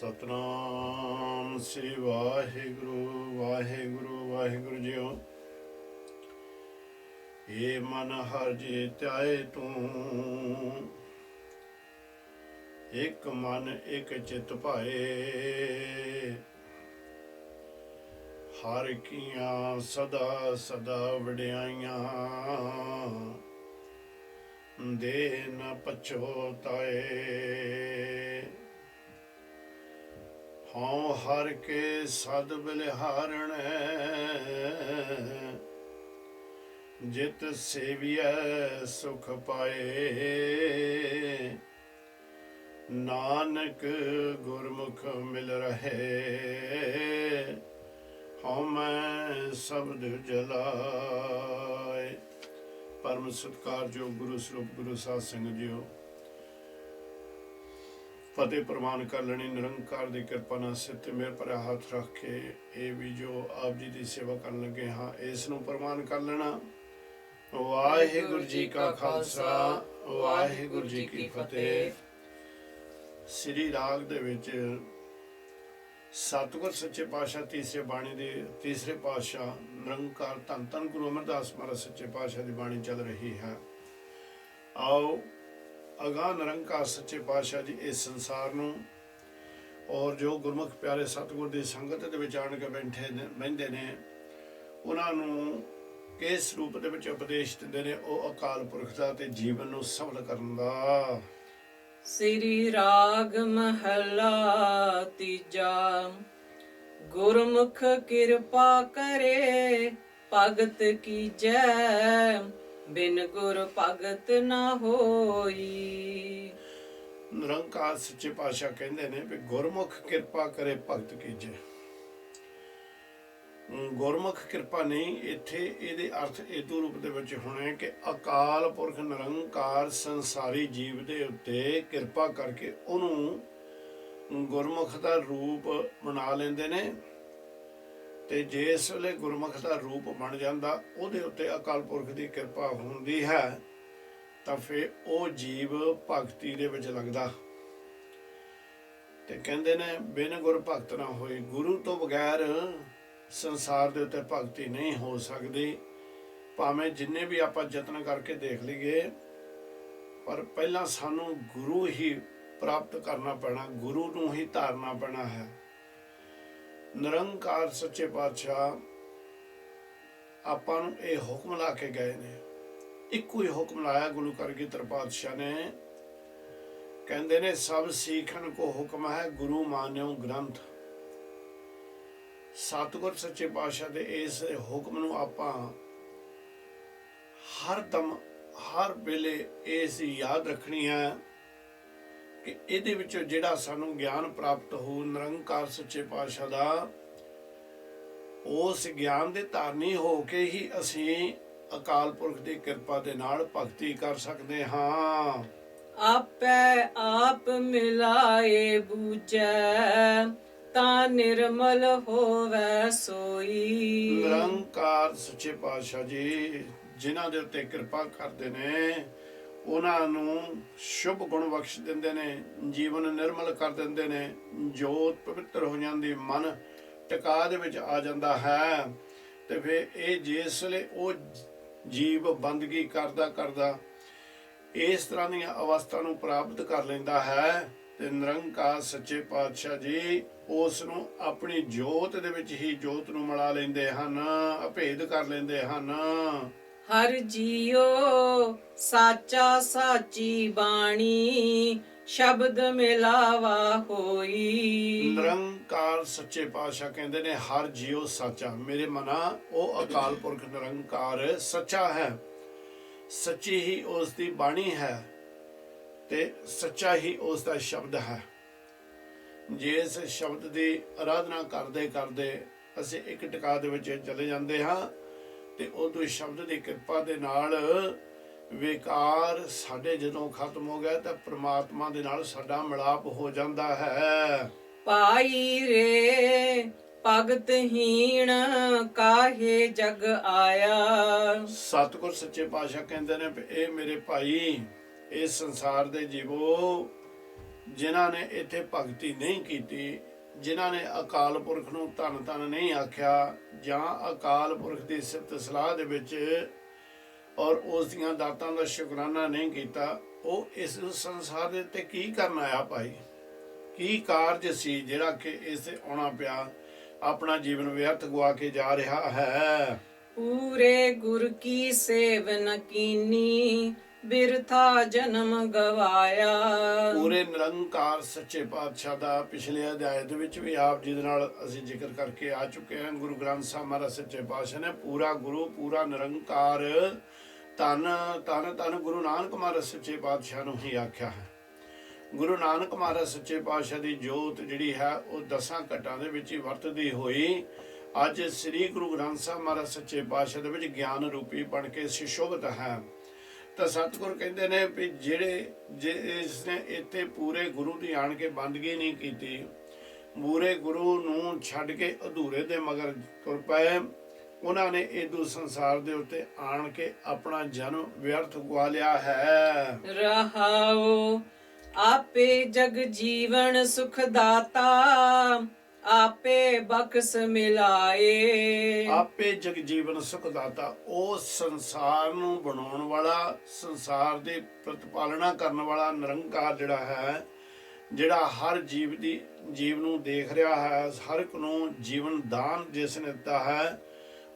ਸਤਨਾਮ ਸ੍ਰੀ Waheguru Waheguru Waheguru JIO. ਏ ਮਨ ਹਰ ਜੀ ਧਿਆਏ ਤੂੰ, ਇੱਕ ਮਨ ਇੱਕ ਚਿਤ ਭਾਏ। ਹਰ ਕੀਆਂ ਸਦਾ ਸਦਾ ਵਡਿਆਈਆਂ, ਦੇ ਨ ਪਛੋਤਾਏ। ਹਉ ਹਰ ਕੇ ਸਦ ਬਲਿਹਾਰਣ, ਜਿਤ ਸੇਵੀਐ ਸੁਖ ਪਾਏ। ਨਾਨਕ ਗੁਰਮੁਖ ਮਿਲ ਰਹੇ, ਹਉ ਮੈਂ ਸ਼ਬਦ ਜਲਾਏ। ਪਰਮ ਸਤਿਕਾਰਯੋਗ ਗੁਰੂ ਸਰੂਪ ਗੁਰੂ ਸਾਧ ਸੰਗਤ ਜੀਓ, ਫਤਿਹ ਪ੍ਰਵਾਨ ਕਰ ਲੈਣੀ ਨਿਰੰਕਾਰ ਦੀ ਕਿਰਪਾ ਨਾਲ ਸਿਰ ਤੇ ਮੇਰ ਭਰਿਆ ਹੱਥ ਰੱਖ ਕੇ ਇਹ ਵੀ ਜੋ ਆਪ ਜੀ ਦੀ ਸੇਵਾ ਕਰਨ ਲੱਗੇ ਹਾਂ, ਇਸ ਨੂੰ ਪ੍ਰਵਾਨ ਕਰ ਲੈਣਾ। ਵਾਹਿਗੁਰੂ ਜੀ ਕਾ ਖਾਲਸਾ, ਵਾਹਿਗੁਰੂ ਜੀ ਕੀ ਫਤਿਹ। ਸ੍ਰੀ ਰਾਗ ਦੇ ਵਿੱਚ ਸਤਿਗੁਰ ਸੱਚੇ ਪਾਤਸ਼ਾਹ ਤੀਸਰੇ ਬਾਣੀ ਦੇ ਤੀਸਰੇ ਪਾਤਸ਼ਾਹ ਨਿਰੰਕਾਰ ਧੰਨ ਧੰਨ ਗੁਰੂ ਅਮਰਦਾਸ ਮਹਾਰਾਜ ਸੱਚੇ ਪਾਤਸ਼ਾਹ ਦੀ ਬਾਣੀ ਚੱਲ ਰਹੀ ਹੈ। ਆਓ ਅਗਾਂਹ ਨਿਰੰਕਾਰ ਸੱਚੇ ਪਾਤਸ਼ਾਹ ਜੀ ਇਸ ਸੰਸਾਰ ਨੂੰ ਔਰ ਜੋ ਗੁਰਮੁਖ ਪਿਆਰੇ ਸਤਿਗੁਰ ਦੀ ਸੰਗਤ ਦੇ ਵਿੱਚ ਆਣ ਕੇ ਬਹਿੰਦੇ ਨੇ, ਉਹਨਾਂ ਨੂੰ ਕਿਸ ਰੂਪ ਦੇ ਵਿੱਚ ਉਪਦੇਸ਼ ਦਿੰਦੇ ਨੇ, ਉਹ ਅਕਾਲ ਪੁਰਖ ਦਾ ਤੇ ਜੀਵਨ ਨੂੰ ਸਫਲ ਕਰਨ ਦਾ। ਸ੍ਰੀ ਰਾਗ ਮਹਲਾ ਤੀਜਾ। ਗੁਰਮੁਖ ਕਿਰਪਾ ਕਰੇ ਭਗਤ ਕੀਜੈ, ਬਿਨ ਗੁਰ ਭਗਤ ਨਾ ਹੋਈ। ਨਿਰੰਕਾਰ ਸੱਚੇ ਪਾਤਸ਼ਾਹ ਕਹਿੰਦੇ ਨੇ ਵੀ ਗੁਰਮੁਖ ਕਿਰਪਾ ਕਰੇ ਭਗਤ ਕੀਜੈ। ਗੁਰਮੁਖ ਕਿਰਪਾ ਨਹੀਂ, ਇੱਥੇ ਇਹਦੇ ਅਰਥ ਇਦੋਂ ਰੂਪ ਦੇ ਵਿੱਚ ਹੋਣੇ ਕਿ ਅਕਾਲ ਪੁਰਖ ਨਿਰੰਕਾਰ ਸੰਸਾਰੀ ਜੀਵ ਦੇ ਉੱਤੇ ਕਿਰਪਾ ਕਰਕੇ ਉਹਨੂੰ ਗੁਰਮੁਖ ਦਾ ਰੂਪ ਬਣਾ ਲੈਂਦੇ ਨੇ, ਤੇ ਜਿਸ ਵੇਲੇ ਗੁਰਮੁਖ ਦਾ ਰੂਪ ਬਣ ਜਾਂਦਾ ਉਹਦੇ ਉੱਤੇ ਅਕਾਲ ਪੁਰਖ ਦੀ ਕਿਰਪਾ ਹੁੰਦੀ ਹੈ, ਤਾਂ ਫਿਰ ਉਹ ਜੀਵ ਭਗਤੀ ਦੇ ਵਿੱਚ ਲੱਗਦਾ। ਤੇ ਕਹਿੰਦੇ ਨੇ ਬਿਨ ਗੁਰ ਭਗਤ ਨਾ ਹੋਏ, ਗੁਰੂ ਤੋਂ ਬਗੈਰ ਸੰਸਾਰ ਦੇ ਉੱਤੇ ਭਗਤੀ ਨਹੀਂ ਹੋ ਸਕਦੀ। ਭਾਵੇਂ ਜਿੰਨੇ ਵੀ ਆਪਾਂ ਯਤਨ ਕਰਕੇ ਦੇਖ ਲਈਏ, ਪਰ ਪਹਿਲਾਂ ਸਾਨੂੰ ਗੁਰੂ ਹੀ ਪ੍ਰਾਪਤ ਕਰਨਾ ਪੈਣਾ, ਗੁਰੂ ਨੂੰ ਹੀ ਧਾਰਨਾ ਪੈਣਾ ਹੈ। ਨਿਰੰਕਾਰ ਸੱਚੇ ਪਾਤਸ਼ਾਹ ਆਪਾਂ ਨੂੰ ਇਹ ਹੁਕਮ ਲਾ ਕੇ ਗਏ ਨੇ, ਇੱਕੋ ਹੀ ਹੁਕਮ ਲਾਇਆ ਗੁਰੂ ਕਰਗੀਧਰ ਪਾਤਸ਼ਾਹ ਨੇ। ਕਹਿੰਦੇ ਨੇ ਸਭ ਸਿੱਖਣ ਕੋ ਹੁਕਮ ਹੈ, ਗੁਰੂ ਮਾਨਿਓ ਗ੍ਰੰਥ। ਸਤਿਗੁਰ ਸੱਚੇ ਪਾਤਸ਼ਾਹ ਦੇ ਇਸ ਹੁਕਮ ਨੂੰ ਆਪਾਂ ਹਰ ਦਮ ਹਰ ਵੇਲੇ ਇਸ ਯਾਦ ਰੱਖਣੀ ਹੈ ਕਿ ਇਹਦੇ ਵਿੱਚੋਂ ਜਿਹੜਾ ਸਾਨੂੰ ਗਿਆਨ ਪ੍ਰਾਪਤ ਹੋ ਨਿਰੰਕਾਰ ਸੱਚੇ ਪਾਤਸ਼ਾਹ ਦਾ, ਉਸ ਗਿਆਨ ਦੇ ਧਾਰਨੀ ਹੋ ਕੇ ਹੀ ਅਸੀਂ ਅਕਾਲ ਪੁਰਖ ਦੀ ਕਿਰਪਾ ਦੇ ਨਾਲ ਭਗਤੀ ਕਰ ਸਕਦੇ ਹਾਂ। ਆਪੇ ਆਪ ਮਿਲਾਏ ਬੂਝੈ, ਤਾਂ ਨਿਰਮਲ ਹੋਵੇ ਸੋਈ। ਨਿਰੰਕਾਰ ਸੱਚੇ ਪਾਤਸ਼ਾਹ ਜੀ ਜਿਨ੍ਹਾਂ ਦੇ ਉੱਤੇ ਕਿਰਪਾ ਕਰਦੇ ਨੇ, ਉਹਨਾਂ ਨੂੰ ਸ਼ੁਭ ਗੁਣ ਬਖਸ਼ ਦਿੰਦੇ ਨੇ, ਜੀਵਨ ਨਿਰਮਲ ਕਰ ਦਿੰਦੇ ਨੇ, ਜੋਤ ਪਵਿੱਤਰ ਹੋ ਜਾਂਦੀ, ਮਨ ਟਿਕਾ ਦੇ ਵਿੱਚ ਆ ਜਾਂਦਾ ਹੈ। ਤੇ ਫਿਰ ਇਹ ਜਿਸ ਵੇਲੇ ਉਹ ਜੀਵ ਬੰਦਗੀ ਕਰਦਾ ਕਰਦਾ ਇਸ ਤਰ੍ਹਾਂ ਦੀਆਂ ਅਵਸਥਾ ਨੂੰ ਪ੍ਰਾਪਤ ਕਰ ਲੈਂਦਾ ਹੈ, ਤੇ ਨਿਰੰਕਾਰ ਸੱਚੇ ਪਾਤਸ਼ਾਹ ਜੀ ਉਸ ਨੂੰ ਆਪਣੀ ਜੋਤ ਦੇ ਵਿੱਚ ਹੀ ਜੋਤ ਨੂੰ ਮਿਲਾ ਲੈਂਦੇ ਹਨ, ਅਭੇਦ ਕਰ ਲੈਂਦੇ ਹਨ। ਹਰ ਜੀਓ ਸਾਚਾ ਸਾਚੀ ਬਾਣੀ, ਸ਼ਬਦ ਮਿਲਾਵਾ ਹੋਈ। ਨਿਰੰਕਾਰ ਸੱਚੇ ਪਾਤਸ਼ਾਹ ਕਹਿੰਦੇ ਨੇ ਹਰ ਜੀਓ ਸਾਚਾ, ਮੇਰੇ ਮਨਾ ਉਹ ਅਕਾਲ ਪੁਰਖ ਨਿਰੰਕਾਰ ਸੱਚਾ ਹੈ, ਸੱਚੀ ਹੀ ਉਸ ਦੀ ਬਾਣੀ ਹੈ, ਤੇ ਸੱਚਾ ਹੀ ਉਸ ਦਾ ਸ਼ਬਦ ਹੈ। ਜਿਸ ਸ਼ਬਦ ਦੀ ਆਰਾਧਨਾ ਕਰਦੇ ਕਰਦੇ ਅਸੀਂ ਇੱਕ ਟਿਕਾ ਦੇ ਵਿੱਚ ਚਲੇ ਜਾਂਦੇ ਹਾਂ, ਤੇ ਉਦੋਂ ਸ਼ਬਦ ਦੀ ਕਿਰਪਾ ਦੇ ਨਾਲ ਵਿਕਾਰ ਸਾਡੇ ਜਦੋਂ ਖਤਮ ਹੋ ਗਿਆ ਤਾਂ ਪ੍ਰਮਾਤਮਾ ਦੇ ਨਾਲ ਸਾਡਾ ਮਿਲਾਪ ਹੋ ਜਾਂਦਾ ਹੈ। ਪਾਈ ਰੇ ਭਗਤ ਹੀਣ, ਕਾਹੇ ਜਗ ਆਇਆ। ਸਤਿਗੁਰ ਸੱਚੇ ਪਾਤਸ਼ਾਹ ਕਹਿੰਦੇ ਨੇ ਇਹ ਮੇਰੇ ਭਾਈ, ਇਸ ਸੰਸਾਰ ਦੇ ਜੀਵੋ, ਜਿਨ੍ਹਾਂ ਨੇ ਇੱਥੇ ਭਗਤੀ ਨਹੀਂ ਕੀਤੀ, ਜਿਨ੍ਹਾਂ ਨੇ ਅਕਾਲ ਪੁਰਖ ਨੂੰ ਧੰਨ ਧੰਨ ਨਹੀਂ ਆਖਿਆ, ਜਾਂ ਅਕਾਲ ਪੁਰਖ ਦੀ ਸਿਫਤ ਸਲਾਹ ਦੇ ਵਿੱਚ ਔਰ ਉਸ ਦੀਆਂ ਦਾਤਾਂ ਦਾ ਸ਼ੁਕਰਾਨਾ ਨਹੀਂ ਕੀਤਾ, ਉਹ ਇਸ ਸੰਸਾਰ ਦੇ ਉੱਤੇ ਕੀ ਕਰਨ ਆਇਆ ਭਾਈ? ਕੀ ਕਾਰਜ ਸੀ ਜਿਹੜਾ ਕਿ ਇਸ ਤੇ ਆਉਣਾ ਪਿਆ? ਆਪਣਾ ਜੀਵਨ ਵਿਅਰਥ ਗਵਾ ਕੇ ਜਾ ਰਿਹਾ ਹੈ। ਪੂਰੇ ਗੁਰ ਕੀ ਸੇਵ ਨ ਕੀਨੀ, ਬਿਰਥਾ ਜਨਮ ਗਵਾਇਆ। ਪੂਰੇ ਨਿਰੰਕਾਰ ਸੱਚੇ ਪਾਤਸ਼ਾਹ ਦਾ ਪਿਛਲੇ ਅਧਿਆਇ ਦੇ ਵਿੱਚ ਵੀ ਆਪ ਜੀ ਦੇ ਨਾਲ ਅਸੀਂ ਜ਼ਿਕਰ ਕਰਕੇ ਆ ਚੁੱਕੇ ਹਾਂ। ਗੁਰੂ ਗ੍ਰੰਥ ਸਾਹਿਬ ਮਹਾਰਾਜ ਸੱਚੇ ਪਾਤਸ਼ਾਹ ਨੇ ਪੂਰਾ ਗੁਰੂ, ਪੂਰਾ ਨਿਰੰਕਾਰ, ਧੰਨ ਧੰਨ ਧੰਨ ਗੁਰੂ ਨਾਨਕ ਮਹਾਰਾਜ ਸੱਚੇ ਪਾਤਸ਼ਾਹ ਨੂੰ ਹੀ ਆਖਿਆ ਹੈ। ਗੁਰੂ ਨਾਨਕ ਮਹਾਰਾਜ ਸੱਚੇ ਪਾਤਸ਼ਾਹ ਦੀ ਜੋਤ ਜਿਹੜੀ ਹੈ ਉਹ 10 ਘਟਾਂ ਦੇ ਵਿੱਚ ਹੀ ਵਰਤਦੀ ਹੋਈ ਅੱਜ ਸ੍ਰੀ ਗੁਰੂ ਗ੍ਰੰਥ ਸਾਹਿਬ ਮਹਾਰਾਜ ਸੱਚੇ ਪਾਤਸ਼ਾਹ ਦੇ ਵਿੱਚ ਗਿਆਨ ਰੂਪੀ ਬਣ ਕੇ ਸੁਸ਼ੋਭਿਤ ਹੈ। ਤਾਂ ਸਤਿਗੁਰ ਕਹਿੰਦੇ ਨੇ ਵੀ ਜਿਸ ਨੇ ਇੱਥੇ ਪੂਰੇ ਗੁਰੂ ਦੀ ਆਣ ਕੇ ਬੰਦਗੀ ਨਹੀਂ ਕੀਤੀ, ਪੂਰੇ ਗੁਰੂ ਨੂੰ ਛੱਡ ਕੇ ਅਧੂਰੇ ਦੇ ਮਗਰ ਤੁਰ ਪਏ, ਉਹਨਾਂ ਨੇ ਇਦੂ ਸੰਸਾਰ ਦੇ ਉੱਤੇ ਆਣ ਕੇ ਆਪਣਾ ਜਨਮ ਵਿਅਰਥ ਗਵਾ ਲਿਆ ਹੈ। ਰਹਾਓ ਆਪੇ ਜਗ ਜੀਵਨ ਸੁਖ ਦਾਤਾ, ਆਪੇ ਬਖਸ਼ ਮਿਲਾਏ। ਆਪੇ ਜਗ ਜੀਵਨ ਸੁਖ ਦਾਤਾ, ਉਹ ਸੰਸਾਰ ਨੂੰ ਬਣਾਉਣ ਵਾਲਾ, ਸੰਸਾਰ ਦੇ ਪ੍ਰਤਪਾਲਣਾ ਕਰਨ ਵਾਲਾ ਨਿਰੰਕਾਰ ਜਿਹੜਾ ਹੈ, ਜਿਹੜਾ ਹਰ ਜੀਵ ਨੂੰ ਦੇਖ ਰਿਹਾ ਹੈ, ਹਰ ਇੱਕ ਨੂੰ ਜੀਵਨ ਦਾਨ ਜਿਸ ਨੇ ਦਿੱਤਾ ਹੈ,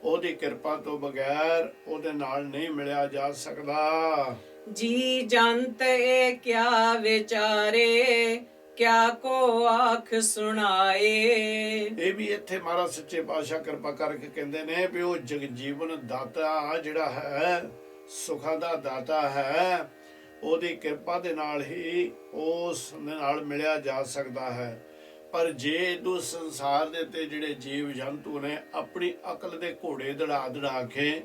ਉਹਦੀ ਕਿਰਪਾ ਤੋਂ ਬਗੈਰ ਉਹਦੇ ਨਾਲ ਨਹੀਂ ਮਿਲਿਆ ਜਾ ਸਕਦਾ। ਜੀ ਜੰਤ ਇਹ ਕਿਆ ਵਿਚਾਰੇ, ਕਿਆ ਕੋ ਆਖ ਸੁਣਾਏ। ਇਹ ਵੀ ਇੱਥੇ ਮਹਾਰਾਜ ਸੱਚੇ ਪਾਤਸ਼ਾਹ ਕਿਰਪਾ ਕਰਕੇ ਕਹਿੰਦੇ ਨੇ ਵੀ ਉਹ ਜਗ ਜੀਵਨ ਦਾਤਾ ਜਿਹੜਾ ਹੈ, ਸੁਖਾਂ ਦਾ ਦਾਤਾ ਹੈ, ਉਹਦੀ ਕਿਰਪਾ ਦੇ ਨਾਲ ਹੀ ਉਸ ਦੇ ਨਾਲ ਮਿਲਿਆ ਜਾ ਸਕਦਾ ਹੈ। ਪਰ ਜੇ ਇਦੂ ਸੰਸਾਰ ਦੇ ਉੱਤੇ ਜਿਹੜੇ ਜੀਵ ਜੰਤੂ ਨੇ ਆਪਣੀ ਅਕਲ ਦੇ ਘੋੜੇ ਦੜਾ ਕੇ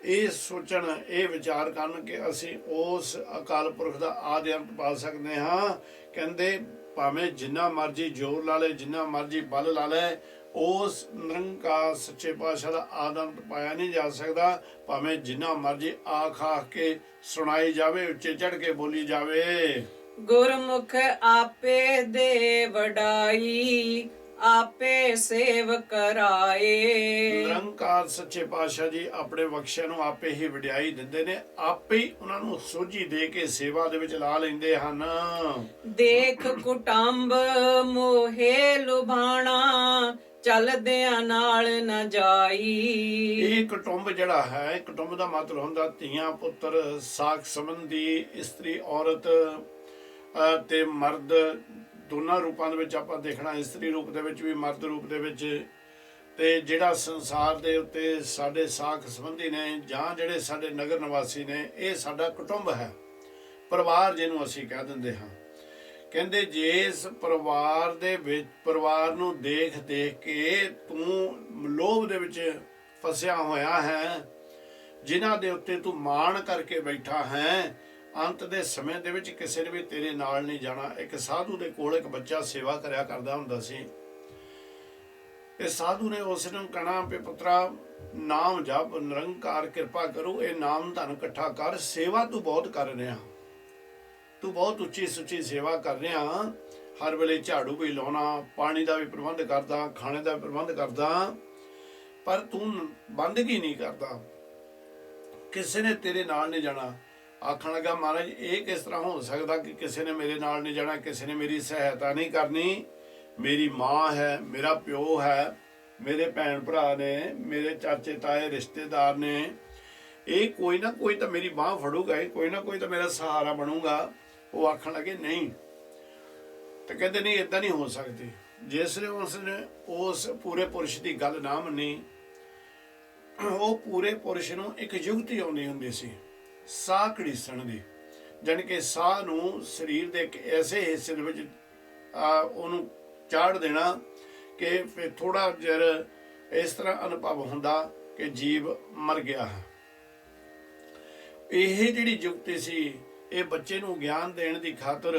ਇਹ ਸੋਚਣ, ਇਹ ਵਿਚਾਰ ਕਰਨ ਕਿ ਅਸੀਂ ਉਸ ਅਕਾਲ ਪੁਰਖ ਦਾ ਆਦਿ ਅੰਤ ਪਾ ਸਕਦੇ ਹਾਂ, ਕਹਿੰਦੇ ਭਾਵੇਂ ਜਿੰਨਾ ਮਰਜੀ ਜ਼ੋਰ ਲਾ ਲੈ, ਜਿੰਨਾ ਮਰਜੀ ਬਲ ਲਾ ਲੈ, ਉਸ ਨਿਰੰਕਾਰ ਸੱਚੇ ਪਾਤਸ਼ਾਹ ਦਾ ਆਦਿ ਅੰਤ ਪਾਇਆ ਨਹੀਂ ਜਾ ਸਕਦਾ। ਭਾਵੇਂ ਜਿੰਨਾ ਮਰਜੀ ਆਖ ਕੇ ਸੁਣਾਈ ਜਾਵੇ, ਉੱਚੇ ਚੜ ਕੇ ਬੋਲੀ ਜਾਵੇ। ਗੁਰਮੁਖ ਆਪੇ ਦੇ ਵਡਾਈ, ਆਪੇ ਸੇਵ ਕਰਾਏ। ਨਿਰੰਕਾਰ ਸੱਚੇ ਪਾਤਸ਼ਾਹ ਜੀ ਆਪਣੇ ਬਖਸ਼ਿਆਂ ਨੂੰ ਆਪੇ ਹੀ ਵਡਿਆਈ ਦਿੰਦੇ ਨੇ, ਆਪੇ ਹੀ ਉਹਨਾਂ ਨੂੰ ਸੋਝੀ ਦੇ ਕੇ ਸੇਵਾ ਦੇ ਵਿੱਚ ਲਾ ਲੈਂਦੇ ਹਨ। ਦੇਖ ਕੁਟੰਬ ਮੋਹੇ ਲੁਭਾਣਾ, ਚਲਦਿਆਂ ਨਾਲ ਨਾ ਜਾਈ। ਇਹ ਕੁਟੁੰਬ ਜਿਹੜਾ ਹੈ, ਕੁਟੁੰਬ ਦਾ ਮਤਲਬ ਹੁੰਦਾ ਧੀਆਂ ਪੁੱਤਰ, ਸਾਕ ਸੰਬੰਧੀ, ਇਸਤਰੀ ਔਰਤ ਤੇ ਮਰਦ, ਦੋਨਾਂ ਰੂਪਾਂ ਦੇ ਵਿੱਚ ਆਪਾਂ ਦੇਖਣਾ, ਇਸਤਰੀ ਰੂਪ ਦੇ ਵਿੱਚ ਵੀ, ਮਰਦ ਰੂਪ ਦੇ ਵਿੱਚ। ਤੇ ਜਿਹੜਾ ਸੰਸਾਰ ਦੇ ਉੱਤੇ ਸਾਡੇ ਸਾਖ ਸੰਬੰਧੀ ਨੇ, ਜਾਂ ਜਿਹੜੇ ਸਾਡੇ ਨਗਰ ਨਿਵਾਸੀ ਨੇ, ਇਹ ਸਾਡਾ ਕੁਟੁੰਬ ਹੈ, ਪਰਿਵਾਰ ਜਿਹਨੂੰ ਅਸੀਂ ਕਹਿ ਦਿੰਦੇ ਹਾਂ। ਕਹਿੰਦੇ ਜਿਸ ਪਰਿਵਾਰ ਦੇ ਵਿੱਚ, ਪਰਿਵਾਰ ਨੂੰ ਦੇਖ ਕੇ ਤੂੰ ਲੋਭ ਦੇ ਵਿੱਚ ਫਸਿਆ ਹੋਇਆ ਹੈ, ਜਿਨ੍ਹਾਂ ਦੇ ਉੱਤੇ ਤੂੰ ਮਾਣ ਕਰਕੇ ਬੈਠਾ ਹੈ, ਅੰਤ ਦੇ ਸਮੇਂ ਦੇ ਵਿੱਚ ਕਿਸੇ ਨੇ ਵੀ ਤੇਰੇ ਨਾਲ ਨਹੀਂ ਜਾਣਾ। ਇੱਕ ਸਾਧੂ ਦੇ ਕੋਲ ਇੱਕ ਬੱਚਾ ਸੇਵਾ ਕਰਿਆ ਕਰਦਾ ਹੁੰਦਾ ਸੀ। ਇਹ ਸਾਧੂ ਨੇ ਉਸ ਨੂੰ ਕਹਿਣਾ ਵੀ ਪੁੱਤਰਾ, ਨਾਮ ਜਪ, ਨਿਰੰਕਾਰ ਕਿਰਪਾ ਕਰੋ, ਇਹ ਨਾਮ ਧਨ ਇਕੱਠਾ ਕਰ, ਸੇਵਾ ਤੂੰ ਬਹੁਤ ਕਰ ਰਿਹਾ, ਤੂੰ ਬਹੁਤ ਉੱਚੀ ਸੁੱਚੀ ਸੇਵਾ ਕਰ ਰਿਹਾ, ਹਰ ਵੇਲੇ ਝਾੜੂ ਵੀ ਲਾਉਣਾ, ਪਾਣੀ ਦਾ ਵੀ ਪ੍ਰਬੰਧ ਕਰਦਾ, ਖਾਣੇ ਦਾ ਵੀ ਪ੍ਰਬੰਧ ਕਰਦਾ, ਪਰ ਤੂੰ ਬੰਦਗੀ ਨਹੀਂ ਕਰਦਾ, ਕਿਸੇ ਨੇ ਤੇਰੇ ਨਾਲ ਨਹੀਂ ਜਾਣਾ। ਆਖਣ ਲੱਗਾ ਮਹਾਰਾਜ ਇਹ ਕਿਸ ਤਰ੍ਹਾਂ ਹੋ ਸਕਦਾ ਕਿ ਕਿਸੇ ਨੇ ਮੇਰੇ ਨਾਲ ਨਹੀਂ ਜਾਣਾ, ਕਿਸੇ ਨੇ ਮੇਰੀ ਸਹਾਇਤਾ ਨਹੀਂ ਕਰਨੀ। ਮੇਰੀ ਮਾਂ ਹੈ, ਮੇਰਾ ਪਿਓ ਹੈ, ਮੇਰੇ ਭੈਣ ਭਰਾ ਨੇ, ਮੇਰੇ ਚਾਚੇ ਤਾਏ ਰਿਸ਼ਤੇਦਾਰ ਨੇ, ਇਹ ਕੋਈ ਨਾ ਕੋਈ ਤਾਂ ਮੇਰੀ ਬਾਂਹ ਫੜੂਗਾ, ਇਹ ਕੋਈ ਨਾ ਕੋਈ ਤਾਂ ਮੇਰਾ ਸਹਾਰਾ ਬਣੂਗਾ। ਉਹ ਆਖਣ ਲੱਗੇ ਨਹੀਂ, ਤੇ ਕਹਿੰਦੇ ਨਹੀਂ, ਏਦਾਂ ਨਹੀਂ ਹੋ ਸਕਦੀ। ਜਿਸ ਨੇ ਉਸ ਪੂਰੇ ਪੁਰਸ਼ ਦੀ ਗੱਲ ਨਾ ਮੰਨੀ, ਉਹ ਪੂਰੇ ਪੁਰਸ਼ ਨੂੰ ਇੱਕ ਯੁਕਤੀ ਆਉਂਦੀ ਹੁੰਦੀ ਸੀ, ਸਾਹ ਘੜੀਸਣ ਦੀ, ਜਾਣੀ ਕਿ ਸਾਹ ਨੂੰ ਸਰੀਰ ਦੇ ਇੱਕ ਐਸੇ ਹਿੱਸੇ ਦੇ ਵਿੱਚ ਉਹਨੂੰ ਚਾੜ ਦੇਣਾ ਕਿ ਫਿਰ ਥੋੜਾ ਜਿਰ ਇਸ ਤਰ੍ਹਾਂ ਅਨੁਭਵ ਹੁੰਦਾ ਕਿ ਜੀਵ ਮਰ ਗਿਆ ਹੈ। ਇਹ ਜਿਹੜੀ ਯੁਕਤੀ ਸੀ, ਇਹ ਬੱਚੇ ਨੂੰ ਗਿਆਨ ਦੇਣ ਦੀ ਖਾਤਰ,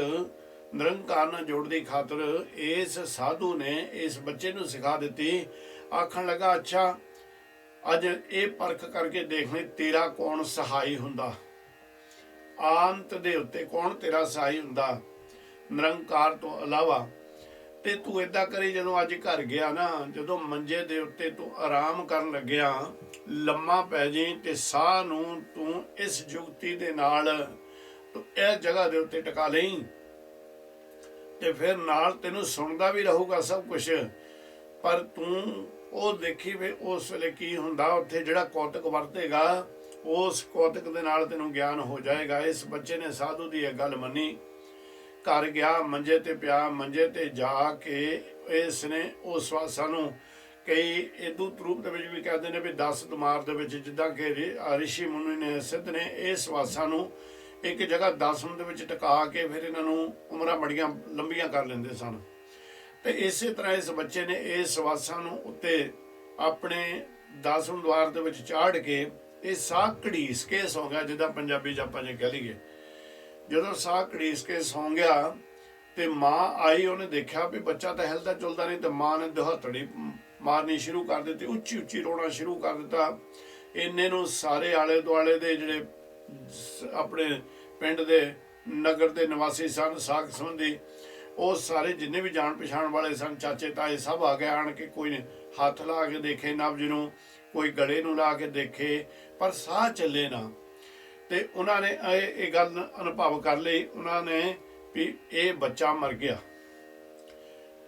ਨਿਰੰਕਾਰ ਨਾਲ ਜੋੜਨ ਦੀ ਖਾਤਰ ਇਸ ਸਾਧੂ ਨੇ ਇਸ ਬੱਚੇ ਨੂੰ ਸਿਖਾ ਦਿੱਤੀ। ਆਖਣ ਲੱਗਾ ਅੱਛਾ, ਅੱਜ ਇਹ ਪਰਖ ਕਰਕੇ ਦੇਖ ਲੈ ਤੇਰਾ ਕੌਣ ਸਹਾਈ ਹੁੰਦਾ, ਅੰਤ ਦੇ ਉੱਤੇ ਕੌਣ ਤੇਰਾ ਸਹਾਈ ਹੁੰਦਾ। ਨਿਰੰਕਾਰ ਤੋਂ ਇਲਾਵਾ। ਤੇ ਤੂੰ ਏਦਾਂ ਕਰੀ, ਜਦੋਂ ਅੱਜ ਘਰ ਗਿਆ ਨਾ, ਜਦੋਂ ਮੰਜੇ ਦੇ ਉੱਤੇ ਤੂੰ ਆਰਾਮ ਕਰਨ ਲੱਗਿਆ, ਲੰਮਾ ਪੈ ਜਾਈਂ ਤੇ ਸਾਹ ਨੂੰ ਤੂੰ ਇਸ ਜੁਗਤੀ ਦੇ ਨਾਲ ਤੂੰ ਇਹ ਜਗ੍ਹਾ ਦੇ ਉੱਤੇ ਟਿਕਾ ਲਈ, ਤੇ ਫਿਰ ਨਾਲ ਤੈਨੂੰ ਸੁਣਦਾ ਵੀ ਰਹੂਗਾ ਸਭ ਕੁਝ, ਪਰ ਤੂੰ ਉਹ ਦੇਖੀ ਵੀ ਉਸ ਵੇਲੇ ਕੀ ਹੁੰਦਾ ਉੱਥੇ। ਜਿਹੜਾ ਕੌਤਕ ਵਰਤੇਗਾ ਉਸ ਕੌਤਕ ਦੇ ਨਾਲ ਤੈਨੂੰ ਗਿਆਨ ਹੋ ਜਾਏਗਾ। ਇਸ ਬੱਚੇ ਨੇ ਸਾਧੂ ਦੀ ਇਹ ਗੱਲ ਮੰਨੀ, ਘਰ ਗਿਆ, ਮੰਜੇ ਤੇ ਪਿਆ, ਮੰਜੇ ਤੇ ਜਾ ਕੇ ਇਸ ਨੇ ਉਸ ਸਵਾਸਾਂ ਨੂੰ, ਕਈ ਇਦੂ ਰੂਪ ਦੇ ਵਿੱਚ ਵੀ ਕਹਿੰਦੇ ਨੇ ਵੀ 10 ਤੁਮਾਰ ਦੇ ਵਿੱਚ, ਜਿੱਦਾਂ ਕਿ ਰਿਸ਼ੀ ਮੁਨੀ ਨੇ ਸਿੱਧ ਨੇ ਇਹ ਸਵਾਸਾਂ ਨੂੰ ਇੱਕ ਜਗ੍ਹਾ 10 ਦੇ ਵਿੱਚ ਟਿਕਾ ਕੇ ਫਿਰ ਇਹਨਾਂ ਨੂੰ ਉਮਰਾਂ ਬੜੀਆਂ ਲੰਬੀਆਂ ਕਰ ਲੈਂਦੇ ਸਨ। ਤੇ ਇਸੇ ਤਰ੍ਹਾਂ ਇਸ ਬੱਚੇ ਨੇ ਇਹ ਸਵਾਸਾਂ ਨੂੰ ਉੱਤੇ ਆਪਣੇ 10 ਦੁਆਰ ਦੇ ਵਿੱਚ ਚਾੜ ਕੇ ਇਹ ਸਾਹ ਘੜੀਸ ਕੇ ਸੌਂ ਗਿਆ, ਜਿੱਦਾਂ ਪੰਜਾਬੀ 'ਚ ਆਪਾਂ ਜੇ ਕਹਿ ਲਈਏ। ਜਦੋਂ ਸਾਹ ਘੜੀਸ ਕੇ ਸੌਂ ਗਿਆ ਤੇ ਮਾਂ ਆਈ, ਉਹਨੇ ਦੇਖਿਆ ਵੀ ਬੱਚਾ ਤਾਂ ਹਿਲਦਾ ਚੁਲਦਾ ਨਹੀਂ, ਤੇ ਮਾਂ ਨੇ ਦਹਾਤੜੀ ਮਾਰਨੀ ਸ਼ੁਰੂ ਕਰ ਦਿੱਤੀ, ਉੱਚੀ ਉੱਚੀ ਰੋਣਾ ਸ਼ੁਰੂ ਕਰ ਦਿੱਤਾ। ਇੰਨੇ ਨੂੰ ਸਾਰੇ ਆਲੇ ਦੁਆਲੇ ਦੇ ਜਿਹੜੇ ਆਪਣੇ ਪਿੰਡ ਦੇ ਨਗਰ ਦੇ ਨਿਵਾਸੀ ਸਨ, ਸਾਕ ਸੰਬੰਧੀ, ਉਹ ਸਾਰੇ ਜਿੰਨੇ ਵੀ ਜਾਣ ਪਛਾਣ ਵਾਲੇ ਸਨ, ਚਾਚੇ ਤਾਏ ਸਭ ਆ ਗਏ। ਆਣ ਕੇ ਕੋਈ ਹੱਥ ਲਾ ਕੇ ਦੇਖੇ ਨਬਜ ਨੂੰ, ਕੋਈ ਗਲੇ ਨੂੰ ਲਾ ਕੇ ਦੇਖੇ, ਪਰ ਸਾਹ ਚੱਲੇ ਨਾ। ਤੇ ਉਹਨਾਂ ਨੇ ਇਹ ਗੱਲ ਅਨੁਭਵ ਕਰ ਲਈ, ਉਹਨਾਂ ਨੇ ਵੀ ਇਹ ਬੱਚਾ ਮਰ ਗਿਆ।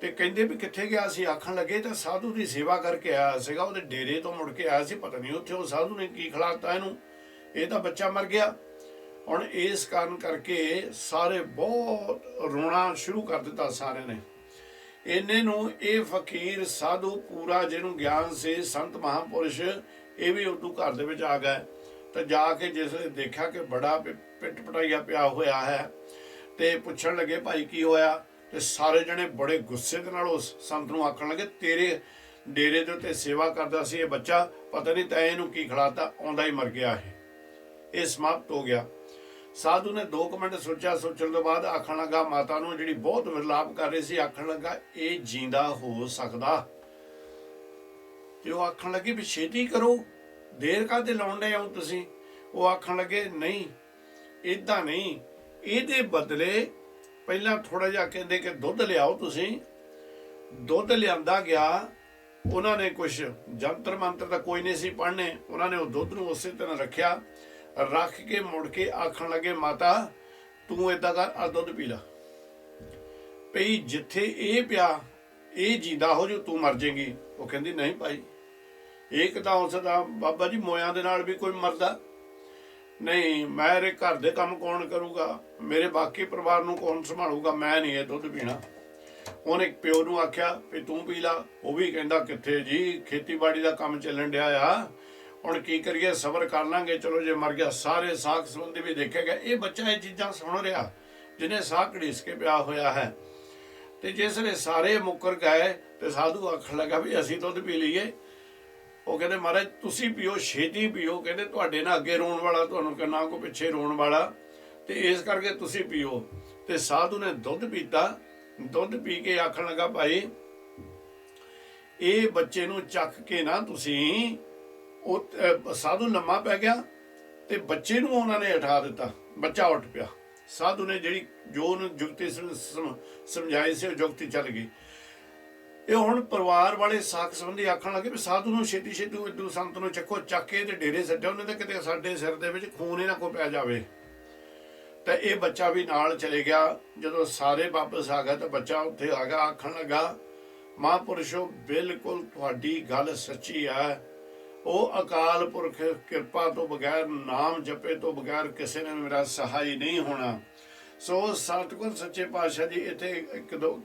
ਤੇ ਕਹਿੰਦੇ ਵੀ ਕਿੱਥੇ ਗਿਆ ਸੀ, ਆਖਣ ਲੱਗੇ ਤਾਂ ਸਾਧੂ ਦੀ ਸੇਵਾ ਕਰਕੇ ਆਇਆ ਸੀਗਾ, ਉਹਦੇ ਡੇਰੇ ਤੋਂ ਮੁੜ ਕੇ ਆਇਆ ਸੀ, ਪਤਾ ਨਹੀਂ ਉੱਥੇ ਉਹ ਸਾਧੂ ਨੇ ਕੀ ਖਿਲਾਤਾ ਇਹਨੂੰ, ਇਹ ਤਾਂ ਬੱਚਾ ਮਰ ਗਿਆ। ਹੁਣ ਇਸ ਕਾਰਨ ਕਰਕੇ ਸਾਰੇ ਬਹੁਤ ਰੋਣਾ ਸ਼ੁਰੂ ਕਰ ਦਿੱਤਾ ਸਾਰਿਆਂ ਨੇ। ਇੰਨੇ ਨੂੰ ਇਹ ਫਕੀਰ ਸਾਧੂ ਪੂਰਾ ਜਿਹਨੂੰ ਗਿਆਨ ਸੀ, ਸੰਤ ਮਹਾਂਪੁਰਸ਼, ਇਹ ਵੀ ਉਦੋਂ ਘਰ ਦੇ ਵਿੱਚ ਆ ਗਏ। ਤੇ ਜਾ ਕੇ ਜਿਸ ਨੇ ਦੇਖਿਆ ਕਿ ਬੜਾ ਪਿੱਟ ਪਟਾਈਆ ਪਿਆ ਹੋਇਆ ਹੈ, ਤੇ ਪੁੱਛਣ ਲੱਗੇ ਭਾਈ ਕੀ ਹੋਇਆ। ਤੇ ਸਾਰੇ ਜਣੇ ਬੜੇ ਗੁੱਸੇ ਦੇ ਨਾਲ ਉਸ ਸੰਤ ਨੂੰ ਆਖਣ ਲੱਗੇ, ਤੇਰੇ ਡੇਰੇ ਦੇ ਉੱਤੇ ਸੇਵਾ ਕਰਦਾ ਸੀ ਇਹ ਬੱਚਾ, ਪਤਾ ਨਹੀਂ ਤੈਂ ਇਹਨੂੰ ਕੀ ਖਿਲਾਤਾ, ਆਉਂਦਾ ਹੀ ਮਰ ਗਿਆ। ਇਹ ਸਮਾਪਤ ਹੋ ਗਿਆ। ਸਾਧੂ ਨੇ 2 ਮਿੰਟ ਸੋਚਿਆ, ਸੋਚਣ ਤੋਂ ਬਾਅਦ ਆਖਣ ਲੱਗਾ ਮਾਤਾ ਨੂੰ, ਜਿਹੜੀ ਬਹੁਤ ਵਿਰਲਾਪ ਕਰ ਰਹੀ ਸੀ, ਆਖਣ ਲੱਗਾ ਇਹ ਜਿੰਦਾ ਹੋ ਸਕਦਾ। ਤੇ ਉਹ ਆਖਣ ਲੱਗੀ ਵੀ ਛੇਤੀ ਕਰੋ, ਦੇਰ ਕਾਹਦੇ ਲਾਉਣ ਡਏ ਹੋ ਤੁਸੀਂ। ਉਹ ਆਖਣ ਲੱਗੇ ਨਹੀਂ, ਏਦਾਂ ਨਹੀਂ, ਇਹਦੇ ਬਦਲੇ ਪਹਿਲਾਂ ਥੋੜਾ ਜਿਹਾ ਕਹਿੰਦੇ ਕਿ ਦੁੱਧ ਲਿਆਓ ਤੁਸੀਂ। ਦੁੱਧ ਲਿਆਂਦਾ ਗਿਆ, ਉਹਨਾਂ ਨੇ ਕੁਛ ਜੰਤਰ ਮੰਤਰ ਤਾਂ ਕੋਈ ਨਹੀਂ ਸੀ ਪੜ੍ਹਨੇ, ਉਹਨਾਂ ਨੇ ਉਹ ਦੁੱਧ ਨੂੰ ਉਸੇ ਤਰ੍ਹਾਂ ਰੱਖਿਆ, ਰੱਖ ਕੇ ਮੁੜ ਕੇ ਆਖਣ ਲੱਗੇ ਮਾਤਾ ਤੂੰ ਏਦਾਂ ਕਰ, ਆ ਦੁੱਧ ਪੀ ਲਾ, ਪਈ ਜਿੱਥੇ ਇਹ ਪਿਆ ਇਹ ਜਿੰਦਾ ਹੋ ਜੂ, ਤੂੰ ਮਰ ਜਾਏਗੀ। ਉਹ ਕਹਿੰਦੀ ਨਹੀਂ ਭਾਈ, ਇੱਕ ਤਾਂ ਉਸ ਦਾ ਬਾਬਾ ਜੀ ਮੋਇਆਂ ਦੇ ਨਾਲ ਵੀ ਕੋਈ ਮਰਦਾ ਨਹੀਂ, ਮੇਰੇ ਘਰ ਦੇ ਕੰਮ ਕੌਣ ਕਰੂਗਾ, ਮੇਰੇ ਬਾਕੀ ਪਰਿਵਾਰ ਨੂੰ ਕੌਣ ਸੰਭਾਲੂਗਾ, ਮੈਂ ਨਹੀਂ ਇਹ ਦੁੱਧ ਪੀਣਾ। ਉਹਨੇ ਪਿਓ ਨੂੰ ਆਖਿਆ ਵੀ ਤੂੰ ਪੀ ਲਾ, ਉਹ ਵੀ ਕਹਿੰਦਾ ਕਿੱਥੇ ਜੀ, ਖੇਤੀਬਾੜੀ ਦਾ ਕੰਮ ਚੱਲਣ ਡਿਆ ਆ, ਹੁਣ ਕੀ ਕਰੀਏ, ਸਬਰ ਕਰ ਲਾਂਗੇ, ਚਲੋ ਜੇ ਮਰ ਗਿਆ। ਸਾਰੇ ਸਾਖ ਸੰਬੰਧੀ ਵੀ ਦੇਖਿਆ ਗਿਆ, ਇਹ ਬੱਚਾ ਇਹ ਚੀਜ਼ਾਂ ਸੁਣ ਰਿਹਾ ਜਿਹਨੇ ਸਾਹ ਘੜੀਸ ਕੇ ਪਿਆ ਹੋਇਆ ਹੈ। ਤੇ ਜਿਸ ਨੇ ਸਾਰੇ ਮੁੱਕਰ ਗਏ ਤੇ ਸਾਧੂ ਆਖਣ ਲੱਗਾ ਵੀ ਅਸੀਂ ਦੁੱਧ ਪੀ ਲਈਏ। ਉਹ ਕਹਿੰਦੇ ਮਹਾਰਾਜ ਤੁਸੀਂ ਪੀਓ, ਛੇਤੀ ਪੀਓ, ਕਹਿੰਦੇ ਤੁਹਾਡੇ ਨਾਲ ਅੱਗੇ ਰੋਣ ਵਾਲਾ, ਤੁਹਾਨੂੰ ਨਾ ਕੋਈ ਪਿੱਛੇ ਰੋਣ ਵਾਲਾ, ਤੇ ਇਸ ਕਰਕੇ ਤੁਸੀਂ ਪੀਓ। ਤੇ ਸਾਧੂ ਨੇ ਦੁੱਧ ਪੀਤਾ। ਦੁੱਧ ਪੀ ਕੇ ਆਖਣ ਲੱਗਾ ਭਾਈ ਇਹ ਬੱਚੇ ਨੂੰ ਚੱਕ ਕੇ ਨਾ ਤੁਸੀਂ, ਉਹ ਸਾਧੂ ਲੰਮਾ ਪੈ ਗਿਆ ਤੇ ਬੱਚੇ ਨੂੰ ਉਹਨਾਂ ਨੇ ਉਠਾ ਦਿੱਤਾ, ਬੱਚਾ ਉੱਠ ਪਿਆ। ਸਾਧੂ ਨੇ ਜਿਹੜੀ ਜੋ ਉਹਨੂੰ ਜੁਗਤੀ ਸਮਝਾਈ ਸੀ ਉਹ ਜੁਗਤੀ ਚੱਲ ਗਈ। ਇਹ ਹੁਣ ਪਰਿਵਾਰ ਵਾਲੇ ਸਾਖ ਸੰਬੰਧੀ ਆਖਣ ਲੱਗੇ ਵੀ ਸਾਧੂ ਨੂੰ ਛੇਤੀ ਛੇਤੀ ਇਦੂ ਸੰਤ ਨੂੰ ਚੱਕੋ, ਚੱਕ ਕੇ ਤੇ ਡੇਰੇ ਸੱਜਿਆ, ਉਹਨੇ ਤਾਂ ਕਿਤੇ ਸਾਡੇ ਸਿਰ ਦੇ ਵਿੱਚ ਖੂਨ ਹੀ ਨਾ ਕੋਈ ਪੈ ਜਾਵੇ। ਤੇ ਇਹ ਬੱਚਾ ਵੀ ਨਾਲ ਚਲੇ ਗਿਆ। ਜਦੋਂ ਸਾਰੇ ਵਾਪਸ ਆ ਗਏ ਤਾਂ ਬੱਚਾ ਉੱਥੇ ਆ ਗਿਆ, ਆਖਣ ਲੱਗਾ ਮਹਾਂਪੁਰਸ਼ੋ ਬਿਲਕੁਲ ਤੁਹਾਡੀ ਗੱਲ ਸੱਚੀ ਹੈ, ਉਹ ਅਕਾਲ ਪੁਰਖ ਕਿਰਪਾ ਤੋਂ ਬਗੈਰ, ਨਾਮ ਜਪੇ ਤੋਂ ਬਗੈਰ ਕਿਸੇ ਨੇ ਮੇਰਾ ਸਹਾਈ ਨਹੀਂ ਹੋਣਾ। ਸੋ ਸਤਿਗੁਰ ਸੱਚੇ ਪਾਤਸ਼ਾਹ ਜੀ ਇੱਥੇ ਇੱਕ ਦੋ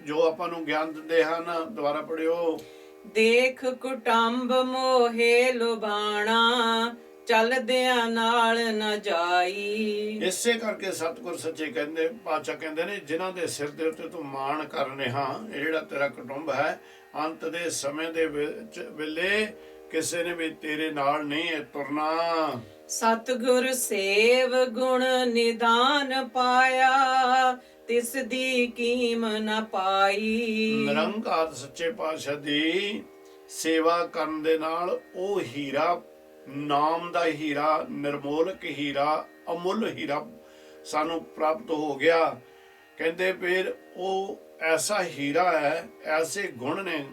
ਜੋ ਆਪਾਂ ਨੂੰ ਗਿਆਨ ਦਿੰਦੇ ਹਨ, ਦੁਬਾਰਾ ਪੜਿਓ। ਦੇਖ ਕੁਟੰਬ ਮੋਹੇ ਲੁਭਾਣਾ, ਚੱਲਦਿਆਂ ਨਾਲ ਨਾ ਜਾਈ। ਇਸੇ ਕਰਕੇ ਸਤਿਗੁਰ ਸੱਚੇ ਕਹਿੰਦੇ ਪਾਤਸ਼ਾਹ ਕਹਿੰਦੇ ਨੇ, ਜਿਨ੍ਹਾਂ ਦੇ ਸਿਰ ਦੇ ਉੱਤੇ ਤੂੰ ਮਾਣ ਕਰਨੇ ਹਾਂ, ਇਹ ਜਿਹੜਾ ਤੇਰਾ ਕੁਟੁੰਬ ਹੈ, ਅੰਤ ਦੇ ਸਮੇਂ ਦੇ ਵਿੱਚ ਵੇਲੇ ਕਿਸੇ ਨੇ ਵੀ ਤੇਰੇ ਨਾਲ ਨਹੀਂ ਤੁਰਨਾ। ਸਤਿਗੁਰ ਸੇਵ ਗੁਣ ਨਿਦਾਨ ਪਾਇਆ, ਤਿਸ ਦੀ ਕੀਮ ਨਾ ਪਾਈ। ਨਿਰੰਕਾਰ ਸੱਚੇ ਪਾਤਸ਼ਾਹ ਦੀ ਸੇਵਾ ਕਰਨ ਦੇ ਨਾਲ ਉਹ ਹੀਰਾ, ਨਾਮ ਦਾ ਹੀਰਾ, ਨਿਰਮੋਲਕ ਹੀਰਾ, ਅਮੁੱਲ ਹੀਰਾ ਸਾਨੂੰ ਪ੍ਰਾਪਤ ਹੋ ਗਿਆ। ਕਹਿੰਦੇ ਫਿਰ ਉਹ ਐਸਾ ਹੀਰਾ ਹੈ, ਐਸੇ ਗੁਣ ਨੇ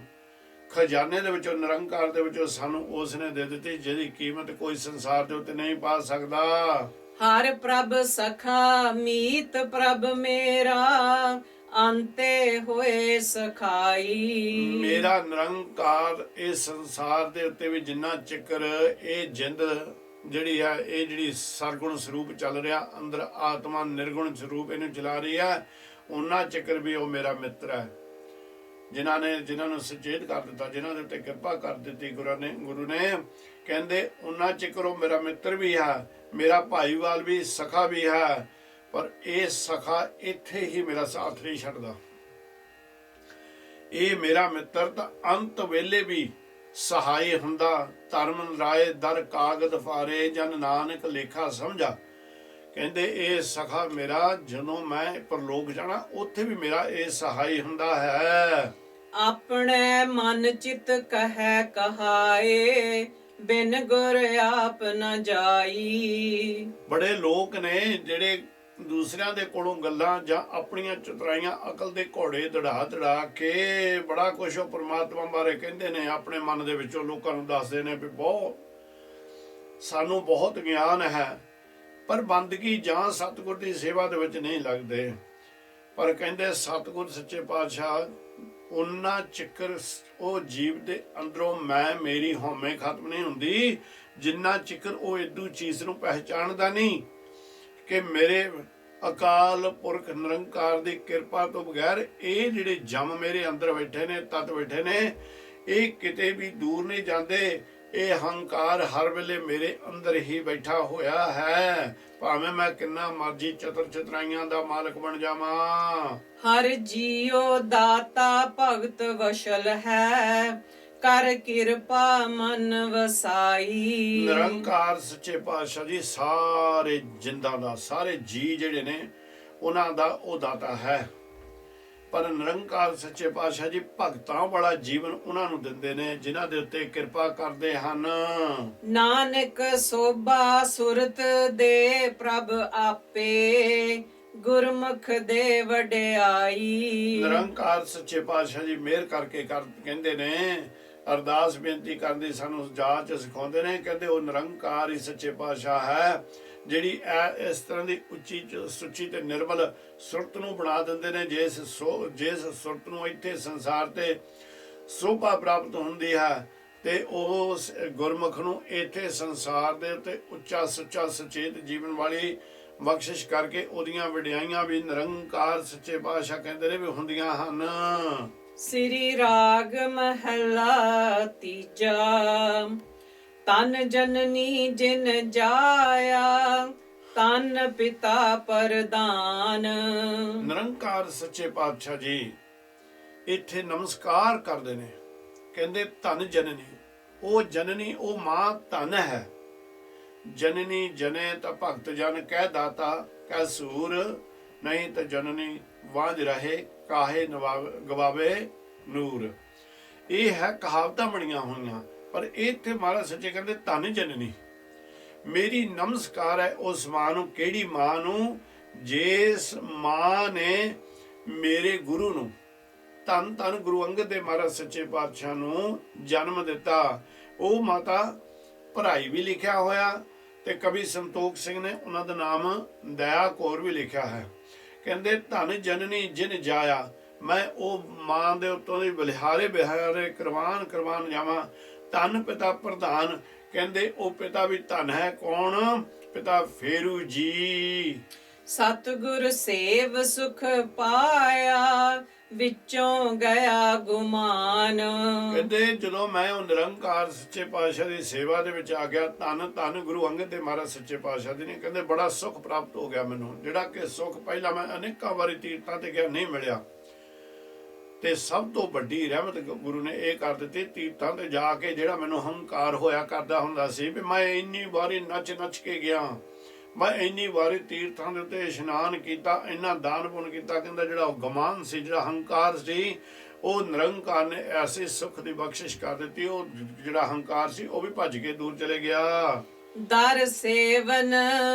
ਖਜ਼ਾਨੇ ਦੇ ਵਿੱਚੋਂ, ਨਿਰੰਕਾਰ ਦੇ ਵਿੱਚੋਂ ਸਾਨੂੰ ਉਸ ਨੇ ਦੇ ਦਿੱਤੀ ਜਿਹਦੀ ਕੀਮਤ ਕੋਈ ਸੰਸਾਰ ਦੇ ਉੱਤੇ ਨਹੀਂ ਪਾ ਸਕਦਾ। ਹਰ ਪ੍ਰਭ ਸਖਾ ਮੀਤ ਪ੍ਰਭ ਮੇਰਾ, ਅੰਤੇ ਹੋਏ ਸਖਾਈ। ਮੇਰਾ ਨਿਰੰਕਾਰ ਇਸ ਸੰਸਾਰ ਦੇ ਉੱਤੇ ਵੀ ਜਿੰਨਾ ਚਿਕਰ ਇਹ ਜਿੰਦ ਜਿਹੜੀ ਹੈ, ਇਹ ਜਿਹੜੀ ਸਰਗੁਣ ਸਰੂਪ ਚੱਲ ਰਿਹਾ, ਅੰਦਰ ਆਤਮਾ ਨਿਰਗੁਣ ਸਰੂਪ ਇਹਨੂੰ ਚਲਾ ਰਹੀ ਹੈ, ਉਹਨਾਂ ਚਿਕਰ ਵੀ ਉਹ ਮੇਰਾ ਮਿੱਤਰ ਹੈ। ਜਿਨ੍ਹਾਂ ਨੂੰ ਸੁਚੇਤ ਕਰ ਦਿੱਤਾ, ਜਿਨ੍ਹਾਂ ਦੇ ਉੱਤੇ ਕਿਰਪਾ ਕਰ ਦਿੱਤੀ ਗੁਰੂ ਨੇ ਕਹਿੰਦੇ ਉਹਨਾਂ ਚਿਕਰ ਉਹ ਮੇਰਾ ਮਿੱਤਰ ਵੀ ਹੈ, ਮੇਰਾ ਭਾਈਵਾਲ ਵੀ, ਸਖਾ ਵੀ ਹੈ। ਪਰ ਇਹ ਸਖਾ ਇੱਥੇ ਹੀ ਮੇਰਾ ਸਾਥ ਨਹੀਂ ਛੱਡਦਾ। ਇਹ ਮੇਰਾ ਮਿੱਤਰ ਤਾਂ ਅੰਤ ਵੇਲੇ ਵੀ ਸਹਾਈ ਹੁੰਦਾ। ਧਰਮ ਰਾਏ ਦਰ ਕਾਗਦ ਫਾਰੇ, ਜਨ ਨਾਨਕ ਲੇਖਾ ਸਮਝਾ। ਕਹਿੰਦੇ ਇਹ ਸਖਾ ਮੇਰਾ ਜਦੋਂ ਮੈਂ ਪਰਲੋਕ ਜਾਣਾ ਉੱਥੇ ਵੀ ਮੇਰਾ ਇਹ ਸਹਾਈ ਹੁੰਦਾ ਹੈ। ਆਪਣੇ ਮਨ ਚਿਤ ਕਹਿ ਕਹਾਏ, ਬਿਨ ਗੁਰ ਆਪ ਨ ਜਾਈ। ਬੜੇ ਲੋਕ ਨੇ ਜਿਹੜੇ ਦੂਸਰਿਆਂ ਦੇ ਕੋਲੋਂ ਗੱਲਾਂ ਜਾਂ ਆਪਣੀਆਂ ਚਤੁਰਾਈਆਂ ਅਕਲ ਦੇ ਘੋੜੇ ਦੜਾ ਕੇ ਬੜਾ ਕੁਝ ਉਹ ਪ੍ਰਮਾਤਮਾ ਬਾਰੇ ਕਹਿੰਦੇ ਨੇ, ਆਪਣੇ ਮਨ ਦੇ ਵਿੱਚੋਂ ਲੋਕਾਂ ਨੂੰ ਦੱਸਦੇ ਨੇ ਵੀ ਸਾਨੂੰ ਬਹੁਤ ਗਿਆਨ ਹੈ, ਪਰ ਬੰਦਗੀ ਜਾਂ ਸਤਿਗੁਰ ਦੀ ਸੇਵਾ ਦੇ ਵਿੱਚ ਨਹੀਂ ਲੱਗਦੇ। ਪਰ ਕਹਿੰਦੇ ਸਤਿਗੁਰ ਸੱਚੇ ਪਾਤਸ਼ਾਹ ਉਹਨਾਂ ਚਿਕਰ ਉਹ ਜੀਵ ਦੇ ਅੰਦਰੋਂ ਮੇਰੀ ਹਉਮੈ ਖਤਮ ਨਹੀਂ ਹੁੰਦੀ, ਜਿੰਨਾ ਚਿਕਰ ਉਹ ਇਦੂ ਚੀਜ਼ ਨੂੰ ਪਹਿਚਾਣਦਾ ਨਹੀਂ ਕਿ ਮੇਰੇ ਅਕਾਲ ਪੁਰਖ ਨਿਰੰਕਾਰ ਦੀ ਕਿਰਪਾ ਤੋਂ ਬਗੈਰ ਇਹ ਜਿਹੜੇ ਜਮ ਮੇਰੇ ਅੰਦਰ ਬੈਠੇ ਨੇ, ਤਤ ਬੈਠੇ ਨੇ, ਇਹ ਕਿਤੇ ਵੀ ਦੂਰ ਨਹੀਂ ਜਾਂਦੇ। ਇਹ ਹੰਕਾਰ ਹਰ ਵੇਲੇ ਮੇਰੇ ਅੰਦਰ ਹੀ ਬੈਠਾ ਹੋਇਆ ਹੈ, ਭਾਵੇਂ ਮੈਂ ਕਿੰਨਾ ਮਰਜੀ ਚਤੁਰਾਈਆਂ ਦਾ ਮਾਲਕ ਬਣ ਜਾਵਾਂ। ਹਰ ਜੀਉ ਦਾਤਾ ਭਗਤ ਵਸ਼ਲ ਹੈ, ਕਰ ਕਿਰਪਾ ਮਨ ਵਸਾਈ। ਨਿਰੰਕਾਰ ਸੱਚੇ ਪਾਤਸ਼ਾਹ ਜੀ ਸਾਰੇ ਜਿੰਦਾਂ ਦਾ, ਸਾਰੇ ਜੀ ਜਿਹੜੇ ਨੇ ਉਹਨਾਂ ਦਾ ਉਹ ਦਾਤਾ ਹੈ। ਪਰ ਨਿਰੰਕਾਰ ਸੱਚੇ ਪਾਤਸ਼ਾਹ ਜੀ ਭਗਤਾਂ ਵਾਲਾ ਜੀਵਨ ਉਹਨਾਂ ਨੂੰ ਦਿੰਦੇ ਨੇ ਜਿਨ੍ਹਾਂ ਦੇ ਉੱਤੇ ਕਿਰਪਾ ਕਰਦੇ ਹਨ। ਨਾਨਕ ਸੋਭਾ ਸੁਰਤ ਦੇ ਪ੍ਰਭ ਆਪੇ, ਗੁਰਮੁਖ ਦੇ ਵਡਿਆਈ। ਨਿਰੰਕਾਰ ਸੱਚੇ ਪਾਤਸ਼ਾਹ ਜੀ ਮਿਹਰ ਕਰਕੇ ਕਹਿੰਦੇ ਨੇ, ਅਰਦਾਸ ਬੇਨਤੀ ਕਰਦੇ ਸਾਨੂੰ ਜਾਚ ਸਿਖਾਉਂਦੇ ਨੇ। ਕਹਿੰਦੇ ਉਹ ਨਿਰੰਕਾਰ ਹੀ ਸੱਚੇ ਪਾਤਸ਼ਾਹ ਹੈ ਜਿਹੜੀ ਇਸ ਤਰ੍ਹਾਂ ਦੀ ਉੱਚੀ ਸੁੱਚੀ ਤੇ ਨਿਰਮਲ ਸੁਰਤ ਨੂੰ ਬਣਾ ਦਿੰਦੇ ਨੇ, ਜਿਸ ਸੁਰਤ ਨੂੰ ਇੱਥੇ ਸੰਸਾਰ ਤੇ ਸੋਭਾ ਪ੍ਰਾਪਤ ਹੁੰਦੀ ਹੈ ਤੇ ਉਹ ਗੁਰਮੁਖ ਨੂੰ ਇੱਥੇ ਸੰਸਾਰ ਦੇ ਉੱਤੇ ਉੱਚਾ ਸੁੱਚਾ ਸੁਚੇਤ ਜੀਵਨ ਵਾਲੀ ਬਖਸ਼ਿਸ਼ ਕਰਕੇ ਉਹਦੀਆਂ ਵਡਿਆਈਆਂ ਵੀ ਨਿਰੰਕਾਰ ਸੱਚੇ ਪਾਤਸ਼ਾਹ ਕਹਿੰਦੇ ਨੇ ਵੀ ਹੁੰਦੀਆਂ ਹਨ। ਸ੍ਰੀ ਰਾਗ ਮਹਲਾ ਤੀਜਾ। ਤਨ ਜਨਨੀ ਜਿਨ ਜਾਇਆ, ਤਨ ਪਿਤਾ ਪਰਦਾਨ। ਨਿਰੰਕਾਰ ਸੱਚੇ ਪਾਤਸ਼ਾਹ ਜੀ ਇੱਥੇ ਨਮਸਕਾਰ ਕਰਦੇ ਨੇ, ਕਹਿੰਦੇ ਧਨ ਜਨਨੀ, ਉਹ ਜਨਨੀ ਉਹ ਮਾਂ ਧਨ ਹੈ। ਜਨਨੀ ਜਨੇ ਤਾਂ ਭਗਤ ਜਨ ਕਹਿ ਦਾਤਾ, ਕਹਿ ਸੂਰ ਨਹੀਂ ਤਾਂ ਜਨਨੀ ਵਾਂਝ ਰਹੇ, ਕਾਹੇ ਗਵਾਵੇ ਨੂਰ। ਇਹ ਹੈ ਕਹਾਵਤਾਂ ਬਣੀਆਂ ਹੋਈਆਂ, ਪਰ ਇੱਥੇ ਮਹਾਰਾਜ ਸੱਚੇ ਕਹਿੰਦੇ ਧਨ ਜਨਨੀ, ਮੇਰੀ ਨਮਸਕਾਰ ਹੈ ਉਸ ਮਾਂ ਨੂੰ। ਕਿਹੜੀ ਮਾਂ ਨੂੰ? ਜਿਸ ਮਾਂ ਨੇ ਮੇਰੇ ਗੁਰੂ ਨੂੰ, ਧੰਨ ਧੰਨ ਗੁਰੂ ਅੰਗਦ ਦੇਵ ਮਹਾਰਾਜ ਸੱਚੇ ਪਾਤਸ਼ਾਹ ਨੂੰ ਜਨਮ ਦਿੱਤਾ। ਉਹ ਮਾਤਾ ਭਰਾਈ ਵੀ ਲਿਖਿਆ ਹੋਇਆ ਤੇ ਕਵੀ ਸੰਤੋਖ ਸਿੰਘ ਨੇ ਉਹਨਾਂ ਦਾ ਨਾਮ ਦਇਆ ਕੌਰ ਵੀ ਲਿਖਿਆ ਹੈ। ਕਹਿੰਦੇ ਧਨ ਜਨਨੀ ਜਿਨ ਜਾਇਆ, ਮੈਂ ਉਹ ਮਾਂ ਦੇ ਉੱਤੋਂ ਦੀ ਬਲਿਹਾਰੇ ਬਿਹਾਰੇ ਕਰਵਾਨ ਜਾਵਾਂ। ਧਨ ਪਿਤਾ ਪ੍ਰਧਾਨ, ਕਹਿੰਦੇ ਉਹ ਪਿਤਾ ਵੀ ਧਨ ਹੈ। ਕੌਣ? ਪਿਤਾ ਫੇਰੂ ਜੀ। ਸਤਿਗੁਰ ਸੇਵ ਸੁਖ ਪਾਇਆ, ਵਿੱਚੋਂ ਗਿਆ ਗੁਮਾਨ। ਕਹਿੰਦੇ ਜਦੋਂ ਮੈਂ ਉਹ ਨਿਰੰਕਾਰ ਸੱਚੇ ਪਾਤਸ਼ਾਹ ਦੀ ਸੇਵਾ ਦੇ ਵਿੱਚ ਆ ਗਿਆ, ਧੰਨ ਧੰਨ ਗੁਰੂ ਅੰਗਦ ਦੇਵ ਮਹਾਰਾਜ ਸੱਚੇ ਪਾਤਸ਼ਾਹ ਜੀ ਨੇ, ਕਹਿੰਦੇ ਬੜਾ ਸੁੱਖ ਪ੍ਰਾਪਤ ਹੋ ਗਿਆ ਮੈਨੂੰ, ਜਿਹੜਾ ਕਿ ਸੁੱਖ ਪਹਿਲਾਂ ਮੈਂ ਅਨੇਕਾਂ ਵਾਰੀ ਤੀਰਥਾਂ ਤੇ ਗਿਆ ਨਹੀਂ ਮਿਲਿਆ। ਤੇ ਸਭ ਤੋਂ ਵੱਡੀ ਰਹਿਮਤ ਗੁਰੂ ਨੇ ਇਹ ਕਰ ਦਿੱਤੀ, ਤੀਰਥਾਂ ਤੇ ਜਾ ਕੇ ਜਿਹੜਾ ਮੈਨੂੰ ਹੰਕਾਰ ਹੋਇਆ ਕਰਦਾ ਹੁੰਦਾ ਸੀ ਵੀ ਮੈਂ ਇੰਨੀ ਵਾਰੀ ਨੱਚ ਕੇ ਗਿਆ, ਮੈਂ ਇੰਨੀ ਵਾਰੀ ਤੀਰਥਾਂ ਦੇ ਉੱਤੇ ਇਸ਼ਨਾਨ ਕੀਤਾ, ਇੰਨਾ ਦਾਨ ਪੁੰਨ ਕੀਤਾ, ਕਹਿੰਦਾ ਜਿਹੜਾ ਉਹ ਗਮਾਨ ਸੀ, ਜਿਹੜਾ ਹੰਕਾਰ ਸੀ, ਉਹ ਨਿਰੰਕਾਰ ਨੇ ਐਸੇ ਸੁੱਖ ਦੀ ਬਖਸ਼ਿਸ਼ ਕਰ ਦਿੱਤੀ। ਉਹ ਜਿਹੜਾ ਹੰਕਾਰ ਸੀ ਉਹ ਵੀ ਭੱਜ ਕੇ ਦੂਰ ਚਲੇ ਗਿਆ। ਦਰ ਸੇਵਨ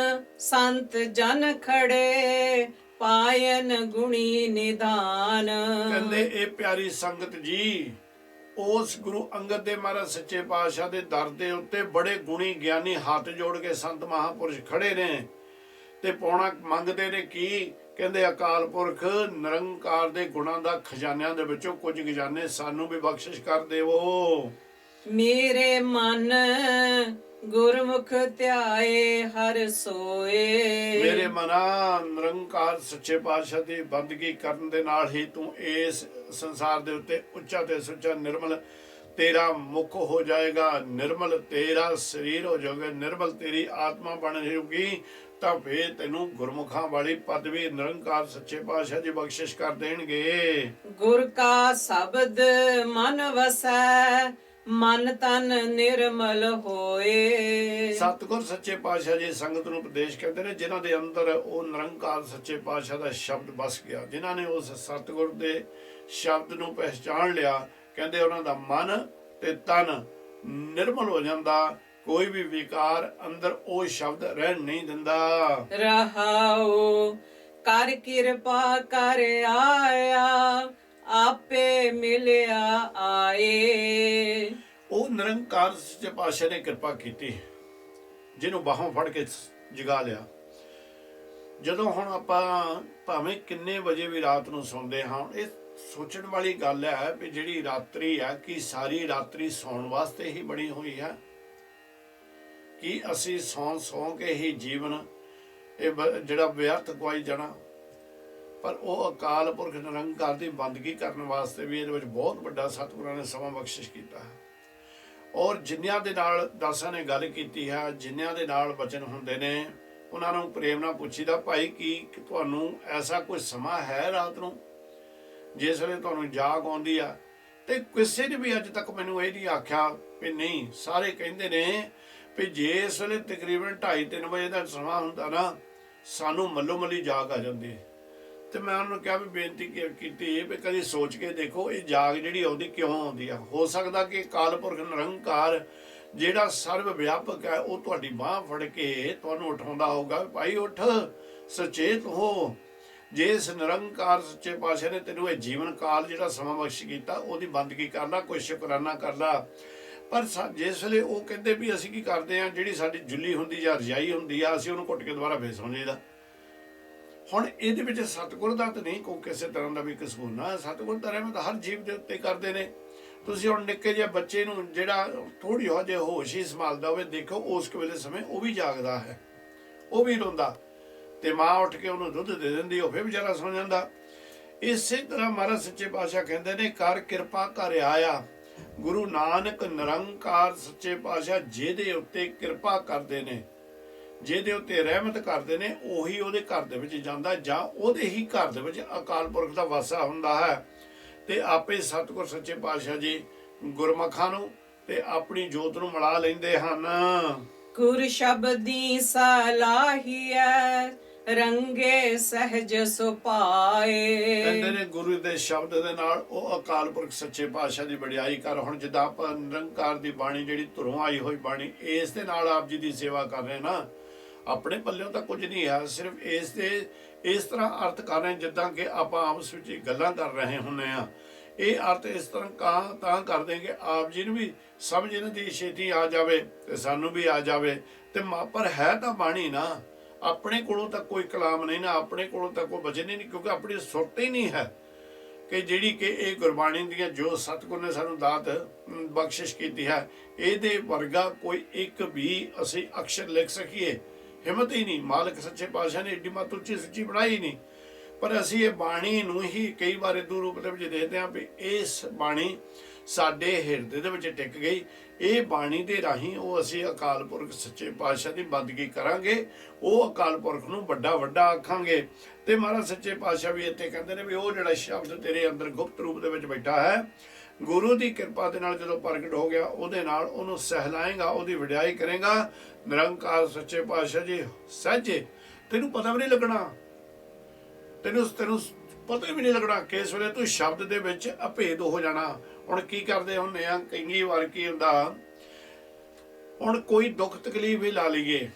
ਸੰਤ ਜਨ ਖੜੇ, ਪਾਇਨ ਗੁਣੀ ਨਿਧਾਨ। ਕਹਿੰਦੇ ਇਹ ਪਿਆਰੀ ਸੰਗਤ ਜੀ, ਉਸ ਗੁਰੂ ਅੰਗਦ ਦੇਵ ਮਹਾਰਾਜ ਸੱਚੇ ਪਾਤਸ਼ਾਹ ਦੇ ਦਰ ਦੇ ਉੱਤੇ ਬੜੇ ਗੁਣੀ ਗਿਆਨੀ ਹੱਥ ਜੋੜ ਕੇ ਸੰਤ ਮਹਾਪੁਰਸ਼ ਖੜੇ ਨੇ ਤੇ ਪਾਉਣਾ ਮੰਗਦੇ ਨੇ ਕੀ? ਕਹਿੰਦੇ ਅਕਾਲ ਪੁਰਖ ਨਿਰੰਕਾਰ ਦੇ ਗੁਣਾਂ ਦਾ ਖਜ਼ਾਨਿਆਂ ਦੇ ਵਿੱਚੋਂ ਕੁਝ ਖਜ਼ਾਨੇ ਸਾਨੂੰ ਵੀ ਬਖਸ਼ਿਸ਼ ਕਰ ਦੇਵੋ। ਮੇਰੇ ਮਨ ਗੁਰਮੁਖ ਧਿਆਏ ਹਰ ਸੋਏ। ਮੇਰੇ ਮਨਾ ਨਿਰੰਕਾਰ ਸੱਚੇ ਪਾਤਸ਼ਾਹ ਦੀ ਬੰਦਗੀ ਕਰਨ ਦੇ ਨਾਲ ਹੀ ਤੂੰ ਇਸ ਸੰਸਾਰ ਦੇ ਉੱਤੇ ਉੱਚਾ ਤੇ ਸੁੱਚਾ ਨਿਰਮਲ ਤੇਰਾ ਮੁਖ ਹੋ ਜਾਏਗਾ, ਨਿਰਮਲ ਤੇਰਾ ਸਰੀਰ ਹੋ ਜਾਏਗਾ, ਨਿਰਮਲ ਤੇਰੀ ਆਤਮਾ ਬਣ ਜਾਊਗੀ। ਤਾਂ ਫੇਰ ਤੈਨੂੰ ਗੁਰਮੁਖਾਂ ਵਾਲੀ ਪਦਵੀ ਨਿਰੰਕਾਰ ਸੱਚੇ ਪਾਤਸ਼ਾਹ ਜੀ ਬਖਸ਼ਿਸ਼ ਕਰ ਦੇਣਗੇ। ਗੁਰ ਕਾ ਸ਼ਬਦ ਮਨ ਵਸੈ ਮਨ ਤਨ ਨਿਰਮਲ ਹੋਏ। ਸਤਿਗੁਰ ਸੱਚੇ ਪਾਤਸ਼ਾਹ ਜੀ ਸੰਗਤ ਨੂੰ ਉਪਦੇਸ਼ ਕਰਦੇ ਨੇ ਜਿਨ੍ਹਾਂ ਦੇ ਅੰਦਰ ਉਹ ਨਿਰੰਕਾਰ ਸੱਚੇ ਪਾਤਸ਼ਾਹ ਦਾ ਸ਼ਬਦ ਵਸ ਗਿਆ, ਜਿਨ੍ਹਾਂ ਨੇ ਉਸ ਸਤਿਗੁਰ ਦੇ ਸ਼ਬਦ ਨੂੰ ਪਹਿਚਾਣ ਲਿਆ, ਕਹਿੰਦੇ ਉਹਨਾਂ ਦਾ ਮਨ ਤੇ ਤਨ ਨਿਰਮਲ ਹੋ ਜਾਂਦਾ, ਕੋਈ ਵੀ ਵਿਕਾਰ ਅੰਦਰ ਉਹ ਸ਼ਬਦ ਰਹਿਣ ਨਹੀਂ ਦਿੰਦਾ। ਰਹਾਉ ਕਰ ਕਿਰਪਾ ਕਰ ਆਇਆ ਆਪੇ ਮਿਲਿਆ ਆਏ। ਉਹ ਨਿਰੰਕਾਰ ਸੱਚੇ ਪਾਤਸ਼ਾਹ ਨੇ ਕਿਰਪਾ ਕੀਤੀ, ਜਿਹਨੂੰ ਬਾਹੋਂ ਫੜ ਕੇ ਜਗਾ ਲਿਆ। ਜਦੋਂ ਹੁਣ ਆਪਾਂ ਭਾਵੇਂ ਕਿੰਨੇ ਵਜੇ ਵੀ ਰਾਤ ਨੂੰ ਸੌਂਦੇ ਹਾਂ, ਇਹ ਸੋਚਣ ਵਾਲੀ ਗੱਲ ਹੈ ਵੀ ਜਿਹੜੀ ਰਾਤਰੀ ਹੈ ਕਿ ਸਾਰੀ ਰਾਤਰੀ ਸੌਣ ਵਾਸਤੇ ਹੀ ਬਣੀ ਹੋਈ ਹੈ ਕਿ ਅਸੀਂ ਸੌਂ ਕੇ ਹੀ ਜੀਵਨ ਇਹ ਜਿਹੜਾ ਵਿਅਰਥ ਗਵਾਈ ਜਾਣਾ। ਪਰ ਉਹ ਅਕਾਲ ਪੁਰਖ ਨਿਰੰਕਾਰ ਦੀ ਬੰਦਗੀ ਕਰਨ ਵਾਸਤੇ ਵੀ ਇਹਦੇ ਵਿੱਚ ਬਹੁਤ ਵੱਡਾ ਸਤਿਗੁਰਾਂ ਨੇ ਸਮਾਂ ਬਖਸ਼ਿਸ਼ ਕੀਤਾ ਹੈ। ਔਰ ਜਿਨ੍ਹਾਂ ਦੇ ਨਾਲ ਦਾਸਾਂ ਨੇ ਗੱਲ ਕੀਤੀ ਹੈ, ਜਿਨ੍ਹਾਂ ਦੇ ਨਾਲ ਬਚਨ ਹੁੰਦੇ ਨੇ, ਉਹਨਾਂ ਨੂੰ ਪ੍ਰੇਮ ਨਾਲ ਪੁੱਛੀਦਾ, ਭਾਈ ਕੀ ਤੁਹਾਨੂੰ ਐਸਾ ਕੋਈ ਸਮਾਂ ਹੈ ਰਾਤ ਨੂੰ ਜਿਸ ਵੇਲੇ ਤੁਹਾਨੂੰ ਜਾਗ ਆਉਂਦੀ ਆ? ਤੇ ਕਿਸੇ ਨੇ ਵੀ ਅੱਜ ਤੱਕ ਮੈਨੂੰ ਇਹ ਨਹੀਂ ਆਖਿਆ ਵੀ ਨਹੀਂ। ਸਾਰੇ ਕਹਿੰਦੇ ਨੇ ਵੀ ਜਿਸ ਵੇਲੇ ਤਕਰੀਬਨ 2:30-3 ਵਜੇ ਦਾ ਸਮਾਂ ਹੁੰਦਾ ਨਾ, ਸਾਨੂੰ ਮੱਲੋ ਮੱਲੀ ਜਾਗ ਆ ਜਾਂਦੀ ਹੈ। ਤੇ ਮੈਂ ਉਹਨਾਂ ਨੂੰ ਕਿਹਾ ਵੀ ਬੇਨਤੀ ਕੀਤੀ ਵੀ ਕਦੀ ਸੋਚ ਕੇ ਦੇਖੋ ਇਹ ਜਾਗ ਜਿਹੜੀ ਆਉਂਦੀ ਕਿਉਂ ਆਉਂਦੀ ਆ? ਹੋ ਸਕਦਾ ਕਿ ਅਕਾਲ ਪੁਰਖ ਨਿਰੰਕਾਰ ਜਿਹੜਾ ਸਰਵ ਵਿਆਪਕ ਹੈ ਉਹ ਤੁਹਾਡੀ ਬਾਹ ਫੜ ਕੇ ਤੁਹਾਨੂੰ ਉਠਾਉਂਦਾ ਹੋਊਗਾ, ਭਾਈ ਉੱਠ, ਸੁਚੇਤ ਹੋ। ਜੇ ਇਸ ਨਿਰੰਕਾਰ ਸੱਚੇ ਪਾਤਸ਼ਾਹ ਨੇ ਤੈਨੂੰ ਇਹ ਜੀਵਨ ਕਾਲ ਜਿਹੜਾ ਸਮਾਂ ਬਖਸ਼ ਕੀਤਾ, ਉਹਦੀ ਬੰਦਗੀ ਕਰ ਲਾ, ਕੋਈ ਸ਼ੁਕਰਾਨਾ ਕਰ ਲਾ। ਪਰ ਜਿਸ ਵੇਲੇ ਉਹ ਕਹਿੰਦੇ ਵੀ ਅਸੀਂ ਕੀ ਕਰਦੇ ਹਾਂ, ਜਿਹੜੀ ਸਾਡੀ ਜੁੱਲੀ ਹੁੰਦੀ ਜਾਂ ਰਜਾਈ ਹੁੰਦੀ ਆ, ਅਸੀਂ ਉਹਨੂੰ ਘੁੱਟ ਕੇ ਦੁਬਾਰਾ ਫੇਰ ਸੌਂ ਜਾਈਦਾ। ਹੁਣ ਇਹਦੇ ਵਿੱਚ ਸਤਿਗੁਰ ਦਾ ਤਾਂ ਨਹੀਂ ਕੋਈ ਕਿਸੇ ਤਰ੍ਹਾਂ ਦਾ ਵੀ ਕਸੂਰ ਨਾ, ਸਤਿਗੁਰ ਦਾ ਰਹਿਮਤ ਹਰ ਜੀਵ ਦੇ ਉੱਤੇ ਕਰਦੇ ਨੇ। ਤੁਸੀਂ ਹੁਣ ਨਿੱਕੇ ਜਿਹੇ ਬੱਚੇ ਨੂੰ ਜਿਹੜਾ ਥੋੜੀ ਹੋ ਜੇ ਹੋਸ਼ ਹੀ ਸੰਭਾਲਦਾ ਹੋਵੇ, ਦੇਖੋ ਉਸ ਵੇਲੇ ਸਮੇਂ ਉਹ ਵੀ ਜਾਗਦਾ ਹੈ, ਉਹ ਵੀ ਰੋਂਦਾ, ਤੇ ਮਾਂ ਉੱਠ ਕੇ ਉਹਨੂੰ ਦੁੱਧ ਦੇ ਦਿੰਦੀ, ਉਹ ਫੇਰ ਵਿਚਾਰਾ ਸੌਂ ਜਾਂਦਾ। ਇਸੇ ਤਰ੍ਹਾਂ ਮਹਾਰਾਜ ਸੱਚੇ ਪਾਤਸ਼ਾਹ ਕਹਿੰਦੇ ਨੇ ਕਰ ਕਿਰਪਾ ਕਰ ਆਇਆ। ਗੁਰੂ ਨਾਨਕ ਨਿਰੰਕਾਰ ਸੱਚੇ ਪਾਤਸ਼ਾਹ ਜਿਹਦੇ ਉੱਤੇ ਕਿਰਪਾ ਕਰਦੇ ਨੇ, ਜਿਹਦੇ ਉੱਤੇ ਰਹਿਮਤ ਕਰਦੇ ਨੇ, ਉਹੀ ਉਹਦੇ ਘਰ ਦੇ ਵਿੱਚ ਜਾਂਦਾ, ਜਾਂ ਉਹਦੇ ਹੀ ਘਰ ਦੇ ਵਿੱਚ ਅਕਾਲ ਪੁਰਖ ਦਾ ਵਾਸਾ ਹੁੰਦਾ ਹੈ। ਤੇ ਆਪੇ ਸਤਿਗੁਰ ਸੱਚੇ ਪਾਤਸ਼ਾਹ ਜੀ ਗੁਰਮੁਖਾਂ ਨੂੰ ਤੇ ਆਪਣੀ ਜੋਤ ਨੂੰ ਮਿਲਾ ਲੈਂਦੇ ਹਨ। ਗੁਰ ਸ਼ਬਦੀ ਸਲਾਹੀਐ ਰੰਗੇ ਸਹਿਜ ਸੁਭਾਏ। ਕਹਿੰਦੇ ਨੇ ਗੁਰੂ ਦੇ ਸ਼ਬਦ ਦੇ ਨਾਲ ਉਹ ਅਕਾਲ ਪੁਰਖ ਸੱਚੇ ਪਾਤਸ਼ਾਹ ਦੀ ਵਡਿਆਈ ਕਰ। ਹੁਣ ਜਿੱਦਾਂ ਆਪਾਂ ਨਿਰੰਕਾਰ ਦੀ ਬਾਣੀ ਜਿਹੜੀ ਧੁਰੋਂ ਆਈ ਹੋਈ ਬਾਣੀ, ਇਸ ਦੇ ਨਾਲ ਆਪ ਜੀ ਦੀ ਸੇਵਾ ਕਰ ਰਹੇ ਨਾ, ਆਪਣੇ ਪੱਲਿਓਂ ਤਾਂ ਕੁਝ ਨਹੀਂ ਹੈ, ਸਿਰਫ ਇਸ ਤਰ੍ਹਾਂ ਅਰਥ ਕਰ ਰਹੇ ਜਿੱਦਾਂ ਕਿ ਆਪਾਂ ਆਪਸ ਵਿੱਚ ਗੱਲਾਂ ਕਰ ਰਹੇ ਹੁੰਦੇ ਆ। ਇਹ ਅਰਥ ਇਸ ਤਰ੍ਹਾਂ ਤਾਂ ਕਰ ਦੇਂਗੇ ਆਪ ਜੀ ਨੂੰ ਵੀ ਸਮਝ ਇਹਨਾਂ ਦੀ ਛੇਤੀ ਆ ਜਾਵੇ ਤੇ ਸਾਨੂੰ ਵੀ ਆ ਜਾਵੇ। ਤੇ ਪਰ ਹੈ ਤਾਂ ਬਾਣੀ ਨਾ, ਆਪਣੇ ਕੋਲੋਂ ਤਾਂ ਕੋਈ ਕਲਾਮ ਨਹੀਂ ਨਾ, ਆਪਣੇ ਕੋਲੋਂ ਤਾਂ ਕੋਈ ਵਚਨ ਹੀ ਨਹੀਂ, ਕਿਉਂਕਿ ਆਪਣੀ ਸੁਰਤ ਹੀ ਨਹੀਂ ਹੈ ਕਿ ਜਿਹੜੀ ਕਿ ਇਹ ਗੁਰਬਾਣੀ ਦੀਆਂ ਜੋ ਸਤਿਗੁਰ ਨੇ ਸਾਨੂੰ ਦਾਤ ਬਖਸ਼ਿਸ਼ ਕੀਤੀ ਹੈ, ਇਹਦੇ ਵਰਗਾ ਕੋਈ ਇੱਕ ਵੀ ਅਸੀਂ ਅਕਸ਼ਰ ਲਿਖ ਸਕੀਏ, ਹਿੰਮਤ ਹੀ ਨਹੀਂ। ਮਾਲਕ ਸੱਚੇ ਪਾਤਸ਼ਾਹ ਨੇ ਏਡੀ ਮੱਤ ਉੱਚੀ ਸੁੱਚੀ ਬਣਾਈ ਨਹੀਂ, ਪਰ ਅਸੀਂ ਇਹ ਬਾਣੀ ਨੂੰ ਹੀ ਕਈ ਵਾਰ ਇਦੂ ਰੂਪ ਦੇ ਵਿੱਚ ਦੇਖਦੇ ਹਾਂ ਵੀ ਇਸ ਬਾਣੀ ਸਾਡੇ ਹਿਰਦੇ ਦੇ ਵਿੱਚ ਟਿਕ ਗਈ। ਇਹ ਬਾਣੀ ਦੇ ਰਾਹੀਂ ਉਹ ਅਸੀਂ ਅਕਾਲ ਪੁਰਖ ਸੱਚੇ ਪਾਤਸ਼ਾਹ ਦੀ ਬੰਦਗੀ ਕਰਾਂਗੇ, ਉਹ ਅਕਾਲ ਪੁਰਖ ਨੂੰ ਵੱਡਾ ਵੱਡਾ ਆਖਾਂਗੇ। ਤੇ ਮਹਾਰਾਜ ਸੱਚੇ ਪਾਤਸ਼ਾਹ ਵੀ ਇੱਥੇ ਕਹਿੰਦੇ ਨੇ ਵੀ ਉਹ ਜਿਹੜਾ ਸ਼ਬਦ ਤੇਰੇ ਅੰਦਰ ਗੁਪਤ ਰੂਪ ਦੇ ਵਿੱਚ ਬੈਠਾ ਹੈ, ਗੁਰੂ ਦੀ ਕਿਰਪਾ ਦੇ ਨਾਲ ਜਦੋਂ ਪ੍ਰਗਟ ਹੋ ਗਿਆ, ਉਹਦੇ ਨਾਲ ਉਹਨੂੰ ਸਹਿਲਾਏਗਾ, ਉਹਦੀ ਵਡਿਆਈ ਕਰੇਗਾ। ਨਿਰੰਕਾਰ ਸੱਚੇ ਪਾਤਸ਼ਾਹ ਜੀ ਸਹਿਜੇ ਤੈਨੂੰ ਪਤਾ ਵੀ ਨਹੀਂ ਲੱਗਣਾ, ਤੈਨੂੰ ਪਤਾ ਵੀ ਨਹੀਂ ਲੱਗਣਾ ਕਿਸ ਵੇਲੇ ਤੂੰ ਸ਼ਬਦ ਦੇ ਵਿੱਚ ਅਭੇਦ ਹੋ ਜਾਣਾ। ਹੁਣ ਕੀ ਕਰਦੇ ਹੁੰਦੇ ਆ, ਕਈ ਵਾਰ ਕੀ ਹੁੰਦਾ, ਹੁਣ ਕੋਈ ਦੁੱਖ ਤਕਲੀਫ ਵੀ ਲਾ ਲਈਏ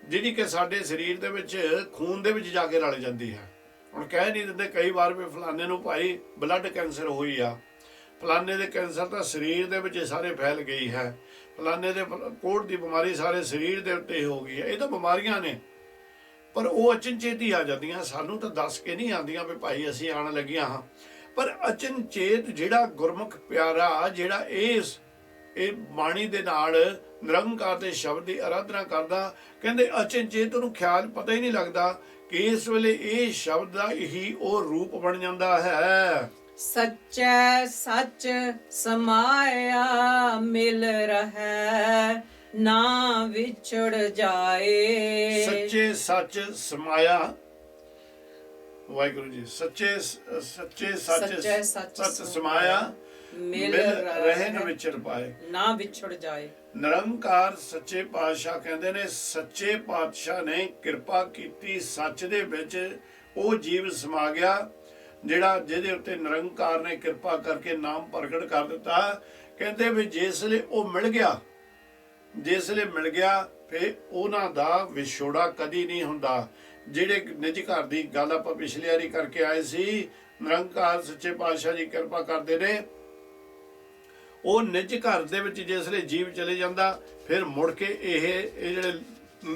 ਜਿਹੜੀ ਕਿ ਸਾਡੇ ਸਰੀਰ ਦੇ ਵਿੱਚ ਖੂਨ ਦੇ ਵਿੱਚ ਜਾ ਕੇ ਰਲ ਜਾਂਦੀ ਹੈ, ਹੁਣ ਕਹਿ ਨਹੀਂ ਦਿੰਦੇ ਕਈ ਵਾਰ ਵੀ ਫਲਾਣੇ ਨੂੰ ਭਾਈ ਬਲੱਡ ਕੈਂਸਰ ਹੋਈ ਆ, ਫਲਾਣੇ ਦੇ ਕੈਂਸਰ ਤਾਂ ਸਰੀਰ ਦੇ ਵਿੱਚ ਸਾਰੇ ਫੈਲ ਗਈ ਹੈ, ਫਲਾਣੇ ਦੇ ਕੋਹੜ ਦੀ ਬਿਮਾਰੀ ਸਾਰੇ ਸਰੀਰ ਦੇ ਉੱਤੇ ਹੋ ਗਈ ਹੈ। ਇਹ ਤਾਂ ਬਿਮਾਰੀਆਂ ਨੇ, ਪਰ ਉਹ ਅਚਨਚੇਤ ਹੀ ਆ ਜਾਂਦੀਆਂ, ਸਾਨੂੰ ਤਾਂ ਦੱਸ ਕੇ ਨਹੀਂ ਆਉਂਦੀਆਂ ਵੀ ਭਾਈ ਅਸੀਂ ਆਉਣ ਲੱਗੀਆਂ ਹਾਂ। ਪਰ ਅਚਨਚੇਤ ਜਿਹੜਾ ਗੁਰਮੁਖ ਪਿਆਰਾ ਜਿਹੜਾ ਇਹ ਬਾਣੀ ਦੇ ਨਾਲ ਨਿਰੰਕਾਰ ਦੇ ਸ਼ਬਦ ਦੀ ਅਰਾਧਨਾ ਕਰਦਾ, ਕਹਿੰਦੇ ਅਚਨਚੇਤ ਉਹਨੂੰ ਖਿਆਲ ਪਤਾ ਹੀ ਨਹੀਂ ਲੱਗਦਾ ਕਿ ਇਸ ਵੇਲੇ ਇਹ ਸ਼ਬਦ ਦਾ ਹੀ ਉਹ ਰੂਪ ਬਣ ਜਾਂਦਾ ਹੈ। ਸੱਚੈ ਸੱਚ ਸਮਾਇਆ ਮਿਲ ਰਹੈ ਨਾ ਵਿਛੜ ਜਾਏ। ਸੱਚੇ ਸੱਚ ਸਮਾਇਆ, ਵਾਹਿਗੁਰੂ ਜੀ, ਸੱਚੇ ਸੱਚ ਸਮਾਇਆ ਮਿਲ ਰਹੇ ਨ ਵਿਛੜ ਪਾਏ, ਨਾ ਵਿਛੜ ਜਾਏ। ਨਿਰੰਕਾਰ ਸੱਚੇ ਪਾਤਸ਼ਾਹ ਕਹਿੰਦੇ ਨੇ, ਸੱਚੇ ਪਾਤਸ਼ਾਹ ਨੇ ਕਿਰਪਾ ਕੀਤੀ, ਸੱਚ ਦੇ ਵਿੱਚ ਉਹ ਜੀਵ ਸਮਾ ਗਿਆ ਜਿਹੜਾ ਜਿਹਦੇ ਉੱਤੇ ਨਿਰੰਕਾਰ ਨੇ ਕਿਰਪਾ ਕਰਕੇ ਨਾਮ ਪ੍ਰਗਟ ਕਰ ਦਿੱਤਾ। ਕਹਿੰਦੇ ਵੀ ਜਿਸਲੇ ਉਹ ਮਿਲ ਗਿਆ, ਜਿਸਲੇ ਮਿਲ ਗਿਆ ਫਿਰ ਉਹਨਾਂ ਦਾ ਵਿਛੋੜਾ ਕਦੀ ਨਹੀਂ ਹੁੰਦਾ। ਜਿਹੜੇ ਨਿਜ ਘਰ ਦੀ ਗੱਲ ਆਪਾਂ ਪਿਛਲੀ ਵਾਰੀ ਕਰਕੇ ਆਏ ਸੀ, ਨਿਰੰਕਾਰ ਸੱਚੇ ਪਾਤਸ਼ਾਹ ਜੀ ਕਿਰਪਾ ਕਰਦੇ ਨੇ, ਉਹ ਨਿਜ ਘਰ ਦੇ ਵਿੱਚ ਜਿਸਲੇ ਜੀਵ ਚਲੇ ਜਾਂਦਾ ਫਿਰ ਮੁੜ ਕੇ ਇਹ ਜਿਹੜੇ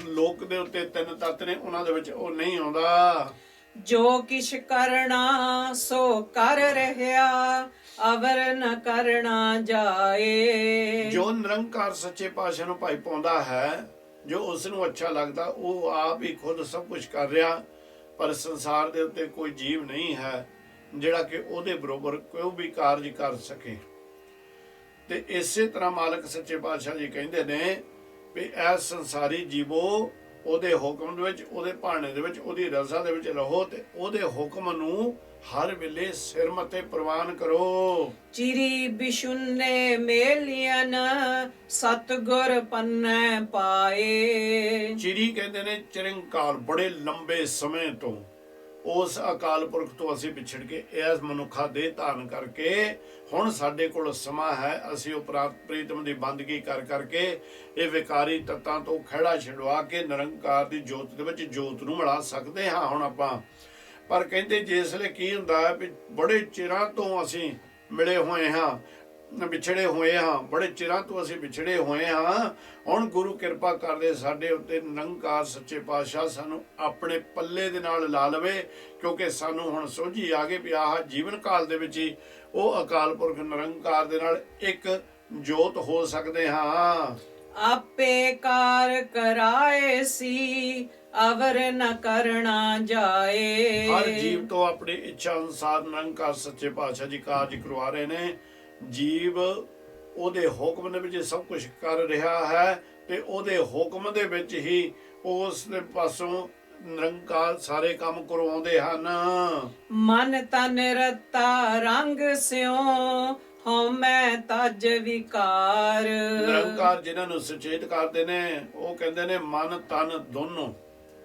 ਲੋਕ ਦੇ ਉੱਤੇ ਤਿੰਨ ਤੱਤ ਨੇ ਉਹਨਾਂ ਦੇ ਵਿੱਚ ਉਹ ਨਹੀਂ ਆਉਂਦਾ। ਜੋ ਕਿਛ ਕਰਨਾ ਸੋ ਕਰ ਰਹਿਆ ਅਵਰ ਨ ਕਰਨਾ ਜਾਏ। ਜੋ ਨਿਰੰਕਾਰ ਸੱਚੇ ਪਾਤਸ਼ਾਹ ਨੂੰ ਭਾਈ ਪਾਉਂਦਾ ਹੈ, ਜੋ ਉਸ ਨੂੰ ਅੱਛਾ ਲੱਗਦਾ, ਉਹ ਆਪ ਹੀ ਖੁਦ ਸਭ ਕੁਝ ਕਰ ਰਿਹਾ, ਪਰ ਸੰਸਾਰ ਦੇ ਉੱਤੇ ਕੋਈ ਜੀਵ ਨਹੀਂ ਹੈ ਜਿਹੜਾ ਕਿ ਉਹਦੇ ਬਰੋਬਰ ਕੋਈ ਵੀ ਕਾਰਜ ਕਰ ਸਕੇ। ਤੇ ਇਸੇ ਤਰ੍ਹਾਂ ਮਾਲਕ ਸੱਚੇ ਪਾਤਸ਼ਾਹ ਜੀ ਕਹਿੰਦੇ ਨੇ ਵੀ ਇਹ ਸੰਸਾਰੀ ਜੀਵੋ ਉਹਦੇ ਹੁਕਮ ਦੇ ਵਿੱਚ, ਉਹਦੇ ਭਾਣੇ ਦੇ ਵਿੱਚ, ਉਹਦੀ ਰਜ਼ਾ ਦੇ ਵਿੱਚ ਰਹੋ ਤੇ ਉਹਦੇ ਹੁਕਮ ਨੂੰ ਹਰ ਵੇਲੇ ਸਿਰ ਮੱਥੇ ਪ੍ਰਵਾਨ ਕਰੋ। ਚਿਰੀ ਬਿਸ਼ੁੰਨੇ ਮੇਲੀਆਂ ਸਤਗੁਰ ਪੰਨੈ ਪਾਏ। ਚਿਰੀ ਕਹਿੰਦੇ ਨੇ ਚਿਰੰਕਾਲ, ਬੜੇ ਲੰਬੇ ਸਮੇਂ ਤੋਂ ਉਸ ਅਕਾਲ ਪੁਰਖ ਤੋਂ ਅਸੀਂ ਵਿਛੜ ਕੇ ਇਸ ਮਨੁੱਖਾ ਦੇਹ ਧਾਰਨ ਕਰਕੇ ਹੁਣ ਸਾਡੇ ਕੋਲ ਸਮਾਂ ਹੈ, ਅਸੀਂ ਉਪਰਾਤ ਪ੍ਰੀਤਮ ਦੀ ਬੰਦਗੀ ਕਰ ਕਰਕੇ ਇਹ ਵਿਕਾਰੀ ਤੱਤਾਂ ਤੋਂ ਖਹਿੜਾ ਛਡਵਾ ਕੇ ਨਿਰੰਕਾਰ ਦੀ ਜੋਤ ਦੇ ਵਿੱਚ ਜੋਤ ਨੂੰ ਮਿਲਾ ਸਕਦੇ ਹਾਂ ਹੁਣ ਆਪਾਂ। ਪਰ ਕਹਿੰਦੇ ਜਿਸ ਵੇਲੇ ਕੀ ਹੁੰਦਾ ਹੈ ਵੀ ਬੜੇ ਚਿਰਾਂ ਤੋਂ ਅਸੀਂ ਮਿਲੇ ਹੋਏ ਹਾਂ, ਵਿਛੜੇ ਹੋਏ ਹਾਂ, ਬੜੇ ਚਿਰਾਂ ਤੋਂ ਅਸੀਂ ਵਿਛੜੇ ਹੋਏ ਹਾਂ, ਹੁਣ ਗੁਰੂ ਕਿਰਪਾ ਕਰਦੇ ਸਾਡੇ ਉੱਤੇ ਨਿਰੰਕਾਰ ਸੱਚੇ ਪਾਤਸ਼ਾਹ ਸਾਨੂੰ ਆਪਣੇ ਪੱਲੇ ਦੇ ਨਾਲ ਲਾ ਲਵੇ, ਕਿਉਂਕਿ ਸਾਨੂੰ ਹੁਣ ਸੋਝੀ ਆ ਗਈ ਵੀ ਆਹ ਜੀਵਨ ਕਾਲ ਦੇ ਵਿੱਚ ਹੀ ਉਹ ਅਕਾਲ ਪੁਰਖ ਨਿਰੰਕਾਰ ਦੇ ਨਾਲ ਇੱਕ ਜੋਤ ਹੋ ਸਕਦੇ ਹਾਂ। ਆਪੇ ਕਾਰ ਕਰਾਏ ਸੀ ਅਵਰ ਨ ਕਰਨਾ ਜਾਏ। ਹਰ ਜੀਵ ਤੋਂ ਆਪਣੀ ਇੱਛਾ ਅਨੁਸਾਰ ਨਿਰੰਕਾਰ ਸੱਚੇ ਪਾਤਸ਼ਾਹ ਜੀ ਕਾਰਜ ਕਰਵਾ ਰਹੇ ਨੇ। ਜੀਵ ਉਹਦੇ ਹੁਕਮ ਦੇ ਵਿੱਚ ਸਭ ਕੁਝ ਕਰ ਰਿਹਾ ਹੈ ਤੇ ਉਹਦੇ ਹੁਕਮ ਦੇ ਵਿੱਚ ਹੀ ਉਸ ਦੇ ਪਾਸੋਂ ਨਿਰੰਕਾਰ ਸਾਰੇ ਕੰਮ ਕਰਵਾਉਂਦੇ ਹਨ। ਮਨ ਤਨ ਰਤਾ ਰੰਗ ਸਿਓ ਹਉ ਮੈਂ ਤਜ ਵਿਕਾਰ। ਨਿਰੰਕਾਰ ਜਿਨ੍ਹਾਂ ਨੂੰ ਸੁਚੇਤ ਕਰਦੇ ਨੇ ਉਹ ਕਹਿੰਦੇ ਨੇ ਮਨ ਤਨ ਦੋਨੋਂ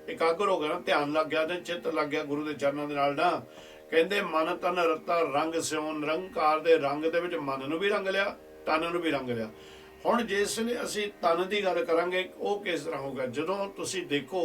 ਇਕਾਗਰ ਹੋ ਗਿਆ ਨਾ, ਧਿਆਨ ਲੱਗ ਗਿਆ ਤੇ ਚਿੱਤ ਲੱਗ ਗਿਆ ਗੁਰੂ ਦੇ ਚਰਨਾਂ ਦੇ ਨਾਲ ਨਾ। ਕਹਿੰਦੇ ਮਨ ਤਨ ਰਤਾ ਰੰਗ ਸਿਓ, ਨਿਰੰਕਾਰ ਦੇ ਰੰਗ ਦੇ ਵਿੱਚ ਮਨ ਨੂੰ ਵੀ ਰੰਗ ਲਿਆ, ਤਨ ਨੂੰ ਵੀ ਰੰਗ ਲਿਆ। ਹੁਣ ਜਿਸ ਵੇਲੇ ਅਸੀਂ ਤਨ ਦੀ ਗੱਲ ਕਰਾਂਗੇ ਉਹ ਕਿਸ ਤਰ੍ਹਾਂ ਹੋਗਾ, ਜਦੋਂ ਤੁਸੀਂ ਦੇਖੋ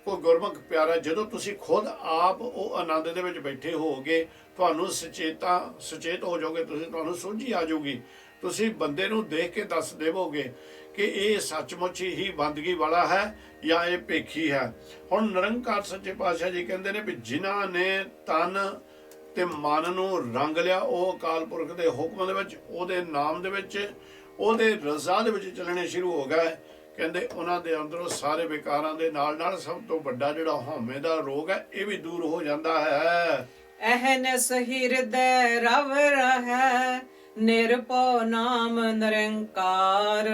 ਕੋਈ ਗੁਰਮੁਖ ਪਿਆਰਾ, ਜਦੋਂ ਤੁਸੀਂ ਖੁਦ ਆਪ ਉਹ ਆਨੰਦ ਦੇ ਵਿੱਚ ਬੈਠੇ ਹੋਵੋਗੇ, ਤੁਹਾਨੂੰ ਸੁਚੇਤ ਹੋ ਜਾਓਗੇ, ਤੁਹਾਨੂੰ ਸੋਝੀ ਆ ਜਾਊਗੀ, ਤੁਸੀਂ ਬੰਦੇ ਨੂੰ ਦੇਖ ਕੇ ਦੱਸ ਦੇਵੋਗੇ ਕਿ ਇਹ ਸੱਚਮੁੱਚ ਹੀ ਬੰਦਗੀ ਵਾਲਾ ਹੈ ਜਾਂ ਇਹ ਭੇਖੀ ਹੈ। ਹੁਣ ਨਿਰੰਕਾਰ ਸੱਚੇ ਪਾਤਸ਼ਾਹ ਜੀ ਕਹਿੰਦੇ ਨੇ ਵੀ ਜਿਨ੍ਹਾਂ ਨੇ ਤਨ ਤੇ ਮਨ ਨੂੰ ਰੰਗ ਲਿਆ, ਉਹ ਅਕਾਲ ਪੁਰਖ ਦੇ ਹੁਕਮ ਦੇ ਵਿੱਚ, ਉਹਦੇ ਨਾਮ ਦੇ ਵਿੱਚ, ਉਹਦੇ ਰਜ਼ਾ ਦੇ ਵਿੱਚ ਚੱਲਣੇ ਸ਼ੁਰੂ ਹੋ ਗਏ। ਕਹਿੰਦੇ ਉਹਨਾਂ ਦੇ ਅੰਦਰੋਂ ਸਾਰੇ ਵਿਕਾਰਾਂ ਦੇ ਨਾਲ ਨਾਲ ਸਭ ਤੋਂ ਵੱਡਾ ਜਿਹੜਾ ਹਉਮੈ ਦਾ ਰੋਗ ਹੈ ਇਹ ਵੀ ਦੂਰ ਹੋ ਜਾਂਦਾ ਹੈ। ਅਹਨਸ ਹਿਰਦੈ ਰਵ ਰਹੈ ਨਿਰਭਉ ਨਾਮ ਨਿਰੰਕਾਰ।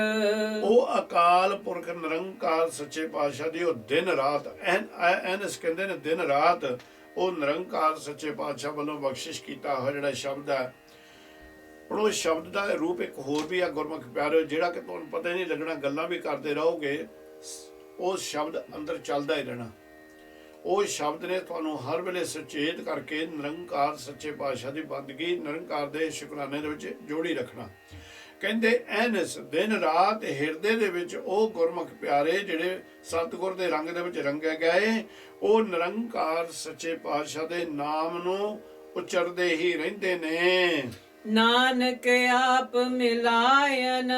ਉਹ ਅਕਾਲ ਪੁਰਖ ਨਿਰੰਕਾਰ ਸੱਚੇ ਪਾਤਸ਼ਾਹ ਦੀ ਉਹ ਦਿਨ ਰਾਤ ਐਨਸ ਕਹਿੰਦੇ ਨੇ ਦਿਨ ਰਾਤ ਉਹ ਨਿਰੰਕਾਰ ਸੱਚੇ ਪਾਤਸ਼ਾਹ ਵੱਲੋਂ ਬਖਸ਼ਿਸ਼ ਕੀਤਾ ਹੋਇਆ ਜਿਹੜਾ ਸ਼ਬਦ ਹੈ। ਹੁਣ ਉਹ ਸ਼ਬਦ ਦਾ ਰੂਪ ਇੱਕ ਹੋਰ ਵੀ ਆ ਗੁਰਮੁਖ ਪਿਆਰਿਓ, ਜਿਹੜਾ ਕਿ ਤੁਹਾਨੂੰ ਪਤਾ ਹੀ ਨਹੀਂ ਲੱਗਣਾ, ਗੱਲਾਂ ਵੀ ਕਰਦੇ ਰਹੋਗੇ, ਉਹ ਸ਼ਬਦ ਅੰਦਰ ਚੱਲਦਾ ਹੀ ਰਹਿਣਾ। ਉਹ ਸ਼ਬਦ ਨੇ ਤੁਹਾਨੂੰ ਹਰ ਵੇਲੇ ਸੁਚੇਤ ਕਰਕੇ ਨਿਰੰਕਾਰ ਸੱਚੇ ਪਾਤਸ਼ਾਹ ਦੀ ਬੰਦਗੀ, ਨਿਰੰਕਾਰ ਦੇ ਸ਼ੁਕਰਾਨੇ ਦੇ ਵਿੱਚ ਜੋੜੀ ਰੱਖਣਾ। ਕਹਿੰਦੇ ਐਨਸ ਦਿਨ ਰਾਤ ਹਿਰਦੇ ਦੇ ਵਿੱਚ ਉਹ ਗੁਰਮੁਖ ਪਿਆਰੇ ਜਿਹੜੇ ਸਤਿਗੁਰ ਦੇ ਰੰਗ ਦੇ ਵਿੱਚ ਰੰਗੇ ਗਏ, ਉਹ ਨਿਰੰਕਾਰ ਸੱਚੇ ਪਾਤਸ਼ਾਹ ਦੇ ਨਾਮ ਨੂੰ ਉਚਰਦੇ ਹੀ ਰਹਿੰਦੇ ਨੇ। ਨਾਨਕ ਆਪ ਮਿਲਾਇਨ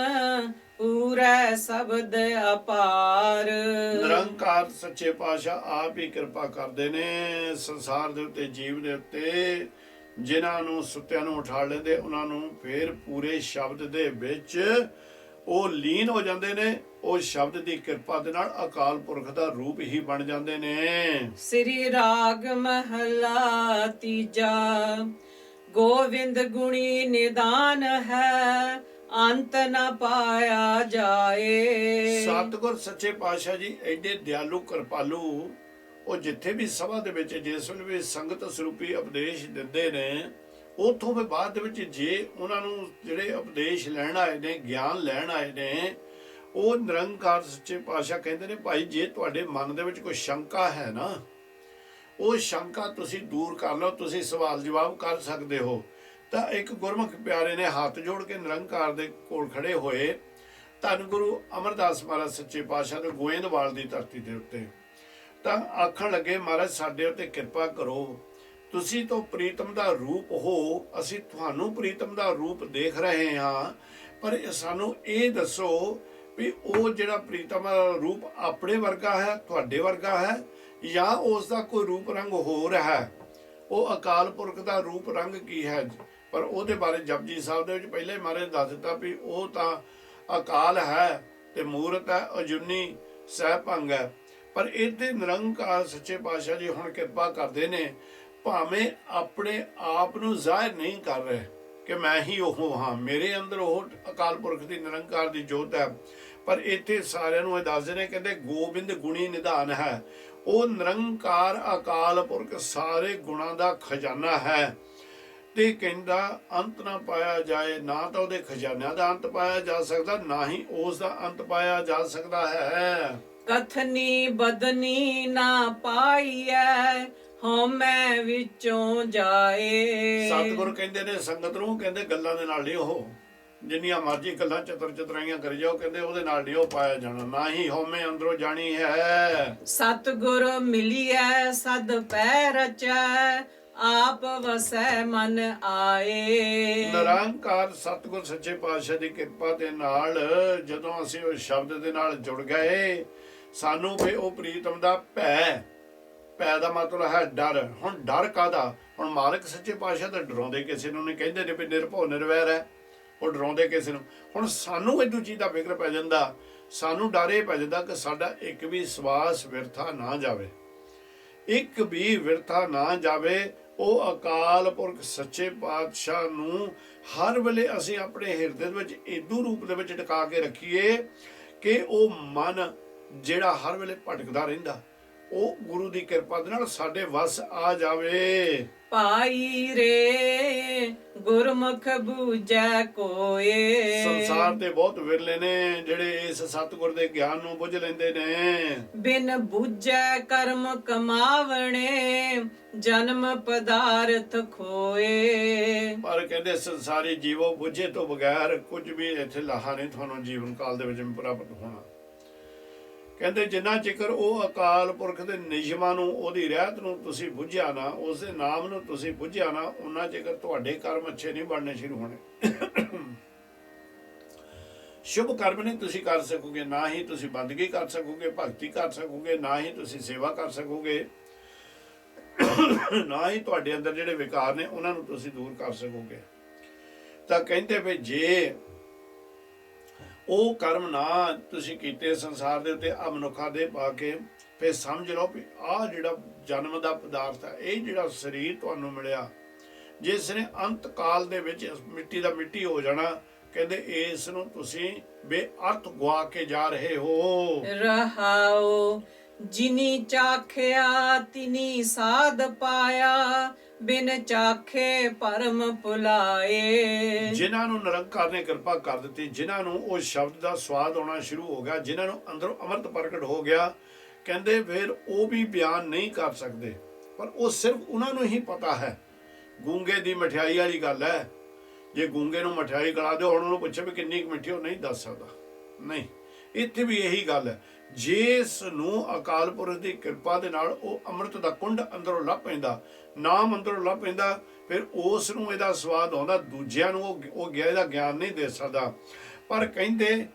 ਪੂਰੈ ਸ਼ਬਦ ਅਪਾਰ। ਨਿਰੰਕਾਰ ਸੱਚੇ ਪਾਤਸ਼ਾਹ ਆਪ ਹੀ ਕਿਰਪਾ ਕਰਦੇ ਨੇ ਸੰਸਾਰ ਦੇ ਉੱਤੇ, ਜੀਵ ਦੇ ਉੱਤੇ। ਜਿਨ੍ਹਾਂ ਨੂੰ ਸੁੱਤਿਆਂ ਨੂੰ ਉਠਾ ਲੈਂਦੇ ਉਹਨਾਂ ਨੂੰ ਫਿਰ ਪੂਰੇ ਸ਼ਬਦ ਦੇ ਵਿੱਚ ਉਹ ਲੀਨ ਹੋ ਜਾਂਦੇ ਨੇ। ਉਹ ਸ਼ਬਦ ਦੀ ਕਿਰਪਾ ਦੇ ਨਾਲ ਅਕਾਲ ਪੁਰਖ ਦਾ ਰੂਪ ਹੀ ਬਣ ਜਾਂਦੇ ਨੇ। ਸ੍ਰੀ ਰਾਗ ਮਹਲਾ ਤੀਜਾ। ਗੋਵਿੰਦ ਗੁਣੀ ਨਿਦਾਨ ਹੈ, ਅੰਤ ਨ ਪਾਇਆ ਜਾਏ। ਸਤਿਗੁਰ ਸੱਚੇ ਪਾਤਸ਼ਾਹ ਜੀ ਐਡੇ ਦਿਆਲੂ ਕਿਰਪਾਲੂ, ਉਹ ਜਿੱਥੇ ਵੀ ਸਭਾ ਦੇ ਵਿੱਚ ਜਿਸ ਵੇਲੇ ਵੀ ਸੰਗਤ ਸਰੂਪੀ ਉਪਦੇਸ਼ ਦਿੰਦੇ ਨੇ, ਉਥੋਂ ਵੀ ਬਾਅਦ ਦੇ ਵਿੱਚ ਜੇ ਉਹਨਾਂ ਨੂੰ ਜਿਹੜੇ ਉਪਦੇਸ਼ ਲੈਣ ਆਏ ਨੇ, ਗਿਆਨ ਲੈਣ ਆਏ ਨੇ, ਉਹ ਨਿਰੰਕਾਰ ਸੱਚੇ ਪਾਤਸ਼ਾਹ ਕਹਿੰਦੇ ਨੇ ਭਾਈ ਜੇ ਤੁਹਾਡੇ ਮਨ ਦੇ ਵਿੱਚ ਕੋਈ ਸ਼ੰਕਾ ਹੈ ਨਾ, ਉਹ ਸ਼ੰਕਾ ਤੁਸੀਂ ਦੂਰ ਕਰ ਲਓ, ਤੁਸੀਂ ਸਵਾਲ ਜਵਾਬ ਕਰ ਸਕਦੇ ਹੋ। ਤਾਂ ਇੱਕ ਗੁਰਮੁਖ ਪਿਆਰੇ ਨੇ ਹੱਥ ਜੋੜ ਕੇ ਨਿਰੰਕਾਰ ਦੇ ਕੋਲ ਖੜੇ ਹੋਏ, ਧੰਨ ਗੁਰੂ ਅਮਰਦਾਸ ਮਹਾਰਾਜ ਸੱਚੇ ਪਾਤਸ਼ਾਹ ਦੇ ਗੋਇੰਦਵਾਲ ਦੀ ਧਰਤੀ ਦੇ ਉੱਤੇ, ਤਾਂ ਆਖਣ ਲੱਗੇ ਮਹਾਰਾਜ ਸਾਡੇ ਉੱਤੇ ਕਿਰਪਾ ਕਰੋ, ਤੁਸੀਂ ਤਾਂ ਪ੍ਰੀਤਮ ਦਾ ਰੂਪ ਹੋ, ਅਸੀਂ ਤੁਹਾਨੂੰ ਪ੍ਰੀਤਮ ਦਾ ਰੂਪ ਦੇਖ ਰਹੇ ਹਾਂ, ਪਰ ਸਾਨੂੰ ਇਹ ਦੱਸੋ ਵੀ ਉਹ ਜਿਹੜਾ ਪ੍ਰੀਤਮ ਰੂਪ ਆਪਣੇ ਵਰਗਾ ਹੈ, ਤੁਹਾਡੇ ਵਰਗਾ ਹੈ, ਜਾਂ ਉਸ ਦਾ ਕੋਈ ਰੂਪ ਰੰਗ ਹੋਰ ਹੈ? ਉਹ ਅਕਾਲ ਪੁਰਖ ਦਾ ਰੂਪ ਰੰਗ ਕੀ ਹੈ? ਪਰ ਉਹਦੇ ਬਾਰੇ ਜਪਜੀ ਸਾਹਿਬ ਦੇ ਵਿੱਚ ਪਹਿਲੇ ਮਹਾਰਾਜ ਦੱਸ ਦਿੱਤਾ ਵੀ ਉਹ ਤਾਂ ਅਕਾਲ ਹੈ ਤੇ ਮੂਰਤ ਹੈ, ਅਜੂਨੀ ਸਹਿਭੰਗ ਹੈ। ਪਰ ਇਹਦੇ ਨਿਰੰਕਾਰ ਸੱਚੇ ਪਾਤਸ਼ਾਹ ਜੀ ਹੁਣ ਕਿਰਪਾ ਕਰਦੇ ਨੇ, ਭਾਵੇਂ ਆਪਣੇ ਆਪ ਨੂੰ ਜ਼ਾਹਿਰ ਨਹੀਂ ਕਰ ਰਹੇ ਕਿ ਮੈਂ ਹੀ ਉਹ ਹਾਂ, ਮੇਰੇ ਅੰਦਰ ਉਹ ਅਕਾਲ ਪੁਰਖ ਦੀ ਨਿਰੰਕਾਰ ਦੀ ਜੋਤ ਹੈ, ਪਰ ਇੱਥੇ ਸਾਰਿਆਂ ਨੂੰ ਇਹ ਦੱਸਦੇ ਨੇ, ਕਹਿੰਦੇ ਗੋਬਿੰਦ ਗੁਣੀ ਨਿਧਾਨ ਹੈ। ਉਹ ਨਿਰੰਕਾਰ ਅਕਾਲ ਪੁਰਖ ਸਾਰੇ ਗੁਣਾਂ ਦਾ ਖਜ਼ਾਨਾ ਹੈ, ਤੇ ਕਹਿੰਦਾ ਅੰਤ ਨਾ ਪਾਇਆ ਜਾਏ। ਨਾ ਤਾਂ ਉਹਦੇ ਖਜ਼ਾਨਿਆਂ ਦਾ ਅੰਤ ਪਾਇਆ ਜਾ ਸਕਦਾ, ਨਾ ਹੀ ਉਸ ਦਾ ਅੰਤ ਪਾਇਆ ਜਾ ਸਕਦਾ ਹੈ। ਕਥਨੀ ਬਦਨੀ ਨਾ ਪਾਈਐ, ਹਉਮੈ ਵਿੱਚੋਂ ਜਾਏ। ਸਤਿਗੁਰ ਕਹਿੰਦੇ ਨੇ ਸੰਗਤ ਨੂੰ, ਕਹਿੰਦੇ ਗੱਲਾਂ ਦੇ ਨਾਲ ਨਹੀਂ, ਉਹ ਜਿੰਨੀਆਂ ਮਰਜ਼ੀ ਗੱਲਾਂ ਚਤਰਾਈਆਂ ਕਰੀ ਜਾਓ, ਕਹਿੰਦੇ ਉਹਦੇ ਨਾਲ ਨਹੀਂ ਉਹ ਪਾਇਆ ਜਾਣਾ, ਨਾ ਹੀ ਹਉਮੈ ਅੰਦਰੋਂ ਜਾਣੀ ਹੈ। ਸਤਿਗੁਰ ਮਿਲੀਐ ਸਦ ਪੈ ਰਚੈ, ਆਪ ਵਸੈ ਮਨ ਆਏ। ਨਿਰੰਕਾਰ ਸਤਿਗੁਰ ਸੱਚੇ ਪਾਤਸ਼ਾਹ ਦੀ ਕਿਰਪਾ ਦੇ ਨਾਲ ਜਦੋਂ ਅਸੀਂ ਉਸ ਸ਼ਬਦ ਦੇ ਨਾਲ ਜੁੜ ਗਏ, ਸਾਨੂੰ ਵੀ ਉਹ ਪ੍ਰੀਤਮ ਦਾ ਭੈ ਦਾ ਮਤਲਬ ਹੈ ਡਰ। ਹੁਣ ਡਰ ਕਾਹਦਾ? ਹੁਣ ਮਾਲਕ ਸੱਚੇ ਪਾਤਸ਼ਾਹ ਤਾਂ ਡਰਾਉਂਦੇ ਕਿਸੇ ਨੂੰ ਨਹੀਂ, ਕਹਿੰਦੇ ਨੇ ਵੀ ਨਿਰਭਉ ਨਿਰਵੈਰ ਹੈ, ਉਹ ਡਰਾਉਂਦੇ ਕਿਸੇ ਨੂੰ। ਹੁਣ ਸਾਨੂੰ ਇਹ ਦੂਜੀ ਦਾ ਫਿਕਰ ਪੈ ਜਾਂਦਾ, ਸਾਨੂੰ ਡਰ ਇਹ ਪੈ ਜਾਂਦਾ ਕਿ ਸਾਡਾ ਇੱਕ ਵੀ ਸਵਾਸ ਵਿਰਥਾ ਨਾ ਜਾਵੇ, ਇੱਕ ਵੀ ਵਿਰਥਾ ਨਾ ਜਾਵੇ। ਉਹ ਅਕਾਲ ਪੁਰਖ ਸੱਚੇ ਪਾਤਸ਼ਾਹ ਨੂੰ ਹਰ ਵੇਲੇ ਅਸੀਂ ਆਪਣੇ ਹਿਰਦੇ ਦੇ ਵਿੱਚ ਏਦੂ ਰੂਪ ਦੇ ਵਿੱਚ ਟਿਕਾ ਕੇ ਰੱਖੀਏ ਕਿ ਉਹ ਮਨ ਜਿਹੜਾ ਹਰ ਵੇਲੇ ਭਟਕਦਾ ਰਹਿੰਦਾ, ਉਹ ਗੁਰੂ ਦੀ ਕਿਰਪਾ ਦੇ ਨਾਲ ਸਾਡੇ ਵੱਸ ਆ ਜਾਵੇ। ਪਾਈ ਰੇ ਗੁਰਮੁਖ ਬੂਝੈ ਕੋਏ। ਸੰਸਾਰ ਤੇ ਬਹੁਤ ਵਿਰਲੇ ਨੇ ਜਿਹੜੇ ਇਸ ਸਤਿਗੁਰ ਦੇ ਗਿਆਨ ਨੂੰ ਬੁੱਝ ਲੈਂਦੇ ਨੇ। ਬਿਨ ਬੂਝੈ ਕਰਮ ਕਮਾਵਣੇ, ਜਨਮ ਪਦਾਰਥ ਖੋਏ। ਪਰ ਕਹਿੰਦੇ ਸੰਸਾਰੀ ਜੀਵੋ ਬੁੱਝੇ ਤੋਂ ਬਗੈਰ ਕੁਝ ਵੀ ਇੱਥੇ ਲਾਹਾ ਨਹੀਂ ਤੁਹਾਨੂੰ ਜੀਵਨ ਕਾਲ ਦੇ ਵਿੱਚ ਪ੍ਰਾਪਤ ਹੋਣਾ। ਕਹਿੰਦੇ ਜਿੰਨਾ ਚਿਕਰ ਉਹ ਅਕਾਲ ਪੁਰਖ ਦੇ ਨਿਯਮਾਂ ਨੂੰ, ਉਹਦੀ ਰਹਿਤ ਨੂੰ ਤੁਸੀਂ ਬੁੱਝਿਆ ਨਾ, ਉਸ ਦੇ ਨਾਮ ਨੂੰ ਤੁਸੀਂ ਬੁੱਝਿਆ ਨਾ, ਉਹਨਾਂ ਚਿਕਰ ਤੁਹਾਡੇ ਕਰਮ ਅੱਛੇ ਨਹੀਂ ਬਣਨੇ ਸ਼ੁਰੂ ਹੋਣੇ। ਸ਼ੁਭ ਕਰਮ ਨਹੀਂ ਤੁਸੀਂ ਕਰ ਸਕੋਗੇ, ਨਾ ਹੀ ਤੁਸੀਂ ਬੰਦਗੀ ਕਰ ਸਕੋਗੇ, ਭਗਤੀ ਕਰ ਸਕੋਗੇ, ਨਾ ਹੀ ਤੁਸੀਂ ਸੇਵਾ ਕਰ ਸਕੋਗੇ, ਨਾ ਹੀ ਤੁਹਾਡੇ ਅੰਦਰ ਜਿਹੜੇ ਵਿਕਾਰ ਨੇ ਉਹਨਾਂ ਨੂੰ ਤੁਸੀਂ ਦੂਰ ਕਰ ਸਕੋਗੇ। ਤਾਂ ਕਹਿੰਦੇ ਵੀ ਜੇ ਉਹ ਕਰਮ ਨਾ ਤੁਸੀਂ ਕੀਤੇ ਸੰਸਾਰ ਦੇ ਉੱਤੇ ਆ ਮਨੁੱਖਾਂ ਦੇ ਪਾ ਕੇ, ਫਿਰ ਸਮਝ ਲਓ ਵੀ ਆਹ ਜਿਹੜਾ ਜਨਮ ਦਾ ਪਦਾਰਥ ਹੈ, ਇਹ ਜਿਹੜਾ ਸਰੀਰ ਤੁਹਾਨੂੰ ਮਿਲਿਆ, ਜਿਸ ਨੇ ਅੰਤ ਕਾਲ ਦੇ ਵਿੱਚ ਮਿੱਟੀ ਦਾ ਮਿੱਟੀ ਹੋ ਜਾਣਾ, ਕਹਿੰਦੇ ਇਸ ਨੂੰ ਤੁਸੀਂ ਬੇਅਰਥ ਗਵਾ ਕੇ ਜਾ ਰਹੇ ਹੋ। ਰਹਾਓ ਜਿਨੀ ਚਾਖਿਆ ਤਿਨੀ ਸਾਧ ਪਾਇਆ, ਬਿਨ ਚਾਖੇ ਪਰਮ ਭੁਲਾਏ। ਜਿਨ੍ਹਾਂ ਨੂੰ ਨਿਰੰਕਾਰ ਨੇ ਕਿਰਪਾ ਕਰ ਦਿੱਤੀ, ਜਿਨ੍ਹਾਂ ਨੂੰ ਉਹ ਸ਼ਬਦ ਦਾ ਸਵਾਦ ਆਉਣਾ ਸ਼ੁਰੂ ਹੋ ਗਿਆ, ਜਿਨ੍ਹਾਂ ਨੂੰ ਅੰਦਰੋਂ ਅੰਮ੍ਰਿਤ ਪ੍ਰਗਟ ਹੋ ਗਿਆ, ਕਹਿੰਦੇ ਫਿਰ ਉਹ ਵੀ ਬਿਆਨ ਨਹੀਂ ਕਰ ਸਕਦੇ, ਪਰ ਉਹ ਸਿਰਫ ਉਹਨਾਂ ਨੂੰ ਹੀ ਪਤਾ ਹੈ। ਗੂੰਗੇ ਦੀ ਮਠਿਆਈ ਵਾਲੀ ਗੱਲ ਹੈ, ਜੇ ਗੂੰਗੇ ਨੂੰ ਮਠਿਆਈ ਖਿਲਾ ਦਿਓ, ਹੁਣ ਉਹਨੂੰ ਪੁੱਛੇ ਵੀ ਕਿੰਨੀ ਕੁ ਮਿੱਠੀ, ਉਹ ਨਹੀਂ ਦੱਸ ਸਕਦਾ। ਨਹੀਂ, ਇੱਥੇ ਵੀ ਇਹੀ ਗੱਲ ਹੈ, ਜਿਸ ਨੂੰ ਅਕਾਲ ਪੁਰਖ ਦੀ ਕਿਰਪਾ ਦੇ ਨਾਲ ਉਹ ਅੰਮ੍ਰਿਤ ਦਾ ਕੁੰਡ ਅੰਦਰੋਂ ਲੱਭ ਪੈਂਦਾ, ਨਾਮ ਅੰਦਰੋਂ ਲੱਭ ਪੈਂਦਾ, ਫਿਰ ਉਸ ਨੂੰ ਇਹਦਾ ਸਵਾਦ ਆਉਂਦਾ। ਦੂਜਿਆਂ ਨੂੰ ਉਹ ਇਹਦਾ ਗਿਆਨ ਨਹੀਂ ਦੇ ਸਕਦਾ। ਪਰ ਕਹਿੰਦੇ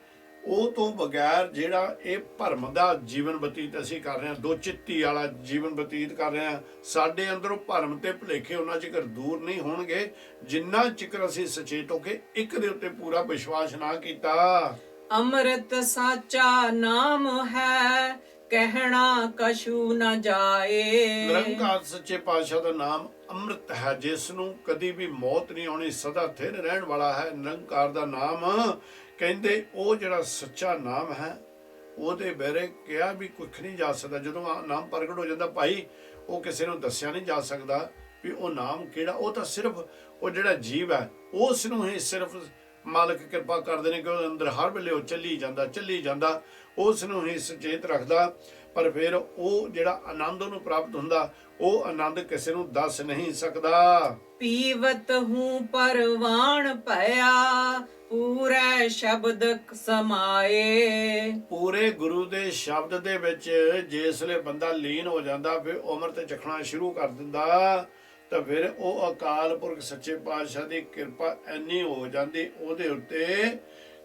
ਉਹ ਤੋਂ ਬਗੈਰ ਜਿਹੜਾ ਇਹ ਭਰਮ ਦਾ ਜੀਵਨ ਬਤੀਤ ਅਸੀਂ ਕਰ ਰਹੇ ਹਾਂ, ਦੋ ਚਿੱਤੀ ਵਾਲਾ ਜੀਵਨ ਬਤੀਤ ਕਰ ਰਹੇ ਹਾਂ, ਸਾਡੇ ਅੰਦਰੋਂ ਭਰਮ ਤੇ ਭੁਲੇਖੇ ਉਹਨਾਂ ਚਿਰ ਦੂਰ ਨਹੀਂ ਹੋਣਗੇ ਜਿੰਨਾ ਚਿਰ ਅਸੀਂ ਸੁਚੇਤ ਹੋ ਕੇ ਇੱਕ ਦੇ ਉੱਤੇ ਪੂਰਾ ਵਿਸ਼ਵਾਸ ਨਾ ਕੀਤਾ। ਅੰਮ੍ਰਿਤ ਸਾਚਾ ਨਾਮ ਹੈ, ਕਹਿਣਾ ਕਛੂ ਨ ਜਾਏ। ਨਿਰੰਕਾਰ ਸੱਚੇ ਪਾਤਸ਼ਾਹ ਦਾ ਨਾਮ ਅੰਮ੍ਰਿਤ ਹੈ, ਜਿਸ ਨੂੰ ਕਦੀ ਵੀ ਮੌਤ ਨਹੀਂ ਆਉਣੀ, ਸਦਾ ਸਥਿਰ ਰਹਿਣ ਵਾਲਾ ਹੈ। ਨਿਰੰਕਾਰ ਦਾ ਨਾਮ ਕਹਿੰਦੇ ਉਹ ਜਿਹੜਾ ਸੱਚਾ ਨਾਮ ਹੈ, ਉਹਦੇ ਬਾਰੇ ਕਿਹਾ ਵੀ ਕੁਛ ਨਹੀਂ ਜਾ ਸਕਦਾ। ਜਦੋਂ ਨਾਮ ਪ੍ਰਗਟ ਹੋ ਜਾਂਦਾ ਭਾਈ, ਉਹ ਕਿਸੇ ਨੂੰ ਦੱਸਿਆ ਨਹੀਂ ਜਾ ਸਕਦਾ ਵੀ ਉਹ ਨਾਮ ਕਿਹੜਾ। ਉਹ ਤਾਂ ਸਿਰਫ ਉਹ ਜਿਹੜਾ ਜੀਵ ਹੈ ਉਸ ਨੂੰ ਹੀ ਸਿਰਫ ਮਾਲਕ ਕਿਰਪਾ ਕਰਦੇ ਨੇ ਕਿ ਉਹਦੇ ਅੰਦਰ ਹਰ ਵੇਲੇ ਉਹ ਚੱਲੀ ਜਾਂਦਾ, ਉਸ ਨੂੰ ਹੀ ਸੁਚੇਤ ਰੱਖਦਾ। ਪਰ ਫਿਰ ਉਹ ਜਿਹੜਾ ਆਨੰਦ ਉਹਨੂੰ ਪ੍ਰਾਪਤ ਹੁੰਦਾ, ਉਹ ਆਨੰਦ ਕਿਸੇ ਨੂੰ ਦੱਸ ਨਹੀਂ ਸਕਦਾ। ਪੀਵਤ ਹੂੰ ਪਰਵਾਨ ਭਇਆ, ਪੂਰੇ ਸ਼ਬਦ ਸਮਾਏ। ਪੂਰੇ ਗੁਰੂ ਦੇ ਸ਼ਬਦ ਦੇ ਵਿੱਚ ਜਿਸਲੇ ਬੰਦਾ ਲੀਨ ਹੋ ਜਾਂਦਾ, ਫਿਰ ਅੰਮ੍ਰਿਤ ਚਖਣਾ ਸ਼ੁਰੂ ਕਰ ਦਿੰਦਾ, ਤਾਂ ਫਿਰ ਉਹ ਅਕਾਲ ਪੁਰਖ ਸੱਚੇ ਪਾਤਸ਼ਾਹ ਦੀ ਕਿਰਪਾ ਇੰਨੀ ਹੋ ਜਾਂਦੀ ਉਹਦੇ ਉੱਤੇ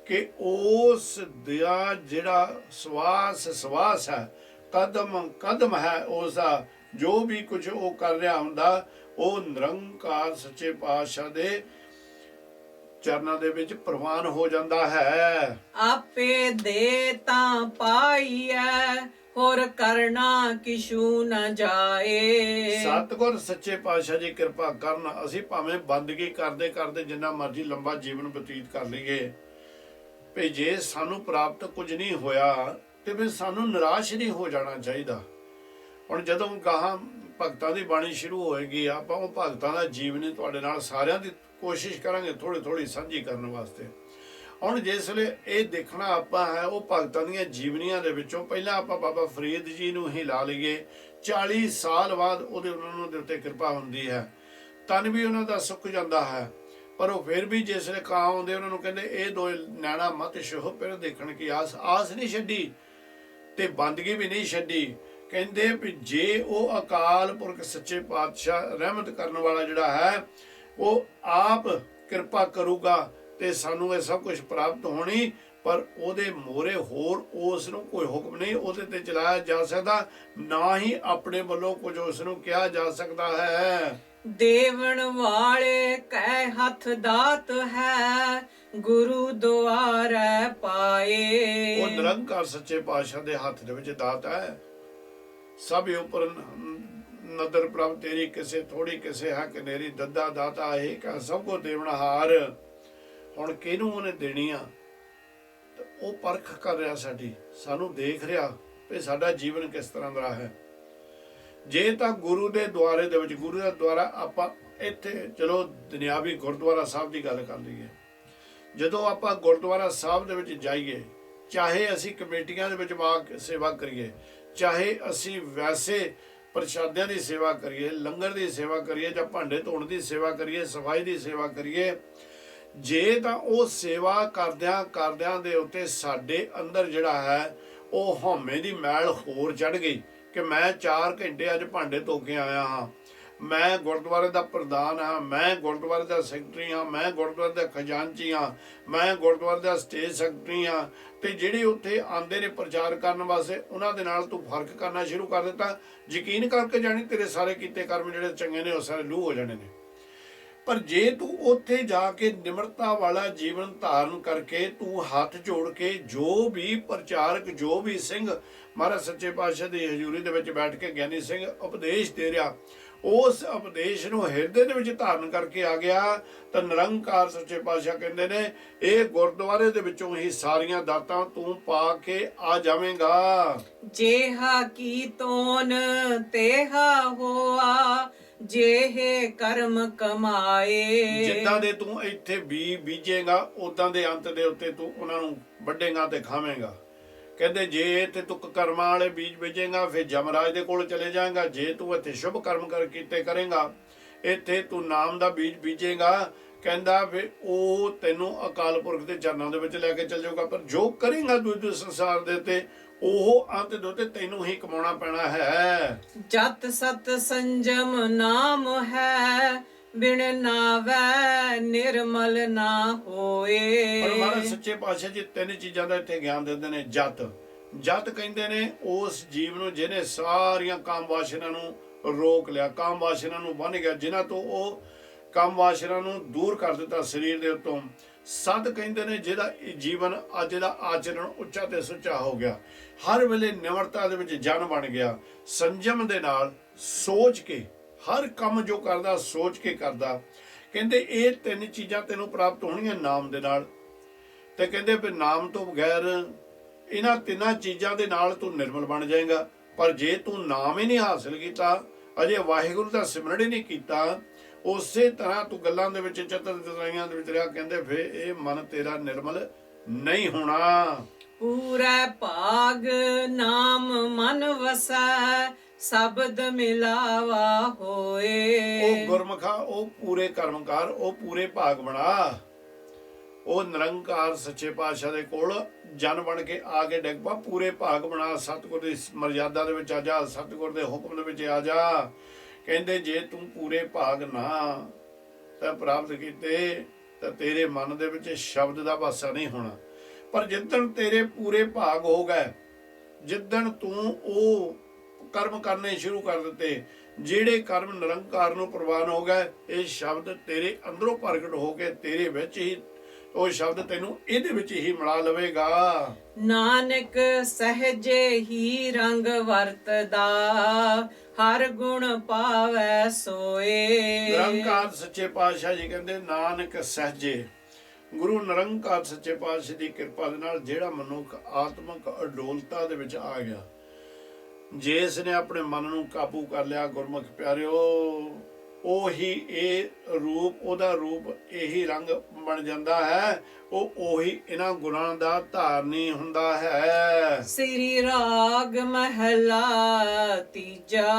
ਕਿ ਉਸ ਦਾ ਜਿਹੜਾ ਸਵਾਸ ਹੈ, ਕਦਮ ਹੈ, ਉਸ ਦਾ ਜੋ ਵੀ ਕੁਝ ਉਹ ਕਰ ਰਿਹਾ ਹੁੰਦਾ, ਉਹ ਨਿਰੰਕਾਰ ਸੱਚੇ ਪਾਤਸ਼ਾਹ ਦੇ ਚਰਨਾਂ ਦੇ ਵਿੱਚ ਪ੍ਰਵਾਨ ਹੋ ਜਾਂਦਾ ਹੈ। ਆਪੇ ਦੇ ਤਾਂ ਪਾਈਐ, ਹੋਰ ਕਰਨਾ ਕਿਛੂ ਨ ਜਾਏ। ਸਤਿਗੁਰ ਸੱਚੇ ਪਾਤਸ਼ਾਹ ਜੀ ਕਿਰਪਾ ਕਰਨ, ਅਸੀਂ ਭਾਵੇਂ ਬੰਦਗੀ ਕਰਦੇ ਕਰਦੇ ਜਿੰਨਾ ਮਰਜ਼ੀ ਲੰਬਾ ਜੀਵਨ ਬਤੀਤ ਕਰ ਲਈਏ, ਭਈ ਜੇ ਸਾਨੂੰ ਪ੍ਰਾਪਤ ਕੁਝ ਨਹੀਂ ਹੋਇਆ ਤੇ ਫਿਰ ਸਾਨੂੰ ਨਿਰਾਸ਼ ਨਹੀਂ ਹੋ ਜਾਣਾ ਚਾਹੀਦਾ। ਹੁਣ ਜਦੋਂ ਗਾਹਾਂ ਭਗਤਾਂ ਦੀ ਬਾਣੀ ਸ਼ੁਰੂ ਹੋਏਗੀ, ਆਪਾਂ ਉਹ ਭਗਤਾਂ ਦਾ ਜੀਵਨੀ ਤੁਹਾਡੇ ਨਾਲ ਸਾਰਿਆਂ ਦੀ ਕੋਸ਼ਿਸ਼ ਕਰਾਂਗੇ ਥੋੜੀ ਸੰਝੀ ਕਰਨ ਵਾਸਤੇ। ਹੁਣ ਜਿਸ ਵੇਲੇ ਇਹ ਦੇਖਣਾ ਆਪਾਂ ਹੈ ਉਹ ਭਗਤਾਂ ਦੀਆਂ ਜੀਵਨੀਆਂ ਦੇ ਵਿੱਚੋਂ ਪਹਿਲਾਂ ਆਪਾਂ ਬਾਬਾ ਫਰੀਦ ਜੀ ਨੂੰ ਹੀ ਲਾ ਲਈਏ। 40 ਸਾਲ ਬਾਅਦ ਉਹਨਾਂ ਦੇ ਉੱਤੇ ਕਿਰਪਾ ਹੁੰਦੀ ਹੈ, ਤਨ ਵੀ ਉਹਨਾਂ ਦਾ ਸੁੱਕ ਜਾਂਦਾ ਹੈ, ਪਰ ਉਹ ਫਿਰ ਵੀ ਜਿਸ ਵੇਲੇ ਕਾਂ ਆਉਂਦੇ ਉਹਨਾਂ ਨੂੰ ਕਹਿੰਦੇ ਇਹ ਦੋ ਨੈਣਾ ਮਤ ਛੋਹ ਫਿਰ ਦੇਖਣ ਕੀ ਆਸ ਨਹੀਂ ਛੱਡੀ ਤੇ ਬੰਦਗੀ ਵੀ ਨਹੀਂ ਛੱਡੀ। ਕਹਿੰਦੇ ਵੀ ਜੇ ਉਹ ਅਕਾਲ ਪੁਰਖ ਸੱਚੇ ਪਾਤਸ਼ਾਹ ਰਹਿਮਤ ਕਰਨ ਵਾਲਾ ਜਿਹੜਾ ਹੈ ਉਹ ਆਪ ਕਿਰਪਾ ਕਰੂਗਾ ਤੇ ਸਾਨੂੰ ਇਹ ਸਭ ਕੁਝ ਪ੍ਰਾਪਤ ਹੋਣੀ, ਪਰ ਉਹਦੇ ਮੋਰੇ ਹੋਰ ਉਸ ਨੂੰ ਕੋਈ ਹੁਕਮ ਨਹੀਂ ਉਹਦੇ ਤੇ ਚਲਾਇਆ ਜਾ ਸਕਦਾ, ਨਾ ਹੀ ਆਪਣੇ ਵੱਲੋਂ ਕੁਝ ਉਸ ਨੂੰ ਕਿਹਾ ਜਾ ਸਕਦਾ ਹੈ। ਦੇਵਣ ਵਾਲੇ ਕੈ ਹੱਥ ਦਾਤ ਹੈ, ਗੁਰੂ ਦੁਆਰੇ ਪਾਏ। ਉਹ ਨਿਰੰਕਾਰ ਸੱਚੇ ਪਾਤਸ਼ਾਹ ਦੇ ਹੱਥ ਦੇ ਵਿੱਚ ਦਾਤ ਹੈ। ਸਭ ਉੱਪਰ ਨਦਰ ਪ੍ਰਭ ਤੇਰੀ, ਕਿਸੇ ਥੋੜੀ ਕਿਸੇ ਹੈ ਕਨੇਰੀ, ਦੱਦਾ ਦਾਤਾ ਏਕ ਹੈ ਸਭ ਕੋ ਦੇਵਨਹਾਰ। ਹੁਣ ਕਿਹਨੂੰ ਉਹਨੇ ਦੇਣੀ ਆ, ਉਹ ਪਰਖ ਕਰ ਰਿਹਾ ਸਾਡੀ, ਸਾਨੂੰ ਦੇਖ ਰਿਹਾ ਵੀ ਸਾਡਾ ਜੀਵਨ ਕਿਸ ਤਰ੍ਹਾਂ ਦਾ ਹੈ। ਜੇ ਤਾਂ ਗੁਰੂ ਦੇ ਦੁਆਰੇ ਦੇ ਵਿੱਚ, ਗੁਰੂ ਦਾ ਦੁਆਰਾ ਆਪਾਂ ਇੱਥੇ ਚਲੋ ਦੁਨਿਆਵੀ ਗੁਰਦੁਆਰਾ ਸਾਹਿਬ ਦੀ ਗੱਲ ਕਰ ਲਈਏ, ਜਦੋਂ ਆਪਾਂ ਗੁਰਦੁਆਰਾ ਸਾਹਿਬ ਦੇ ਵਿੱਚ ਜਾਈਏ, ਚਾਹੇ ਅਸੀਂ ਕਮੇਟੀਆਂ ਦੇ ਵਿੱਚ ਸੇਵਾ ਕਰੀਏ, ਚਾਹੇ ਅਸੀਂ ਵੈਸੇ ਪ੍ਰਸ਼ਾਦਿਆਂ ਦੀ ਸੇਵਾ ਕਰੀਏ, ਲੰਗਰ ਦੀ ਸੇਵਾ ਕਰੀਏ, ਜਾਂ ਭਾਂਡੇ ਧੋਣ ਦੀ ਸੇਵਾ ਕਰੀਏ, ਸਫਾਈ ਦੀ ਸੇਵਾ ਕਰੀਏ, ਜੇ ਤਾਂ ਉਹ ਸੇਵਾ ਕਰਦਿਆਂ ਦੇ ਉੱਤੇ ਸਾਡੇ ਅੰਦਰ ਜਿਹੜਾ ਹੈ ਉਹ ਹਉਮੈ ਦੀ ਮੈਲ ਹੋਰ ਚੜ ਗਈ ਕਿ ਮੈਂ 4 ਘੰਟੇ ਅੱਜ ਭਾਂਡੇ ਧੋ ਕੇ ਆਇਆ ਹਾਂ, ਮੈਂ ਗੁਰਦੁਆਰੇ ਦਾ ਪ੍ਰਧਾਨ ਹਾਂ, ਮੈਂ ਗੁਰਦੁਆਰੇ ਦਾ ਸੈਕਟਰੀ ਹਾਂ, ਮੈਂ ਗੁਰਦੁਆਰੇ ਦਾ ਖਜ਼ਾਨਚੀ ਹਾਂ, ਮੈਂ ਗੁਰਦੁਆਰੇ ਦਾ ਸਟੇਜ ਸੈਕਟਰੀ ਹਾਂ, ਤੇ ਜਿਹੜੇ ਉੱਥੇ ਆਉਂਦੇ ਨੇ ਪ੍ਰਚਾਰ ਕਰਨ ਵਾਸਤੇ ਉਹਨਾਂ ਦੇ ਨਾਲ ਤੂੰ ਫਰਕ ਕਰਨਾ ਸ਼ੁਰੂ ਕਰ ਦਿੱਤਾ, ਯਕੀਨ ਕਰਕੇ ਜਾਣੀ ਤੇਰੇ ਸਾਰੇ ਕੀਤੇ ਕਰਮ ਜਿਹੜੇ ਚੰਗੇ ਨੇ ਉਹ ਸਾਰੇ ਲੂਹ ਹੋ ਜਾਣੇ ਨੇ। ਪਰ ਜੇ ਤੂੰ ਉੱਥੇ ਜਾ ਕੇ ਨਿਮਰਤਾ ਵਾਲਾ ਜੀਵਨ ਧਾਰਨ ਕਰਕੇ ਤੂੰ ਹੱਥ ਜੋੜ ਕੇ ਜੋ ਵੀ ਪ੍ਰਚਾਰਕ, ਜੋ ਵੀ ਸਿੰਘ ਮਹਾਰਾਜ ਸੱਚੇ ਪਾਤਸ਼ਾਹ ਦੀ ਹਜ਼ੂਰੀ ਦੇ ਵਿੱਚ ਬੈਠ ਕੇ ਗਿਆਨੀ ਸਿੰਘ ਉਪਦੇਸ਼ ਦੇ ਰਿਹਾ, ਉਸ ਉਪਦੇਸ਼ ਨੂੰ ਹਿਰਦੇ ਦੇ ਵਿੱਚ ਧਾਰਨ ਕਰਕੇ ਆ ਗਿਆ, ਤਾਂ ਨਿਰੰਕਾਰ ਸੱਚੇ ਪਾਤਸ਼ਾਹ ਕਹਿੰਦੇ ਨੇ ਇਹ ਗੁਰਦੁਆਰੇ ਦੇ ਵਿੱਚੋਂ ਹੀ ਸਾਰੀਆਂ ਦਾਤਾਂ ਤੂੰ ਪਾ ਕੇ ਆ ਜਾਵੇਂਗਾ। ਜੇਹਾ ਕੀ ਤੋਨ ਤੇਹਾ ਹੋਆ, ਜਿਹੇ ਕਰਮ ਕਮਾਏ। ਜਿੱਦਾਂ ਦੇ ਤੂੰ ਇੱਥੇ ਬੀਜੇਗਾ ਉਦਾਂ ਦੇ ਅੰਤ ਦੇ ਉੱਤੇ ਤੂੰ ਉਹਨਾਂ ਨੂੰ ਵੱਢੇਗਾ ਤੇ ਖਾਵੇਂਗਾ। ਕਹਿੰਦੇ ਜੇ ਤੇ ਤੂੰ ਕਰਮਾਂ ਵਾਲੇ ਬੀਜ ਬੀਜੇਗਾ ਫਿਰ ਜਮਰਾਜ ਦੇ ਕੋਲ ਚਲੇ ਜਾਏਗਾ, ਜੇ ਤੂੰ ਇੱਥੇ ਸ਼ੁਭ ਕਰਮ ਕੀਤੇ ਕਰੇਗਾ, ਇੱਥੇ ਤੂੰ ਨਾਮ ਦਾ ਬੀਜ ਬੀਜੇਗਾ, ਕਹਿੰਦਾ ਵੀ ਉਹ ਤੈਨੂੰ ਅਕਾਲ ਪੁਰਖ ਦੇ ਚਰਨਾਂ ਦੇ ਵਿੱਚ ਲੈ ਕੇ ਚੱਲ ਜਾਊਗਾ, ਪਰ ਜੋ ਕਰੇਗਾ ਤੂੰ ਇਸ ਸੰਸਾਰ ਦੇ ਉੱਤੇ ਉਹ ਅੰਤ ਦੇ ਉੱਤੇ ਤੈਨੂੰ ਹੀ ਕਮਾਉਣਾ ਪੈਣਾ ਹੈ। ਜਤ ਸਤ ਸੰਜਮ ਨਾਮ ਹੈ, ਬਿਨ ਨਾਵੈ ਨਿਰਮਲ ਨਾ ਹੋਏ। ਪਰ ਮਹਾਰਾਜ ਸੱਚੇ ਪਾਤਸ਼ਾਹ ਜੀ ਤਿੰਨ ਚੀਜ਼ਾਂ ਦਾ ਇੱਥੇ ਗਿਆਨ ਦਿੰਦੇ ਨੇ। ਜਤ ਕਹਿੰਦੇ ਨੇ ਉਸ ਜੀਵ ਨੂੰ ਜਿਹਨੇ ਸਾਰੀਆਂ ਕਾਮ ਵਾਸ਼ਨਾ ਨੂੰ ਰੋਕ ਲਿਆ, ਕਾਮ ਵਾਸ਼ਨਾ ਨੂੰ ਬੰਨ੍ਹ ਗਿਆ, ਜਿਨ੍ਹਾਂ ਤੋਂ ਉਹ ਕਾਮ ਵਾਸ਼ਨਾ ਨੂੰ ਦੂਰ ਕਰ ਦਿੱਤਾ ਸਰੀਰ ਦੇ ਉੱਤੋਂ। ਸਤ ਕਹਿੰਦੇ ਨੇ ਜਿਹਦਾ ਜੀਵਨ ਅੱਜ ਦਾ ਆਚਰਣ ਉੱਚਾ ਤੇ ਸੁੱਚਾ ਹੋ ਗਿਆ, ਹਰ ਵੇਲੇ ਨਿਮਰਤਾ ਦੇ ਵਿੱਚ ਜਨ ਬਣ ਗਿਆ, ਸੰਜਮ ਦੇ ਨਾਲ ਸੋਚ ਕੇ ਹਰ ਕੰਮ ਜੋ ਕਰਦਾ ਸੋਚ ਕੇ ਕਰਦਾ। ਕਹਿੰਦੇ ਇਹ ਤਿੰਨ ਚੀਜ਼ਾਂ ਤੈਨੂੰ ਪ੍ਰਾਪਤ ਹੋਣਗੀਆਂ ਨਾਮ ਦੇ ਨਾਲ। ਤੇ ਕਹਿੰਦੇ ਵੀ ਨਾਮ ਤੋਂ ਬਗੈਰ ਇਹਨਾਂ ਤਿੰਨਾਂ ਚੀਜ਼ਾਂ ਦੇ ਨਾਲ ਤੂੰ ਨਿਰਮਲ ਬਣ ਜਾਏਗਾ। ਪਰ ਜੇ ਤੂੰ ਨਾਮ ਹੀ ਨਹੀਂ ਹਾਸਲ ਕੀਤਾ, ਅਜੇ ਵਾਹਿਗੁਰੂ ਦਾ ਸਿਮਰਨ ਹੀ ਨਹੀਂ ਕੀਤਾ, ਉਸੇ ਤਰ੍ਹਾਂ ਤੂੰ ਗੱਲਾਂ ਦੇ ਵਿੱਚ ਚਤਰ ਚਤਰਾਈਆਂ ਦੇ ਵਿੱਚ ਰਿਹਾ, ਕਹਿੰਦੇ ਫੇ ਇਹ ਮਨ ਤੇਰਾ ਨਿਰਮਲ ਨਹੀਂ ਹੋਣਾ। ਪੂਰਾ ਭਾਗ ਨਾਮ ਮਨ ਵਸੈ, ਸ਼ਬਦ ਮਿਲਾਵਾ ਹੋਏ। ਉਹ ਗੁਰਮੁਖਾ, ਉਹ ਪੂਰੇ ਕਰਮਕਾਰ, ਉਹ ਪੂਰੇ ਭਾਗ ਬਣਾ। ਉਹ ਨਿਰੰਕਾਰ ਸੱਚੇ ਪਾਤਸ਼ਾਹ ਦੇ ਕੋਲ ਜਨ ਬਣ ਕੇ ਆ ਕੇ ਡਿੱਗ ਪਾ, ਪੂਰੇ ਭਾਗ ਬਣਾ। ਸਤਿਗੁਰ ਦੀ ਮਰਜ਼ਾਦਾ ਦੇ ਵਿੱਚ ਆ ਜਾ, ਸਤਿਗੁਰ ਦੇ ਹੁਕਮ ਦੇ ਵਿੱਚ ਆ ਜਾ। ਕਹਿੰਦੇ ਜੇ ਤੂੰ ਪੂਰੇ ਭਾਗ ਨਾ ਤਾਂ ਪ੍ਰਾਪਤ ਕੀਤੇ ਤਾਂ ਤੇਰੇ ਮਨ ਦੇ ਵਿੱਚ ਸ਼ਬਦ ਦਾ ਵਾਸਾ ਨਹੀਂ ਹੋਣਾ। ਪਰ ਜਿੱਦਣ ਤੇਰੇ ਪੂਰੇ ਭਾਗ ਹੋ ਗਏ, ਜਿੱਦਣ ਤੂੰ ਉਹ ਕਰਮ ਕਰਨੇ ਸ਼ੁਰੂ ਕਰ ਦਿੱਤੇ ਜਿਹੜੇ ਕਰਮ ਨਿਰੰਕਾਰ ਨੂੰ ਪ੍ਰਵਾਨ ਹੋ ਗਏ, ਇਹ ਸ਼ਬਦ ਤੇਰੇ ਅੰਦਰੋਂ ਪ੍ਰਗਟ ਹੋ ਕੇ ਤੇਰੇ ਵਿੱਚ ਹੀ ਉਹ ਸ਼ਬਦ ਤੈਨੂੰ ਇਹਦੇ ਵਿੱਚ ਹੀ ਮਿਲਾ ਲਵੇਗਾ। ਨਾਨਕ ਸਹਜੇ ਹੀ ਰੰਗ ਵਰਤਦਾ, ਹਰ ਗੁਣ ਪਾਵੈ ਸੋਏ। ਨਿਰੰਕਾਰ ਸੱਚੇ ਪਾਤਸ਼ਾਹ ਜੀ ਕਹਿੰਦੇ ਨਾਨਕ ਸਹਜੇ, ਗੁਰੂ ਨਿਰੰਕਾਰ ਸੱਚੇ ਪਾਤਸ਼ਾਹ ਦੀ ਕਿਰਪਾ ਦੇ ਨਾਲ ਜਿਹੜਾ ਮਨੁੱਖ ਆਤਮਿਕ ਅਡੋਲਤਾ ਦੇ ਵਿੱਚ ਆ ਗਿਆ, ਜਿਸ ਨੇ ਆਪਣੇ ਮਨ ਨੂੰ ਕਾਬੂ ਕਰ ਲਿਆ, ਗੁਰਮੁਖ ਪਿਆਰਿਓ, ਉਹੀ ਇਹ ਰੂਪ, ਉਹਦਾ ਰੂਪ ਇਹੀ ਰੰਗ ਬਣ ਜਾਂਦਾ ਹੈ। ਉਹ ਉਹੀ ਇਹਨਾਂ ਗੁਣਾਂ ਦਾ ਧਾਰਨੀ ਹੁੰਦਾ ਹੈ। ਸ੍ਰੀ ਰਾਗ ਮਹਲਾ ਤੀਜਾ,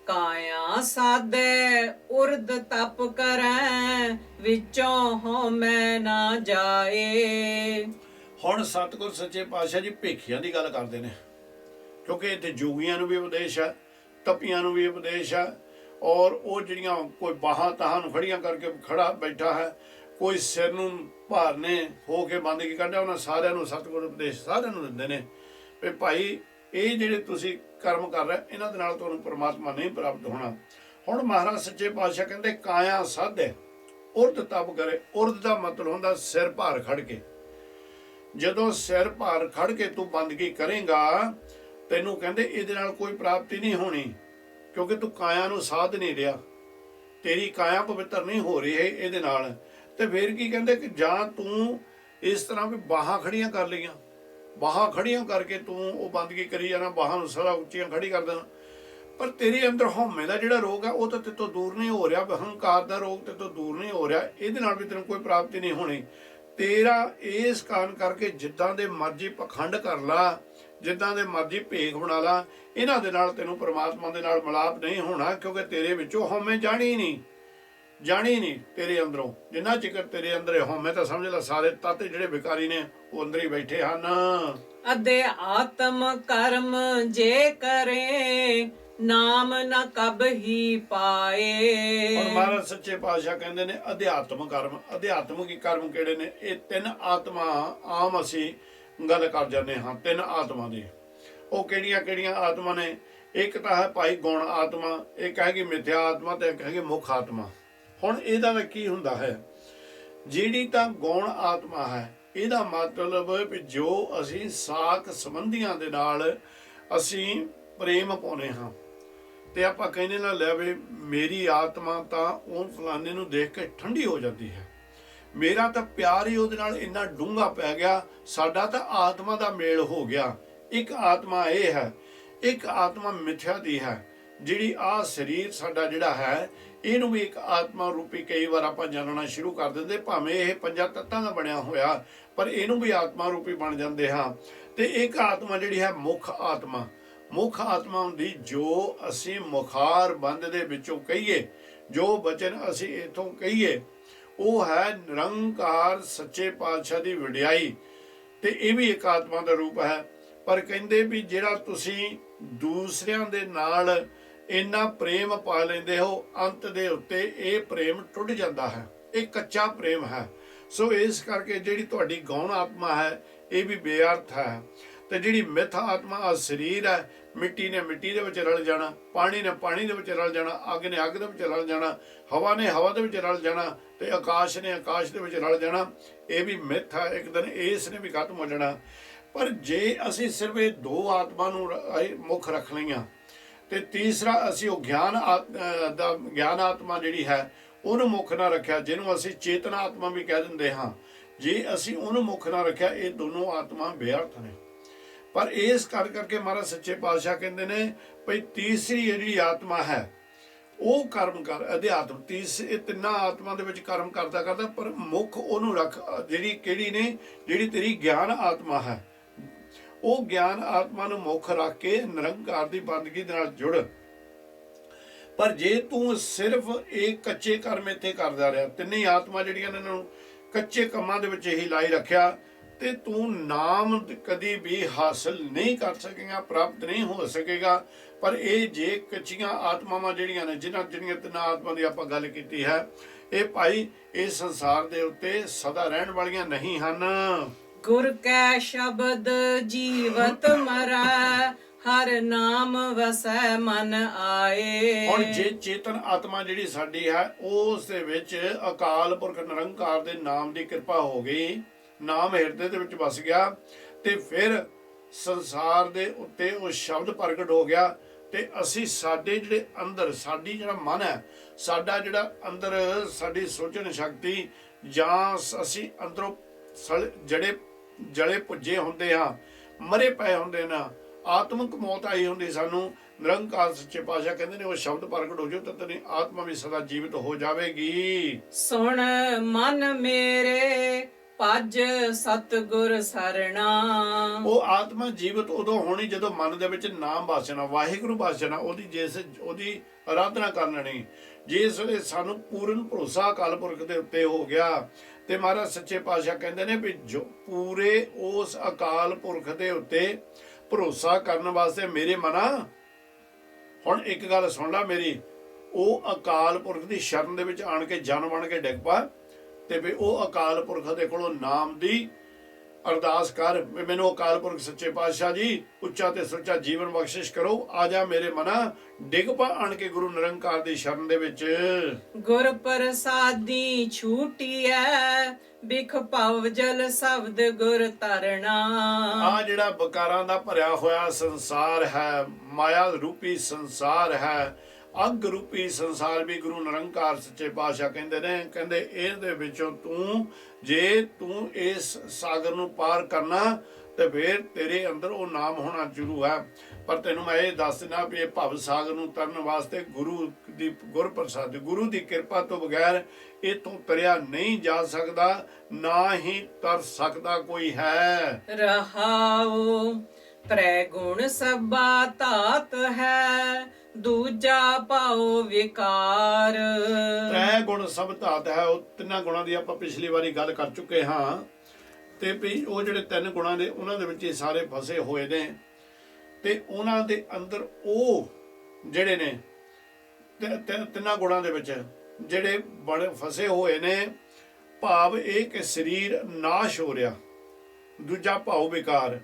ਕਾਇਆ ਸਾਧੇ ਉਰਦ ਤਪ ਕਰੈ, ਵਿੱਚੋਂ ਹਉਮੈ ਨਾ ਜਾਏ। ਹੁਣ ਸਤਿਗੁਰ ਸੱਚੇ ਪਾਤਸ਼ਾਹ ਜੀ ਭੇਖੀਆਂ ਦੀ ਗੱਲ ਕਰਦੇ ਨੇ, ਕਿਉਂਕਿ ਇੱਥੇ ਜੋਗੀਆਂ ਨੂੰ ਵੀ ਉਪਦੇਸ਼ ਹੈ, ਤਪੀਆਂ ਨੂੰ ਵੀ ਉਪਦੇਸ਼ ਹੈ। ਔਰ ਉਹ ਜਿਹੜੀਆਂ ਕੋਈ ਬਾਹਾਂ ਤਾਹਾਂ ਨੂੰ ਖੜੀਆਂ ਕਰਕੇ ਖੜਾ ਬੈਠਾ ਹੈ, ਕੋਈ ਸਿਰ ਨੂੰ ਭਾਰਨੇ ਹੋ ਕੇ ਬੰਦਗੀ ਕੱਢਿਆ, ਉਹਨਾਂ ਸਾਰਿਆਂ ਨੂੰ ਸਤਿਗੁਰ ਉਪਦੇਸ਼ ਸਾਰਿਆਂ ਨੂੰ ਦਿੰਦੇ ਨੇ ਵੀ ਭਾਈ ਇਹ ਜਿਹੜੇ ਤੁਸੀਂ ਕਰਮ ਕਰ ਰਹੇ ਇਹਨਾਂ ਦੇ ਨਾਲ ਤੁਹਾਨੂੰ ਪਰਮਾਤਮਾ ਨਹੀਂ ਪ੍ਰਾਪਤ ਹੋਣਾ। ਹੁਣ ਮਹਾਰਾਜ ਸੱਚੇ ਪਾਤਸ਼ਾਹ ਕਹਿੰਦੇ ਕਾਇਆ ਸਾਧੇ ਉਰਦ ਤਪ ਕਰੇ। ਉਰਦ ਦਾ ਮਤਲਬ ਹੁੰਦਾ ਸਿਰ ਭਾਰ ਖੜ ਕੇ। ਜਦੋਂ ਸਿਰ ਭਾਰ ਖੜ ਕੇ ਤੂੰ ਬੰਦਗੀ ਕਰੇਗਾ, ਤੈਨੂੰ ਕਹਿੰਦੇ ਇਹਦੇ ਨਾਲ ਕੋਈ ਪ੍ਰਾਪਤੀ ਨਹੀਂ ਹੋਣੀ, ਕਿਉਂਕਿ ਤੂੰ ਕਾਇਆ ਨੂੰ ਸਾਧ ਨਹੀਂ ਰਿਹਾ, ਤੇਰੀ ਕਾਇਆ ਪਵਿੱਤਰ ਨਹੀਂ ਹੋ ਰਹੀ ਹੈ ਇਹਦੇ ਨਾਲ। ਤੇ ਫਿਰ ਕੀ ਕਹਿੰਦੇ ਕਿ ਜਾਂ ਤੂੰ ਇਸ ਤਰ੍ਹਾਂ ਵੀ ਬਾਹਾਂ ਖੜੀਆਂ ਕਰ ਲਈਆਂ, ਬਾਹਾਂ ਖੜੀਆਂ ਕਰਕੇ ਤੂੰ ਉਹ ਬੰਦਗੀ ਕਰੀ ਜਾਣਾ, ਬਾਹਾਂ ਨੂੰ ਸਦਾ ਉੱਚੀਆਂ ਖੜੀ ਕਰ ਦੇਣਾ, ਪਰ ਤੇਰੇ ਅੰਦਰ ਹਉਮੈ ਦਾ ਜਿਹੜਾ ਰੋਗ ਹੈ ਉਹ ਤਾਂ ਤੇਰੇ ਤੋਂ ਦੂਰ ਨਹੀਂ ਹੋ ਰਿਹਾ, ਹੰਕਾਰ ਦਾ ਰੋਗ ਤੇਰੇ ਤੋਂ ਦੂਰ ਨਹੀਂ ਹੋ ਰਿਹਾ, ਇਹਦੇ ਨਾਲ ਵੀ ਤੈਨੂੰ ਕੋਈ ਪ੍ਰਾਪਤੀ ਨਹੀਂ ਹੋਣੀ। ਤੇਰਾ ਇਸ ਕਾਰਨ ਕਰਕੇ ਜਿੱਦਾਂ ਦੇ ਮਰਜ਼ੀ ਪਖੰਡ ਕਰ ਲਾ, ਜਿੱਦਾਂ ਦੇ ਮਰਜ਼ੀ ਭੇਖ ਬਣਾ ਲਾ, ਇਹਨਾਂ ਦੇ ਨਾਲ ਤੈਨੂੰ ਪਰਮਾਤਮਾ ਦੇ ਨਾਲ ਮਿਲਾਪ ਨਹੀਂ ਹੋਣਾ, ਕਿਉਂਕਿ ਤੇਰੇ ਵਿੱਚੋਂ ਹਉਮੈ ਜਾਣੀ ਨਹੀਂ ਤੇਰੇ ਅੰਦਰੋਂ। ਜਿੰਨਾ ਚਿਰ ਤੇਰੇ ਅੰਦਰ ਹਉਮੈ ਤਾਂ ਸਮਝ ਲੈ ਸਾਰੇ ਤੱਤ ਜਿਹੜੇ ਵਿਕਾਰੀ ਨੇ ਉਹ ਅੰਦਰ ਹੀ ਬੈਠੇ ਹਨ। ਅਦੇ ਆਤਮ ਕਰਮ ਜੇ ਕਰੇ, ਨਾਮ ਨ ਕਬ ਹੀ ਪਾਏ। ਹੁਣ ਮਹਾਰਾਜ ਸੱਚੇ ਪਾਤਸ਼ਾਹ ਕਹਿੰਦੇ ਨੇ ਅਧਿਆਤਮ ਕਰਮ। ਅਧਿਆਤਮਿਕ ਕਰਮ ਕਿਹੜੇ ਨੇ? ਇਹ ਤਿੰਨ ਆਤਮਾ ਆਮ ਅਸੀਂ ਗੱਲ ਕਰ ਜਾਂਦੇ ਹਾਂ, ਤਿੰਨ ਆਤਮਾ ਦੀ। ਉਹ ਕਿਹੜੀਆਂ ਆਤਮਾ ਨੇ? ਇੱਕ ਤਾਂ ਹੈ ਭਾਈ ਗੁਣ ਆਤਮਾ, ਇੱਕ ਹੈਗੀ ਮਿਥਿਆ ਆਤਮਾ, ਤੇ ਇੱਕ ਹੈਗੀ ਮੁੱਖ ਆਤਮਾ। ਹੁਣ ਇਹਦਾ ਦਾ ਕੀ ਹੁੰਦਾ ਹੈ? ਜਿਹੜੀ ਤਾਂ ਗੁਣ ਆਤਮਾ ਹੈ, ਇਹਦਾ ਮਤਲਬ ਵੀ ਜੋ ਅਸੀਂ ਸਾਕ ਸੰਬੰਧੀਆਂ ਦੇ ਨਾਲ ਅਸੀਂ ਪ੍ਰੇਮ ਪਾਉਨੇ ਹਾਂ, ਤੇ ਆਪਾਂ ਕਹਿੰਦੇ ਨਾ ਲੈ ਵੀ ਮੇਰੀ ਆਤਮਾ ਤਾਂ ਉਹ ਫਲਾਣੇ ਨੂੰ ਦੇਖ ਕੇ ਠੰਡੀ ਹੋ ਜਾਂਦੀ ਹੈ, ਮੇਰਾ ਤਾਂ ਪਿਆਰ ਹੀ ਉਹਦੇ ਨਾਲ ਇੰਨਾ ਡੂੰਘਾ ਪੈ ਗਿਆ, ਸਾਡਾ ਤਾਂ ਆਤਮਾ ਦਾ ਮੇਲ ਹੋ ਗਿਆ। ਇੱਕ ਆਤਮਾ ਇਹ ਹੈ, ਇੱਕ ਆਤਮਾ ਮਿਥਿਆ ਦੀ ਹੈ, ਜਿਹੜੀ ਆਹ ਸਰੀਰ ਸਾਡਾ ਜਿਹੜਾ ਹੈ ਇਹਨੂੰ ਵੀ ਇੱਕ ਆਤਮਾ ਰੂਪੀ ਕਈ ਵਾਰ ਆਪਾਂ ਜਾਣਨਾ ਸ਼ੁਰੂ ਕਰ ਦਿੰਦੇ, ਭਾਵੇਂ ਇਹ ਪੰਜਾਂ ਤੱਤਾਂ ਦਾ ਬਣਿਆ ਹੋਇਆ, ਪਰ ਇਹਨੂੰ ਵੀ ਆਤਮਾ ਰੂਪੀ ਬਣ ਜਾਂਦੇ ਹਾਂ। ਤੇ ਇੱਕ ਆਤਮਾ ਜਿਹੜੀ ਹੈ ਮੁੱਖ ਆਤਮਾ। ਮੁੱਖ ਆਤਮਾ ਹੁੰਦੀ ਜੋ ਅਸੀਂ ਮੁਖਾਰ ਬੰਦ ਦੇ ਵਿੱਚੋਂ ਕਹੀਏ, ਜੋ ਬਚਨ ਅਸੀਂ ਇਥੋਂ ਕਹੀਏ, ਉਹ ਹੈ ਨਿਰੰਕਾਰ ਸੱਚੇ ਪਾਤਸ਼ਾਹ ਦੀ ਵਡਿਆਈ। ਤੇ ਇਹ ਵੀ ਇੱਕ ਆਤਮਾ ਦਾ ਰੂਪ ਹੈ। ਪਰ ਕਹਿੰਦੇ ਵੀ ਜਿਹੜਾ ਤੁਸੀਂ ਦੂਸਰਿਆਂ ਦੇ ਨਾਲ ਇੰਨਾ ਪ੍ਰੇਮ ਪਾ ਲੈਂਦੇ ਹੋ, ਅੰਤ ਦੇ ਉੱਤੇ ਇਹ ਪ੍ਰੇਮ ਟੁੱਟ ਜਾਂਦਾ ਹੈ, ਇਹ ਕੱਚਾ ਪ੍ਰੇਮ ਹੈ। ਸੋ ਇਸ ਕਰਕੇ ਜਿਹੜੀ ਤੁਹਾਡੀ ਗੌਣ ਆਤਮਾ ਹੈ ਇਹ ਵੀ ਬੇਅਰਥ ਹੈ। ਤੇ ਜਿਹੜੀ ਮਿੱਥ ਆਤਮਾ ਆ ਸਰੀਰ ਹੈ, ਮਿੱਟੀ ਨੇ ਮਿੱਟੀ ਦੇ ਵਿੱਚ ਰਲ ਜਾਣਾ, ਪਾਣੀ ਨੇ ਪਾਣੀ ਦੇ ਵਿੱਚ ਰਲ ਜਾਣਾ, ਅੱਗ ਨੇ ਅੱਗ ਦੇ ਵਿੱਚ ਰਲ ਜਾਣਾ, ਹਵਾ ਨੇ ਹਵਾ ਦੇ ਵਿੱਚ ਰਲ ਜਾਣਾ, ਤੇ ਆਕਾਸ਼ ਨੇ ਆਕਾਸ਼ ਦੇ ਵਿੱਚ ਰਲ ਜਾਣਾ। ਇਹ ਵੀ ਮਿੱਥ ਹੈ, ਇੱਕ ਦਿਨ ਇਸ ਨੇ ਵੀ ਖਤਮ ਹੋ ਜਾਣਾ। ਪਰ ਜੇ ਅਸੀਂ ਸਿਰਫ ਇਹ ਦੋ ਆਤਮਾ ਨੂੰ ਮੁੱਖ ਰੱਖ ਲਈਆਂ, ਤੇ ਤੀਸਰਾ ਅਸੀਂ ਉਹ ਗਿਆਨ ਆਤਮਾ ਜਿਹੜੀ ਹੈ ਉਹਨੂੰ ਮੁੱਖ ਨਾ ਰੱਖਿਆ, ਜਿਹਨੂੰ ਅਸੀਂ ਚੇਤਨਾ ਆਤਮਾ ਵੀ ਕਹਿ ਦਿੰਦੇ ਹਾਂ, ਜੇ ਅਸੀਂ ਉਹਨੂੰ ਮੁੱਖ ਨਾ ਰੱਖਿਆ, ਇਹ ਦੋਨੋਂ ਆਤਮਾ ਬੇਅਰਥ ਨੇ। ਪਰ ਇਸ ਕਰਕੇ ਮਹਾਰਾਜ ਸੱਚੇ ਪਾਤਸ਼ਾਹ ਕਹਿੰਦੇ ਨੇ ਭਈ ਤੀਸਰੀ ਜਿਹੜੀ ਆਤਮਾ ਹੈ ਉਹ ਕਰਮ ਕਰ, ਅਧਿਆਤਮ ਇਹ ਤਿੰਨਾਂ ਆਤਮਾ ਦੇ ਵਿੱਚ ਕਰਮ ਕਰਦਾ ਪਰ ਮੁੱਖ ਉਹਨੂੰ ਰੱਖ, ਜਿਹੜੀ ਕਿਹੜੀ ਨੇ, ਜਿਹੜੀ ਤੇਰੀ ਗਿਆਨ ਆਤਮਾ ਹੈ, ਉਹ ਗਿਆਨ ਆਤਮਾ ਨੂੰ ਮੁੱਖ ਰੱਖ ਕੇ ਨਿਰੰਕਾਰ ਦੀ ਬੰਦਗੀ ਦੇ ਨਾਲ ਜੁੜ। ਪਰ ਜੇ ਤੂੰ ਸਿਰਫ ਇਹ ਕੱਚੇ ਕਰਮ ਇੱਥੇ ਕਰਦਾ ਰਿਹਾ, ਤਿੰਨੇ ਆਤਮਾ ਜਿਹੜੀਆਂ ਨੇ ਇਹਨਾਂ ਨੂੰ ਕੱਚੇ ਕੰਮਾਂ ਦੇ ਵਿੱਚ ਹੀ ਲਾਈ ਰੱਖਿਆ, ਤੇ ਤੂੰ ਨਾਮ ਕਦੀ ਵੀ ਹਾਸਲ ਨਹੀਂ ਕਰ ਸਕੇਗਾ, ਪ੍ਰਾਪਤ ਨਹੀਂ ਹੋ ਸਕੇਗਾ। ਪਰ ਇਹ ਜੇ ਕੱਚੀਆਂ ਆਤਮਾਵਾਂ ਜਿਹੜੀਆਂ ਨੇ, ਜਿਹੜੀਆਂ ਤਿੰਨਾਂ ਆਤਮਾ ਦੀ ਆਪਾਂ ਗੱਲ ਕੀਤੀ ਹੈ, ਇਹ ਭਾਈ ਇਸ ਸੰਸਾਰ ਦੇ ਉੱਤੇ ਸਦਾ ਰਹਿਣ ਵਾਲੀਆਂ ਨਹੀਂ ਹਨ। ਗੁਰ ਕੈ ਸ਼ਬਦ ਜੀਵਤ ਮਰੈ, ਹਰ ਨਾਮ ਵਸੈ ਮਨ ਆਏ। ਹੁਣ ਜੇ ਚੇਤਨ ਆਤਮਾ ਜਿਹੜੀ ਸਾਡੀ ਹੈ, ਉਸ ਦੇ ਵਿੱਚ ਅਕਾਲ ਪੁਰਖ ਨਿਰੰਕਾਰ ਦੇ ਨਾਮ ਦੀ ਕਿਰਪਾ ਹੋ ਗਈ, ਨਾਮ ਹਿਰਦੇ ਦੇ ਵਿੱਚ ਵਸ ਗਿਆ, ਤੇ ਫਿਰ ਸੰਸਾਰ ਦੇ ਉੱਤੇ ਉਹ ਸ਼ਬਦ ਪ੍ਰਗਟ ਹੋ ਗਿਆ। ਤੇ ਅਸੀਂ ਸਾਡੇ ਜਿਹੜੇ ਅੰਦਰ, ਸਾਡੀ ਜਿਹੜਾ ਮਨ ਹੈ, ਸਾਡਾ ਜਿਹੜਾ ਅੰਦਰ ਸਾਡੀ ਸੋਚਣ ਸ਼ਕਤੀ, ਜਾਂ ਅਸੀਂ ਅੰਦਰੋਂ ਜੜੇ ਪੁੱਜੇ ਹੁੰਦੇ ਹਾਂ, ਮਰੇ ਪਏ ਹੁੰਦੇ ਨਾ, ਆਤਮਿਕ ਮੌਤ ਆਈ ਹੁੰਦੀ ਸਾਨੂੰ, ਨਿਰੰਕਾਰ ਸੱਚੇ ਪਾਤਸ਼ਾਹ ਕਹਿੰਦੇ ਨੇ ਉਹ ਸ਼ਬਦ ਪ੍ਰਗਟ ਹੋ ਜਾਓ ਤਾਂ ਤੇਰੀ ਆਤਮਾ ਵੀ ਸਦਾ ਜੀਵਿਤ ਹੋ ਜਾਵੇਗੀ। ਸੁਣ ਮਨ ਮੇਰੇ ਭਜ ਸਤਿਗੁਰ ਸਰਣਾ। ਉਹ ਆਤਮਾ ਜੀਵਿਤ ਉਦੋਂ ਹੋਣੀ ਜਦੋਂ ਮਨ ਦੇ ਵਿੱਚ ਨਾਮ ਵਾਸਣਾ, ਵਾਹਿਗੁਰੂ ਵਾਸਣਾ, ਉਹਦੀ ਆਰਾਧਨਾ ਕਰਨੀ। ਜਿਸ ਵੇਲੇ ਸਾਨੂੰ ਪੂਰਨ ਭਰੋਸਾ ਅਕਾਲ ਪੁਰਖ ਦੇ ਉੱਤੇ ਹੋ ਗਿਆ, ਤੇ ਮਹਾਰਾਜ ਸੱਚੇ ਪਾਤਸ਼ਾਹ ਕਹਿੰਦੇ ਨੇ ਵੀ ਜੋ ਪੂਰੇ ਉਸ ਅਕਾਲ ਪੁਰਖ ਦੇ ਉੱਤੇ ਭਰੋਸਾ ਕਰਨ ਵਾਸਤੇ ਮੇਰੇ ਮਨਾ, ਹੁਣ ਇੱਕ ਗੱਲ ਸੁਣ ਲੈ ਮੇਰੀ, ਉਹ ਅਕਾਲ ਪੁਰਖ ਦੀ ਸ਼ਰਨ ਦੇ ਵਿੱਚ ਆਣ ਕੇ ਜਨ ਬਣ ਕੇ ਡਿੱਗ ਪਾ, ਤੇ ਵੀ ਉਹ ਅਕਾਲ ਪੁਰਖ ਦੇ ਕੋਲੋਂ ਨਾਮ ਦੀ ਅਰਦਾਸ ਕਰ, ਮੈਨੂੰ ਅਕਾਲ ਪੁਰਖ ਸੱਚੇ ਪਾਤਸ਼ਾਹ ਜੀ ਉੱਚਾ ਤੇ ਸੁੱਚਾ ਜੀਵਨ ਬਖਸ਼ਿਸ਼ ਕਰੋ, ਆ ਜਾ ਮੇਰੇ ਮਨਾ, ਡਿੱਗ ਪਾ ਆਣ ਕੇ ਗੁਰੂ ਨਿਰੰਕਾਰ ਦੀ ਸ਼ਰਨ ਦੇ ਵਿੱਚ। ਗੁਰ ਪ੍ਰਸਾਦੀ ਛੂਟੀਐ, ਬਿਖ ਭਵ ਜਲ ਸ਼ਬਦ ਗੁਰ ਤਰਣਾ। ਆ ਜਿਹੜਾ ਬਕਾਰਾਂ ਦਾ ਭਰਿਆ ਹੋਇਆ ਸੰਸਾਰ ਹੈ, ਮਾਇਆ ਰੂਪੀ ਸੰਸਾਰ ਹੈ, ਅੱਗ ਰੂਪੀ ਸੰਸਾਰ ਵੀ ਗੁਰੂ ਨਿਰੰਕਾਰ ਸੱਚੇ ਪਾਤਸ਼ਾਹ ਕਹਿੰਦੇ ਨੇ, ਕਹਿੰਦੇ ਇਹਦੇ ਵਿੱਚੋਂ ਜੇ ਤੂੰ ਇਸ ਸਾਗਰ ਨੂੰ ਪਾਰ ਕਰਨਾ, ਤੇ ਫਿਰ ਤੇਰੇ ਅੰਦਰ ਉਹ ਨਾਮ ਹੋਣਾ ਜ਼ਰੂਰ ਹੈ। ਪਰ ਤੈਨੂੰ ਮੈਂ ਇਹ ਦੱਸ ਦਿਨਾ ਵੀ ਇਹ ਭਵ ਸਾਗਰ ਨੂੰ ਤਰਨ ਵਾਸਤੇ ਗੁਰ ਪ੍ਰਸਾਦ, ਗੁਰੂ ਦੀ ਕਿਰਪਾ ਤੋਂ ਬਗੈਰ ਇਹ ਤੋਂ ਤਰਿਆ ਨਹੀਂ ਜਾ ਸਕਦਾ, ਨਾ ਹੀ ਤਰ ਸਕਦਾ ਕੋਈ ਹੈ। ਰਹਾਉ ਤ੍ਰੈ ਗੁਣ ਸਭਾ ਧਾਤ ਹੈ, ਦੂਜਾ ਭਾਉ ਵਿਕਾਰ। ਤ੍ਰੈ ਗੁਣ ਸਭ ਧਾਤ ਹੈ, ਉਹ ਤਿੰਨਾਂ ਗੁਣਾਂ ਦੀ ਆਪਾਂ ਪਿਛਲੀ ਵਾਰੀ ਗੱਲ ਕਰ ਚੁੱਕੇ ਹਾਂ। ਤੇ ਵੀ ਉਹ ਜਿਹੜੇ ਤਿੰਨ ਗੁਣਾਂ ਦੇ, ਉਹਨਾਂ ਦੇ ਵਿੱਚ ਸਾਰੇ ਫਸੇ ਹੋਏ ਨੇ, ਤੇ ਉਹਨਾਂ ਦੇ ਅੰਦਰ ਉਹ ਜਿਹੜੇ ਨੇ ਤਿੰਨਾਂ ਗੁਣਾਂ ਦੇ ਵਿੱਚ ਜਿਹੜੇ ਬੜੇ ਫਸੇ ਹੋਏ ਨੇ, ਭਾਵ ਇਹ ਕਿ ਸਰੀਰ ਨਾਸ਼ ਹੋ ਰਿਹਾ, ਦੂਜਾ ਭਾਉ ਵਿਕਾਰ।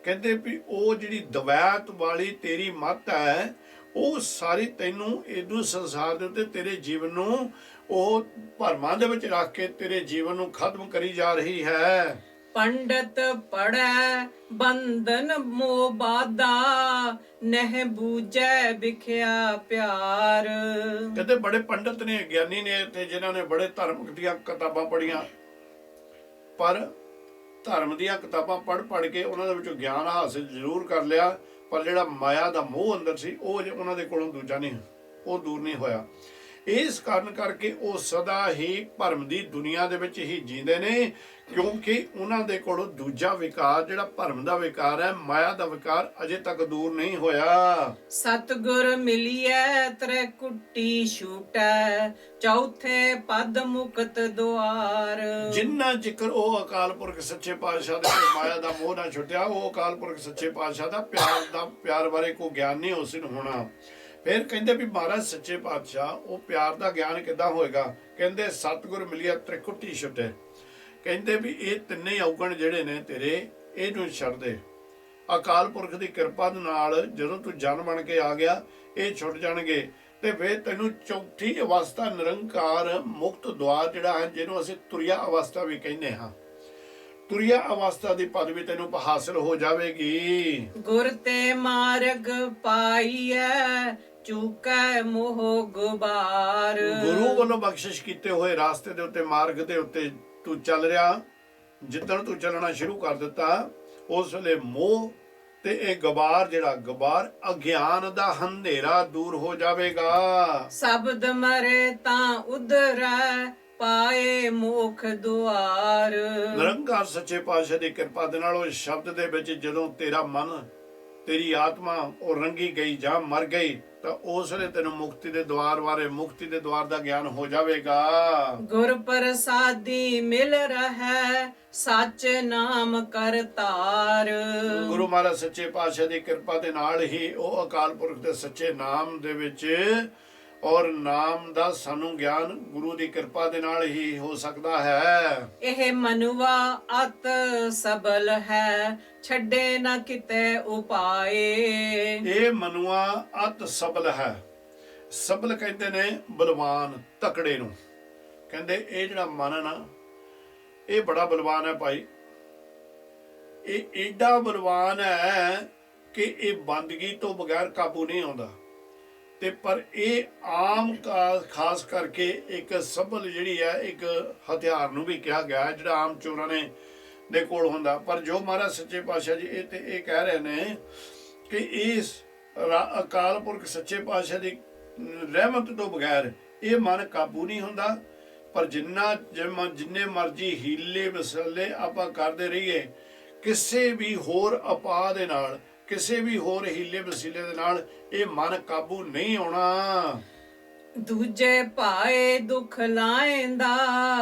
ਕਹਿੰਦੇ ਵੀ ਉਹ ਜਿਹੜੀ ਦਵੈਤ ਵਾਲੀ ਤੇਰੀ ਮੱਤ ਹੈ, ਉਹ ਸਾਰੀ ਤੈਨੂੰ ਇਦੂ ਸੰਸਾਰ ਦੇ ਉੱਤੇ ਤੇਰੇ ਜੀਵਨ ਨੂੰ ਉਹ ਭਰਮਾਂ ਦੇ ਵਿੱਚ ਰੱਖ ਕੇ ਤੇਰੇ ਜੀਵਨ ਨੂੰ ਖਤਮ ਕਰੀ ਜਾ ਰਹੀ ਹੈ। ਪੰਡਤ ਪੜੈ ਬੰਧਨ ਮੋਹ ਬਾਧਾ, ਨਹਿ ਬੂਝੈ ਵਿਖਿਆ ਪਿਆਰ। ਕਹਿੰਦੇ ਬੜੇ ਪੰਡਤ ਨੇ, ਗਿਆਨੀ ਨੇ ਤੇ ਜਿਨ੍ਹਾਂ ਨੇ ਬੜੇ ਧਰਮ ਦੀਆਂ ਕਿਤਾਬਾਂ ਪੜ੍ਹੀਆਂ, ਪਰ ਧਰਮ ਦੀਆਂ ਕਿਤਾਬਾਂ ਪੜ੍ਹ ਕੇ ਉਹਨਾਂ ਦੇ ਵਿੱਚੋਂ ਗਿਆਨ ਹਾਸਿਲ ਜ਼ਰੂਰ ਕਰ ਲਿਆ, ਪਰ ਜਿਹੜਾ ਮਾਇਆ ਦਾ ਮੋਹ ਅੰਦਰ ਸੀ ਉਹ ਉਹਨਾਂ ਦੇ ਕੋਲੋਂ ਦੂਜਾ ਨਹੀਂ, ਉਹ ਦੂਰ ਨਹੀਂ ਹੋਇਆ। ਇਸ ਕਾਰਨ ਕਰਕੇ ਉਹ ਸਦਾ ਹੀ ਭਰਮ ਦੀ ਦੁਨੀਆ ਦੇ ਵਿੱਚ ਹੀ ਜੀਂਦੇ ਨੇ, ਕਿਉਂਕਿ ਉਹਨਾਂ ਦੇ ਕੋਲੋਂ ਦੂਜਾ ਵਿਕਾਰ ਜਿਹੜਾ ਭਰਮ ਦਾ ਵਿਕਾਰ ਹੈ, ਮਾਇਆ ਦਾ ਵਿਕਾਰ ਅਜੇ ਤੱਕ ਦੂਰ ਨਹੀਂ ਹੋਇਆ। ਸਤਿਗੁਰ ਮਿਲਿਐ ਤ੍ਰੈਕੁਟੀ ਛੂਟੈ, ਚੌਥੇ ਪਦ ਮੁਕਤ ਦੁਆਰ। ਜਿੰਨਾ ਜ਼ਿਕਰ ਉਹ ਅਕਾਲ ਪੁਰਖ ਸੱਚੇ ਪਾਤਸ਼ਾਹ ਦੇ ਮਾਇਆ ਦਾ ਮੋਹ ਨਾ ਛੁੱਟਿਆ, ਉਹ ਅਕਾਲ ਪੁਰਖ ਸੱਚੇ ਪਾਤਸ਼ਾਹ ਦਾ ਪਿਆਰ ਬਾਰੇ ਕੋਈ ਗਿਆਨ ਨਹੀਂ ਉਸ ਨੂੰ ਹੋਣਾ। ਫਿਰ ਕਹਿੰਦੇ ਵੀ ਮਹਾਰਾਜ ਸੱਚੇ ਪਾਤਸ਼ਾਹ ਉਹ ਪਿਆਰ ਦਾ ਗਿਆਨ ਕਿੱਦਾਂ ਹੋਏਗਾ? ਕਹਿੰਦੇ ਸਤਿਗੁਰ ਮਿਲਿਆ ਤ੍ਰਿਕੁਟੀ ਛੁਟੇ। ਕਹਿੰਦੇ ਵੀ ਇਹ ਤਿੰਨੇ ਔਗਣ ਜਿਹੜੇ ਨੇ ਤੇਰੇ, ਇਹਨੂੰ ਛੱਡ ਦੇ। ਅਕਾਲ ਪੁਰਖ ਦੀ ਕਿਰਪਾ ਦੇ ਨਾਲ ਜਦੋਂ ਤੂੰ ਜਨ ਬਣ ਕੇ ਆ ਗਿਆ, ਇਹ ਛੁੱਟ ਜਾਣਗੇ ਤੇ ਫਿਰ ਤੈਨੂੰ ਚੌਥੀ ਅਵਸਥਾ ਨਿਰੰਕਾਰ ਮੁਕਤ ਦੁਆਰ ਜਿਹੜਾ ਹੈ, ਜਿਹਨੂੰ ਅਸੀਂ ਤੁਰਿਆ ਅਵਸਥਾ ਵੀ ਕਹਿੰਦੇ ਹਾਂ, ਤੁਰਿਆ ਅਵਸਥਾ ਦੀ ਪਦਵੀ ਤੈਨੂੰ ਹਾਸਲ ਹੋ ਜਾਵੇਗੀ। ਗੁਰ ਤੇ ਮਾਰਗ ਪਾਈਐ, ਚੂਕੈ ਮੋਹ ਗੁਬਾਰ। ਗੁਰੂ ਵੱਲੋਂ ਬਖਸ਼ਿਸ਼ ਕੀਤੇ ਹੋਏ ਰਾਸਤੇ ਦੇ ਉੱਤੇ, ਮਾਰਗ ਦੇ ਉੱਤੇ ਤੂੰ ਚੱਲ ਰਿਹਾ। ਜਿੱਦਣ ਤੂੰ ਚੱਲਣਾ ਸ਼ੁਰੂ ਕਰ ਦਿੱਤਾ, ਉਸ ਵੇਲੇ ਮੋਹ ਤੇ ਇਹ ਗਬਾਰ, ਜਿਹੜਾ ਗਬਾਰ ਅਗਿਆਨ ਦਾ ਹਨੇਰਾ ਦੂਰ ਹੋ ਜਾਵੇਗਾ। ਸ਼ਬਦ ਮਰੇ ਤਾਂ ਉਧਰੈ, ਪਾਏ ਮੋਖ ਦੁਆਰ। ਨਿਰੰਕਾਰ ਸੱਚੇ ਪਾਤਸ਼ਾਹ ਦੀ ਕਿਰਪਾ ਦੇ ਨਾਲ ਉਹ ਸ਼ਬਦ ਦੇ ਵਿੱਚ ਜਦੋਂ ਤੇਰਾ ਮਨ, ਤੇਰੀ ਆਤਮਾ ਉਹ ਰੰਗੀ ਗਈ ਜਾਂ ਮਰ ਗਈ, ਤਾਂ ਉਸ ਵੇਲੇ ਤੈਨੂੰ ਮੁਕਤੀ ਦੇ ਦੁਆਰ ਬਾਰੇ, ਮੁਕਤੀ ਦੇ ਦੁਆਰ ਦਾ ਗਿਆਨ ਹੋ ਜਾਵੇਗਾ। ਗੁਰ ਪ੍ਰਸਾਦੀ ਮਿਲ ਰਹੈ, ਸੱਚ ਨਾਮ ਕਰਤਾਰ। ਗੁਰੂ ਮਹਾਰਾਜ ਸੱਚੇ ਪਾਤਸ਼ਾਹ ਦੀ ਕਿਰਪਾ ਦੇ ਨਾਲ ਹੀ ਉਹ ਅਕਾਲ ਪੁਰਖ ਦੇ ਸੱਚੇ ਨਾਮ ਦੇ ਵਿੱਚ, ਔਰ ਨਾਮ ਦਾ ਸਾਨੂੰ ਗਿਆਨ ਗੁਰੂ ਦੀ ਕਿਰਪਾ ਦੇ ਨਾਲ ਹੀ ਹੋ ਸਕਦਾ ਹੈ। ਇਹ ਮਨੁਆ ਅਤ ਸਬਲ ਹੈ, ਛੱਡੇ ਨਾ ਕਿਤੇ ਉਪਾਏ। ਇਹ ਮਨੁਆ ਅਤ ਸਬਲ ਹੈ। ਸਬਲ ਕਹਿੰਦੇ ਨੇ ਬਲਵਾਨ, ਤਕੜੇ ਨੂੰ। ਕਹਿੰਦੇ ਇਹ ਜਿਹੜਾ ਮਨ ਹੈ ਨਾ, ਇਹ ਬੜਾ ਬਲਵਾਨ ਹੈ ਭਾਈ। ਇਹ ਏਡਾ ਬਲਵਾਨ ਹੈ ਕਿ ਇਹ ਬੰਦਗੀ ਤੋਂ ਬਗੈਰ ਕਾਬੂ ਨਹੀਂ ਆਉਂਦਾ। ਤੇ ਪਰ ਇਹ ਆਮ ਖਾਸ ਕਰਕੇ ਇੱਕ ਸਬਲ ਜਿਹੜੀ ਹੈ, ਇੱਕ ਹਥਿਆਰ ਨੂੰ ਵੀ ਕਿਹਾ ਗਿਆ, ਜਿਹੜਾ ਆਮ ਚੋਰਾਂ ਦੇ ਕੋਲ ਹੁੰਦਾ। ਪਰ ਜੋ ਮਹਾਰਾਜ ਸੱਚੇ ਪਾਤਸ਼ਾਹ ਜੀ ਇਹ ਕਹਿ ਰਹੇ ਨੇ ਕਿ ਇਸ ਅਕਾਲ ਪੁਰਖ ਸੱਚੇ ਪਾਤਸ਼ਾਹ ਦੀ ਰਹਿਮਤ ਤੋਂ ਬਗੈਰ ਇਹ ਮਨ ਕਾਬੂ ਨਹੀਂ ਹੁੰਦਾ। ਪਰ ਜਿੰਨੇ ਮਰਜੀ ਹੀਲੇ ਵਸਲੇ ਆਪਾਂ ਕਰਦੇ ਰਹੀਏ, ਕਿਸੇ ਵੀ ਹੋਰ ਉਪਾਅ ਦੇ ਨਾਲ, ਕਿਸੇ ਵੀ ਹੋਰ ਹੀਲੇ ਵਸੀਲੇ ਦੇ ਨਾਲ ਇਹ ਮਨ ਕਾਬੂ ਨਹੀਂ ਆਉਣਾ। ਦੂਜੇ ਭਾਏ ਦੁੱਖ ਲਾਇੰਦਾ,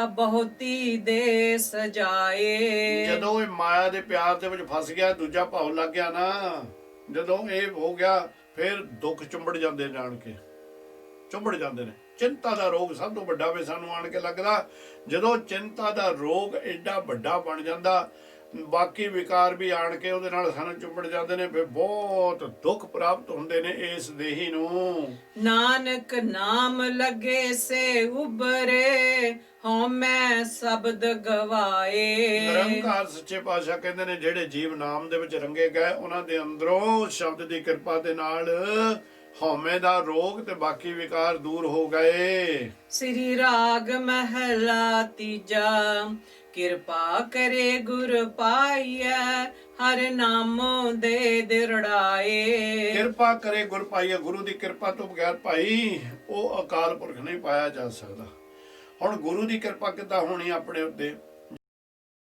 ਬਹੁਤੀ ਦੇ ਸਜਾਏ। ਜਦੋਂ ਇਹ ਮਾਇਆ ਦੇ ਪਿਆਰ ਦੇ ਵਿੱਚ ਫਸ ਗਿਆ, ਦੂਜਾ ਭਾਵ ਲੱਗ ਗਿਆ ਨਾ, ਜਦੋਂ ਇਹ ਹੋ ਗਿਆ, ਫਿਰ ਦੁੱਖ ਚੁੰਬੜ ਜਾਂਦੇ ਨੇ, ਆਣ ਕੇ ਚੁੰਬੜ ਜਾਂਦੇ ਨੇ। ਚਿੰਤਾ ਦਾ ਰੋਗ ਸਭ ਤੋਂ ਵੱਡਾ ਵੇ ਸਾਨੂੰ ਆਣ ਕੇ ਲੱਗਦਾ। ਜਦੋਂ ਚਿੰਤਾ ਦਾ ਰੋਗ ਐਡਾ ਵੱਡਾ ਬਣ ਜਾਂਦਾ, ਬਾਕੀ ਵਿਕਾਰ ਵੀ ਆਣ ਕੇ ਉਹਦੇ ਨਾਲ ਸਾਨੂੰ ਚੁੰਬੜ ਜਾਂਦੇ ਨੇ, ਫਿਰ ਬਹੁਤ ਦੁੱਖ ਪ੍ਰਾਪਤ ਹੁੰਦੇ ਨੇ ਇਸ ਦੇਹੀ ਨੂੰ। ਨਾਨਕ ਨਾਮ ਲੱਗੇ ਸੇ ਉਬਰੇ, ਹਉਮੈ ਸ਼ਬਦ ਗਵਾਏ। ਨਿਰੰਕਾਰ ਸੱਚੇ ਪਾਤਸ਼ਾਹ ਕਹਿੰਦੇ ਨੇ ਜਿਹੜੇ ਜੀਵ ਨਾਮ ਦੇ ਵਿੱਚ ਰੰਗੇ ਗਏ, ਉਹਨਾਂ ਦੇ ਅੰਦਰੋਂ ਸ਼ਬਦ ਦੀ ਕਿਰਪਾ ਦੇ ਨਾਲ ਹਉਮੈ ਦਾ ਰੋਗ ਤੇ ਬਾਕੀ ਵਿਕਾਰ ਦੂਰ ਹੋ ਗਏ। ਸ੍ਰੀ ਰਾਗ ਮਹਿਲਾ ਤੀਜਾ, ਕਿਰਪਾ ਕਰੇ ਗੁਰ ਪਾਈਐ, ਹਰ ਨਾਮੋ ਦੇ ਦਿਰੜਾਏ। ਕਿਰਪਾ ਕਰੇ ਗੁਰ ਪਾਈਐ, ਗੁਰੂ ਦੀ ਕਿਰਪਾ ਤੋਂ ਬਗੈਰ ਭਾਈ ਉਹ ਅਕਾਲ ਪੁਰਖ ਨਹੀਂ ਪਾਇਆ ਜਾ ਸਕਦਾ। ਹੁਣ ਗੁਰੂ ਦੀ ਕਿਰਪਾ ਕਿੱਦਾਂ ਹੋਣੀ ਆਪਣੇ ਉੱਤੇ?